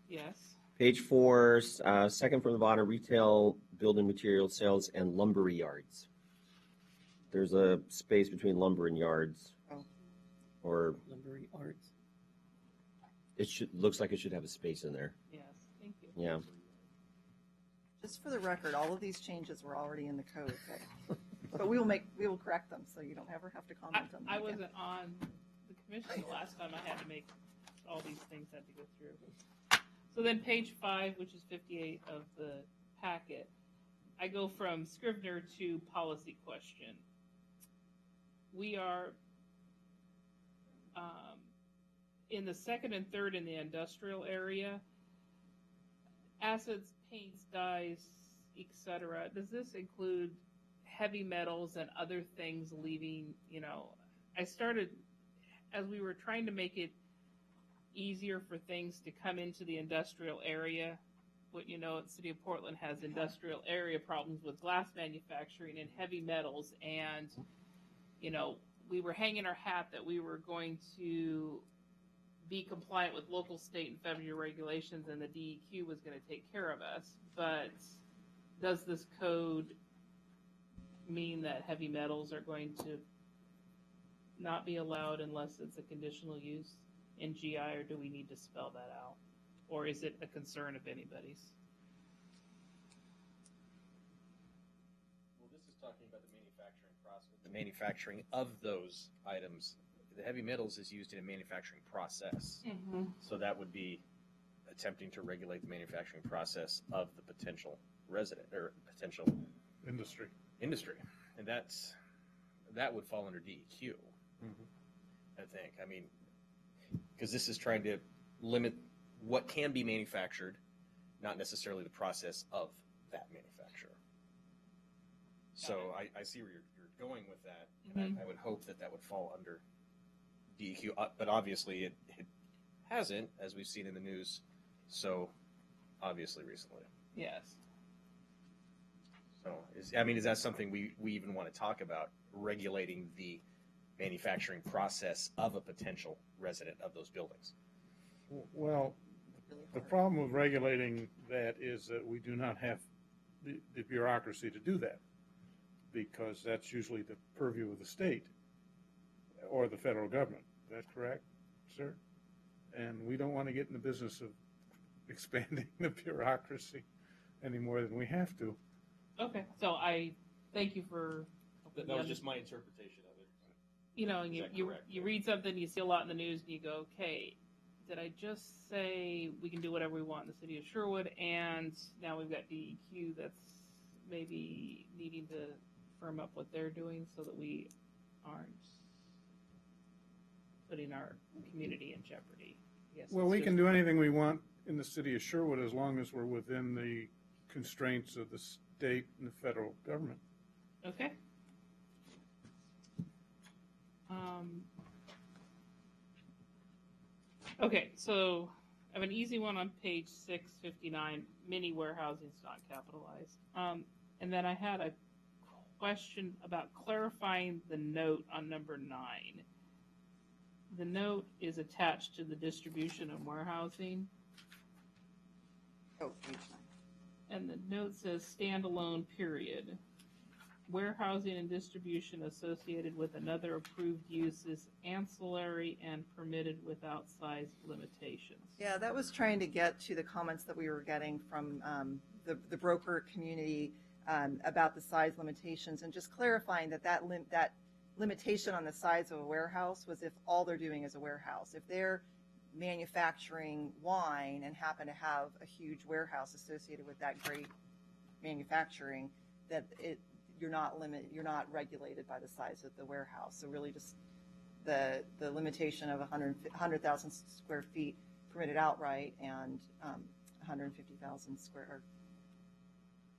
yes. Page 4, second from the bottom, retail building material sales and lumber yards. There's a space between lumber and yards. Oh. Or Lumber yards. Looks like it should have a space in there. Yes, thank you. Yeah. Just for the record, all of these changes were already in the code, but we will correct them, so you don't ever have to comment on them. I wasn't on the commission the last time I had to make all these things had to go through. So then page 5, which is 58 of the packet, I go from Scrivener to policy question. We are in the second and third in the industrial area, acids, paints, dyes, etc. Does this include heavy metals and other things leaving, I started, as we were trying to make it easier for things to come into the industrial area, the city of Portland has industrial area problems with glass manufacturing and heavy metals, and, we were hanging our hat that we were going to be compliant with local, state, and federal regulations, and the DEQ was going to take care of us. But does this code mean that heavy metals are going to not be allowed unless it's a conditional use in GI, or do we need to spell that out? Or is it a concern of anybody's? Well, this is talking about the manufacturing process, the manufacturing of those items. The heavy metals is used in a manufacturing process. Mm-hmm. So that would be attempting to regulate the manufacturing process of the potential resident or potential Industry. And that would fall under DEQ, I think. I mean, because this is trying to limit what can be manufactured, not necessarily the process of that manufacturer. So I see where you're going with that, and I would hope that would fall under DEQ, but obviously it hasn't, as we've seen in the news, so obviously recently. Yes. So, is that something we even want to talk about, regulating the manufacturing process of a potential resident of those buildings? Well, the problem with regulating that is that we do not have the bureaucracy to do that, because that's usually the purview of the state or the federal government. Is that correct, sir? And we don't want to get in the business of expanding the bureaucracy any more than we have to. Okay, so I thank you for. That was just my interpretation of it. You read something, you see a lot in the news, and you go, okay, did I just say we can do whatever we want in the city of Sherwood, and now we've got DEQ that's maybe needing to firm up what they're doing so that we aren't putting our community in jeopardy? Well, we can do anything we want in the city of Sherwood as long as we're within the constraints of the state and the federal government. Okay. Okay, so I have an easy one on page 659, mini warehousing's not capitalized. And then I had a question about clarifying the note on number 9. The note is attached to the distribution and warehousing. Oh, page 9. And the note says standalone period. Warehousing and distribution associated with another approved use is ancillary and permitted without size limitations. Yeah, that was trying to get to the comments that we were getting from the broker community about the size limitations, and just clarifying that limitation on the size of a warehouse was if all they're doing is a warehouse. If they're manufacturing wine and happen to have a huge warehouse associated with that great manufacturing, you're not regulated by the size of the warehouse. So really just the limitation of 100,000 square feet permitted outright and 150,000 square, or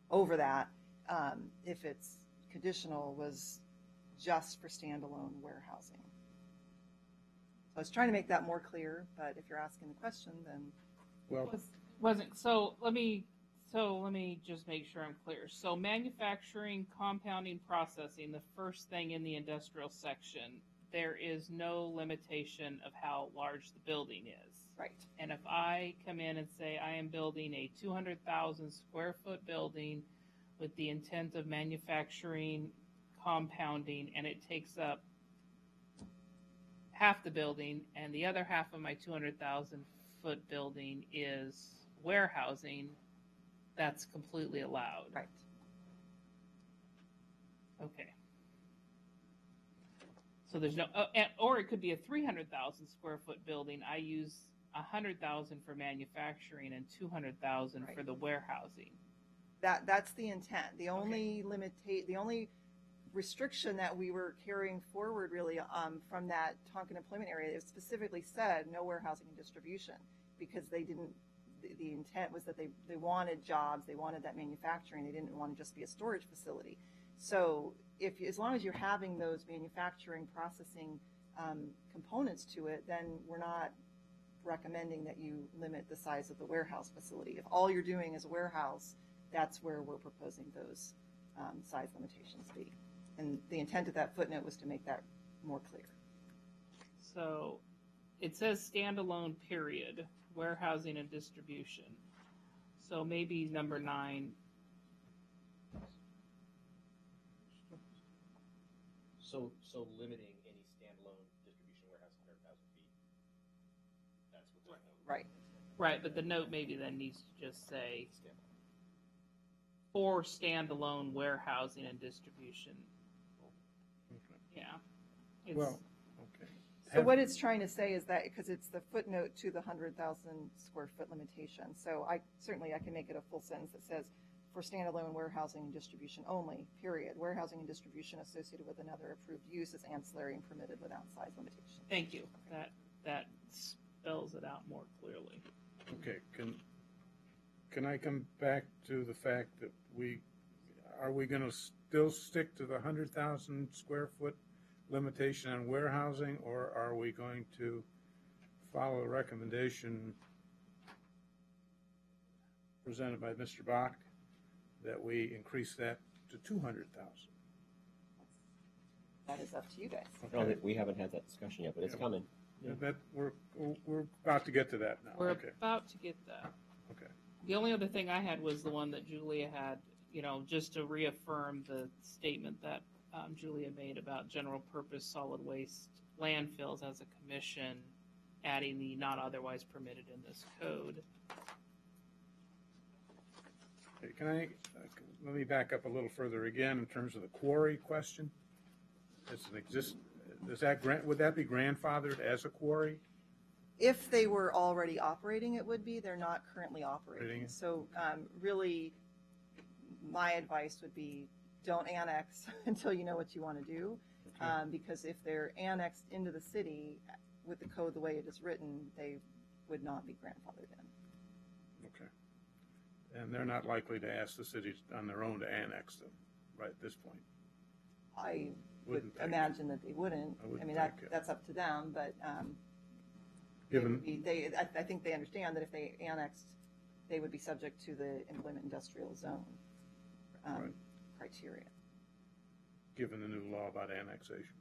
over that, if it's conditional, was just for standalone warehousing. So I was trying to make that more clear, but if you're asking the question, then wasn't. So let me just make sure I'm clear. So manufacturing, compounding, processing, the first thing in the industrial section, there is no limitation of how large the building is. Right. And if I come in and say I am building a 200,000 square foot building with the intent of manufacturing, compounding, and it takes up half the building, and the other half of my 200,000 foot building is warehousing, that's completely allowed. Right. Okay. So there's no, or it could be a 300,000 square foot building. I use 100,000 for manufacturing and 200,000 for the warehousing. That's the intent. The only the only restriction that we were carrying forward really from that Tonkin employment area, it specifically said no warehousing and distribution, because they didn't, the intent was that they wanted jobs, they wanted that manufacturing, they didn't want to just be a storage facility. So as long as you're having those manufacturing processing components to it, then we're not recommending that you limit the size of the warehouse facility. If all you're doing is a warehouse, that's where we're proposing those size limitations be. And the intent of that footnote was to make that more clear. So it says standalone period, warehousing and distribution. So maybe number 9. So limiting any standalone distribution warehouse 100,000 feet. That's what the note. Right. Right, but the note maybe then needs to just say for standalone warehousing and distribution. Yeah. Well, okay. So what it's trying to say is that, because it's the footnote to the 100,000 square foot limitation, so I can make it a full sentence that says, for standalone warehousing and distribution only, period. Warehousing and distribution associated with another approved use is ancillary and permitted without size limitation. Thank you. That spells it out more clearly. Okay, can I come back to the fact that are we going to still stick to the 100,000 square foot limitation on warehousing, or are we going to follow a recommendation presented by Mr. Bach that we increase that to 200,000? That is up to you guys. No, we haven't had that discussion yet, but it's coming. Yeah. We're about to get to that now. We're Okay. about to get that. Okay. The only other thing I had was the one that Julia had, just to reaffirm the statement that Julia made about general purpose solid waste landfills as a commission, adding the not otherwise permitted in this code. Okay, let me back up a little further again in terms of the quarry question. Would that be grandfathered as a quarry? If they were already operating, it would be. They're not currently operating. So really, my advice would be don't annex until you know what you want to do. Because if they're annexed into the city with the code the way it is written, they would not be grandfathered in. And they're not likely to ask the city on their own to annex them right at this point. I would Wouldn't think. imagine that they wouldn't. I wouldn't mean, think. that's up to them, but Given, I think they understand that if they annexed, they would be subject to the employment industrial zone Right. criteria. given the new law about annexation.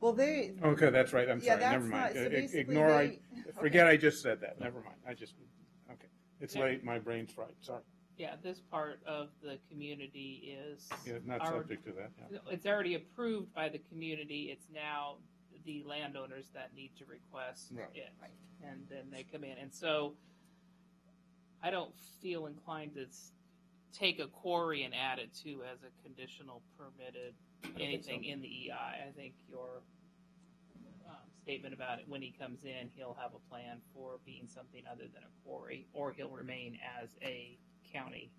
Well, they. Okay, that's right, I'm Yeah, sorry, never that's mind. not- so basically Ignore, they- forget okay. I just said that, never mind, okay. It's Yeah. late, my brain's fried, sorry. Yeah, this part of the community is. Yeah, not our- subject to that, yeah. It's already approved by the community. It's now the landowners that need to request Right. it. And then they come in. And so I don't feel inclined to take a quarry and add it to as a conditional permitted anything in the EI. I think your statement about it, when he comes in, he'll have a plan for being something other than a quarry, or he'll remain as a county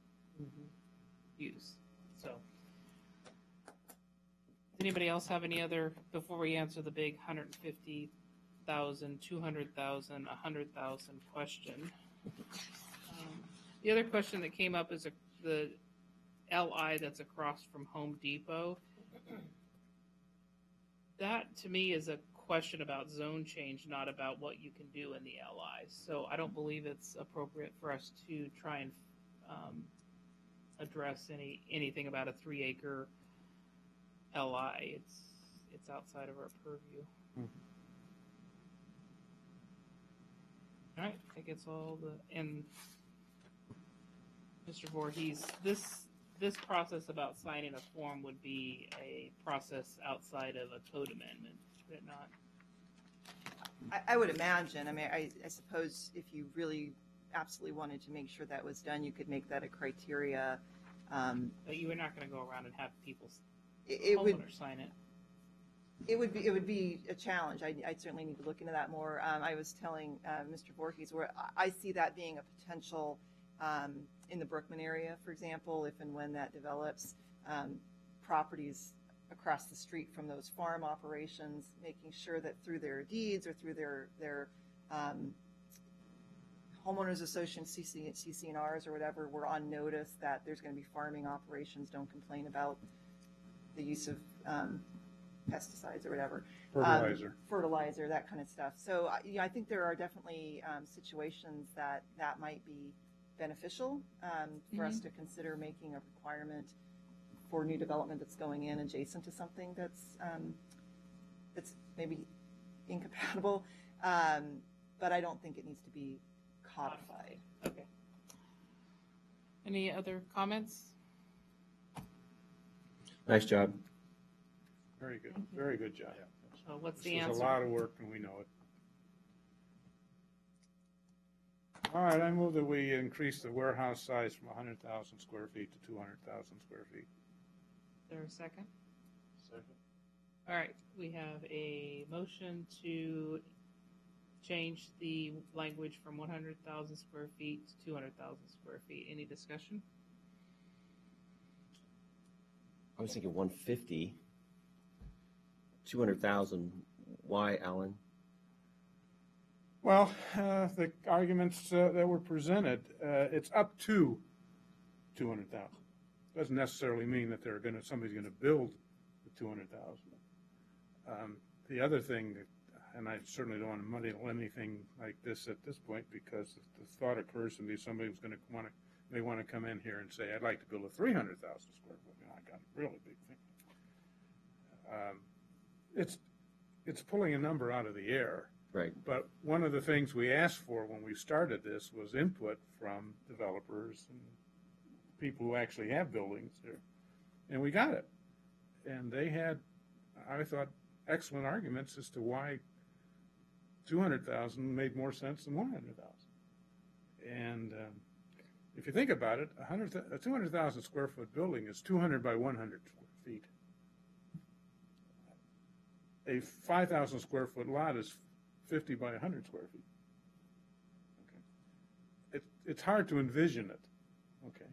use. So, does anybody else have any other, before we answer the big 150,000, 200,000, 100,000 question? The other question that came up is the LI that's across from Home Depot. That, to me, is a question about zone change, not about what you can do in the LI. So I don't believe it's appropriate for us to try and address anything about a 3-acre LI. It's outside of our purview. All right, I think it's all and Mr. Voorhees, this process about signing a form would be a process outside of a code amendment, would it not? I would imagine. I mean, I suppose if you really absolutely wanted to make sure that was done, you could make that a criteria. But you were not going to go around and have people homeowners sign it. It would be a challenge. I certainly need to look into that more. I was telling Mr. Voorhees where I see that being a potential in the Brookman area, for example, if and when that develops, properties across the street from those farm operations, making sure that through their deeds or through their homeowners association, CCNRs or whatever, we're on notice that there's going to be farming operations. Don't complain about the use of pesticides or whatever. Fertilizer, that kind of stuff. So yeah, I think there are definitely situations that might be beneficial for us to consider making a requirement for new development that's going in adjacent to something that's maybe incompatible, but I don't think it needs to be codified. Okay. Any other comments? Nice job. Very good, very good job. So what's the This is answer? a lot of work and we know it. All right, I move that we increase the warehouse size from 100,000 square feet to 200,000 square feet. Is there a second? Second. All right, we have a motion to change the language from 100,000 square feet to 200,000 square feet. Any discussion? I was thinking 150. 200,000. Why, Alan? Well, the arguments that were presented, it's up to 200,000. Doesn't necessarily mean that somebody's going to build the 200,000. The other thing, and I certainly don't want to muddy anything like this at this point, because the thought occurs to me somebody who's going to may want to come in here and say, I'd like to build a 300,000 square foot. I got a really big thing. It's pulling a number out of the air. Right. But one of the things we asked for when we started this was input from developers and people who actually have buildings there. And we got it. And they had, I thought, excellent arguments as to why 200,000 made more sense than 100,000. And if you think about it, a 200,000 square foot building is 200 by 100 square feet. A 5,000 square foot lot is 50 by 100 square feet. Okay. It's hard to envision it. Okay.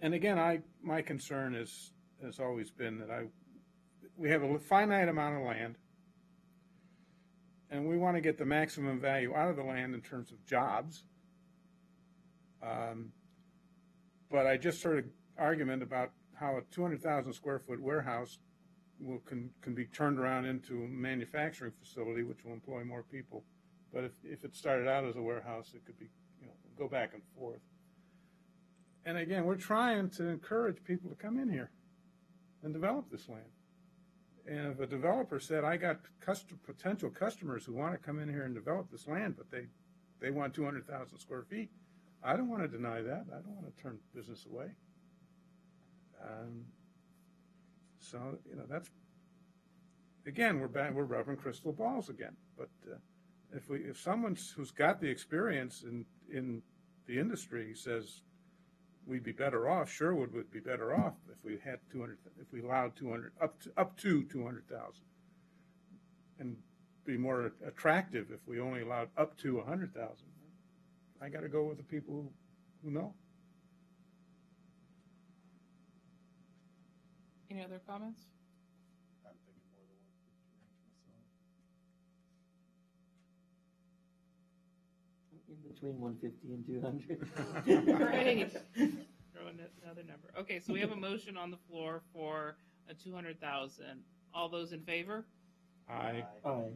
And again, my concern has always been that we have a finite amount of land, and we want to get the maximum value out of the land in terms of jobs But I just heard an argument about how a 200,000 square foot warehouse can be turned around into a manufacturing facility, which will employ more people. But if it started out as a warehouse, it could be, go back and forth. And again, we're trying to encourage people to come in here and develop this land. And if a developer said, I got potential customers who want to come in here and develop this land, but they want 200,000 square feet, I don't want to deny that. I don't want to turn business away. So, that's, again, we're rubbing crystal balls again. But if someone who's got the experience in the industry says we'd be better off, Sherwood would be better off if we had 200, if we allowed 200 up to 200,000, and be more attractive if we only allowed up to 100,000. I got to go with the people who know. Any other comments? In between 150 and 200. Great. Throw in another number. Okay, so we have a motion on the floor for a 200,000. All those in favor? Aye. Aye.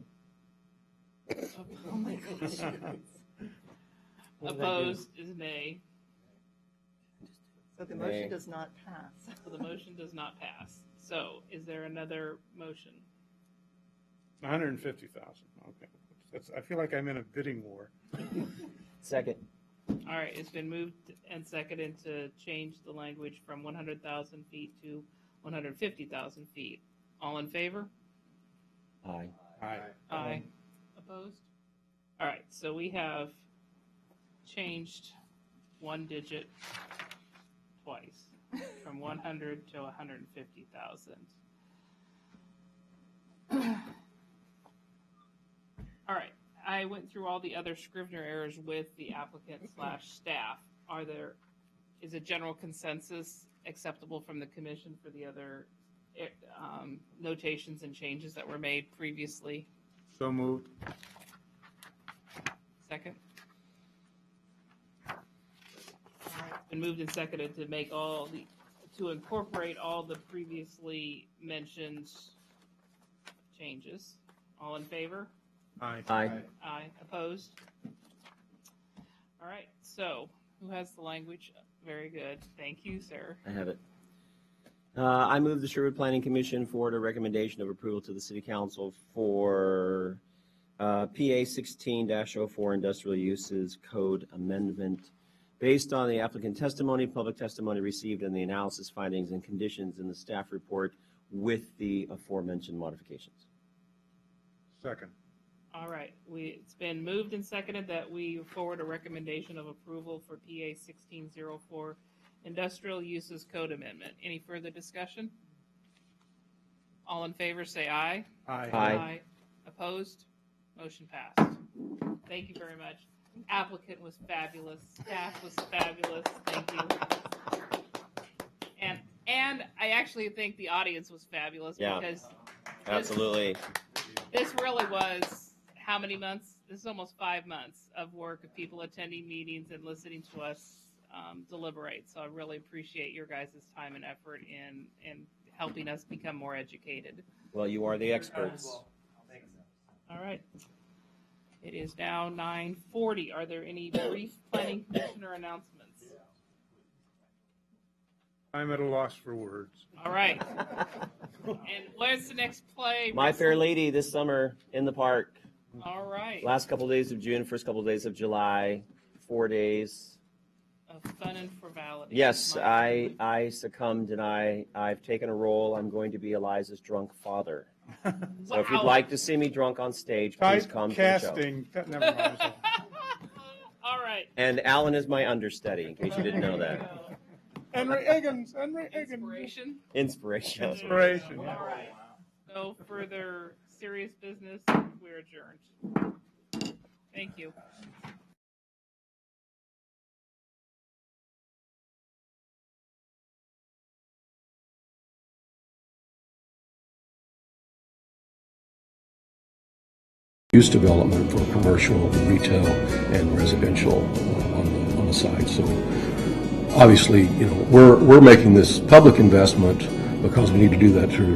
Oh my gosh. Opposed is nay. So the motion does not pass. So the motion does not pass. So is there another motion? 150,000. Okay. I feel like I'm in a bidding war. Second. All right, it's been moved and seconded to change the language from 100,000 feet to 150,000 feet. All in favor? Aye. Aye. Aye. Opposed? All right, so we have changed one digit twice, from 100 to 150,000. All right, I went through all the other Scrivener errors with the applicant / staff. Is a general consensus acceptable from the commission for the other notations and changes that were made previously? So moved. Second? All right, it's been moved and seconded to make to incorporate all the previously mentioned changes. All in favor? Aye. Aye. Aye. Opposed? All right, so who has the language? Very good. Thank you, sir. I have it. I move the Sherwood Planning Commission forward a recommendation of approval to the City Council for PA 16-04 Industrial Uses Code Amendment based on the applicant testimony, public testimony received, and the analysis findings and conditions in the staff report with the aforementioned modifications. Second. All right, it's been moved and seconded that we forward a recommendation of approval for PA 1604 Industrial Uses Code Amendment. Any further discussion? All in favor say aye. Aye. Aye. Opposed? Motion passed. Thank you very much. Applicant was fabulous. Staff was fabulous. Thank you. And I actually think the audience was fabulous because Absolutely. this really was how many months? This is almost 5 months of work of people attending meetings and listening to us deliberate. So I really appreciate your guys' time and effort in helping us become more educated. Well, you are the experts. All right. It is now 9:40. Are there any brief planning commissioner announcements? I'm at a loss for words. All right. And where's the next play? My Fair Lady this summer in the park. All right. Last couple days of June, first couple days of July, 4 days. Of fun and frivolity. Yes, I succumbed and I've taken a role. I'm going to be Eliza's drunk father. So if you'd like to see me drunk on stage, please come to the show. Casting. Never mind. All right. And Alan is my understudy, in case you didn't know that. Henry Higgins. Inspiration. Inspiration. Inspiration. All right. No further serious business. We're adjourned. Thank you. Use development for commercial, retail, and residential on the the site. So obviously, we're making this public investment because we need to do that through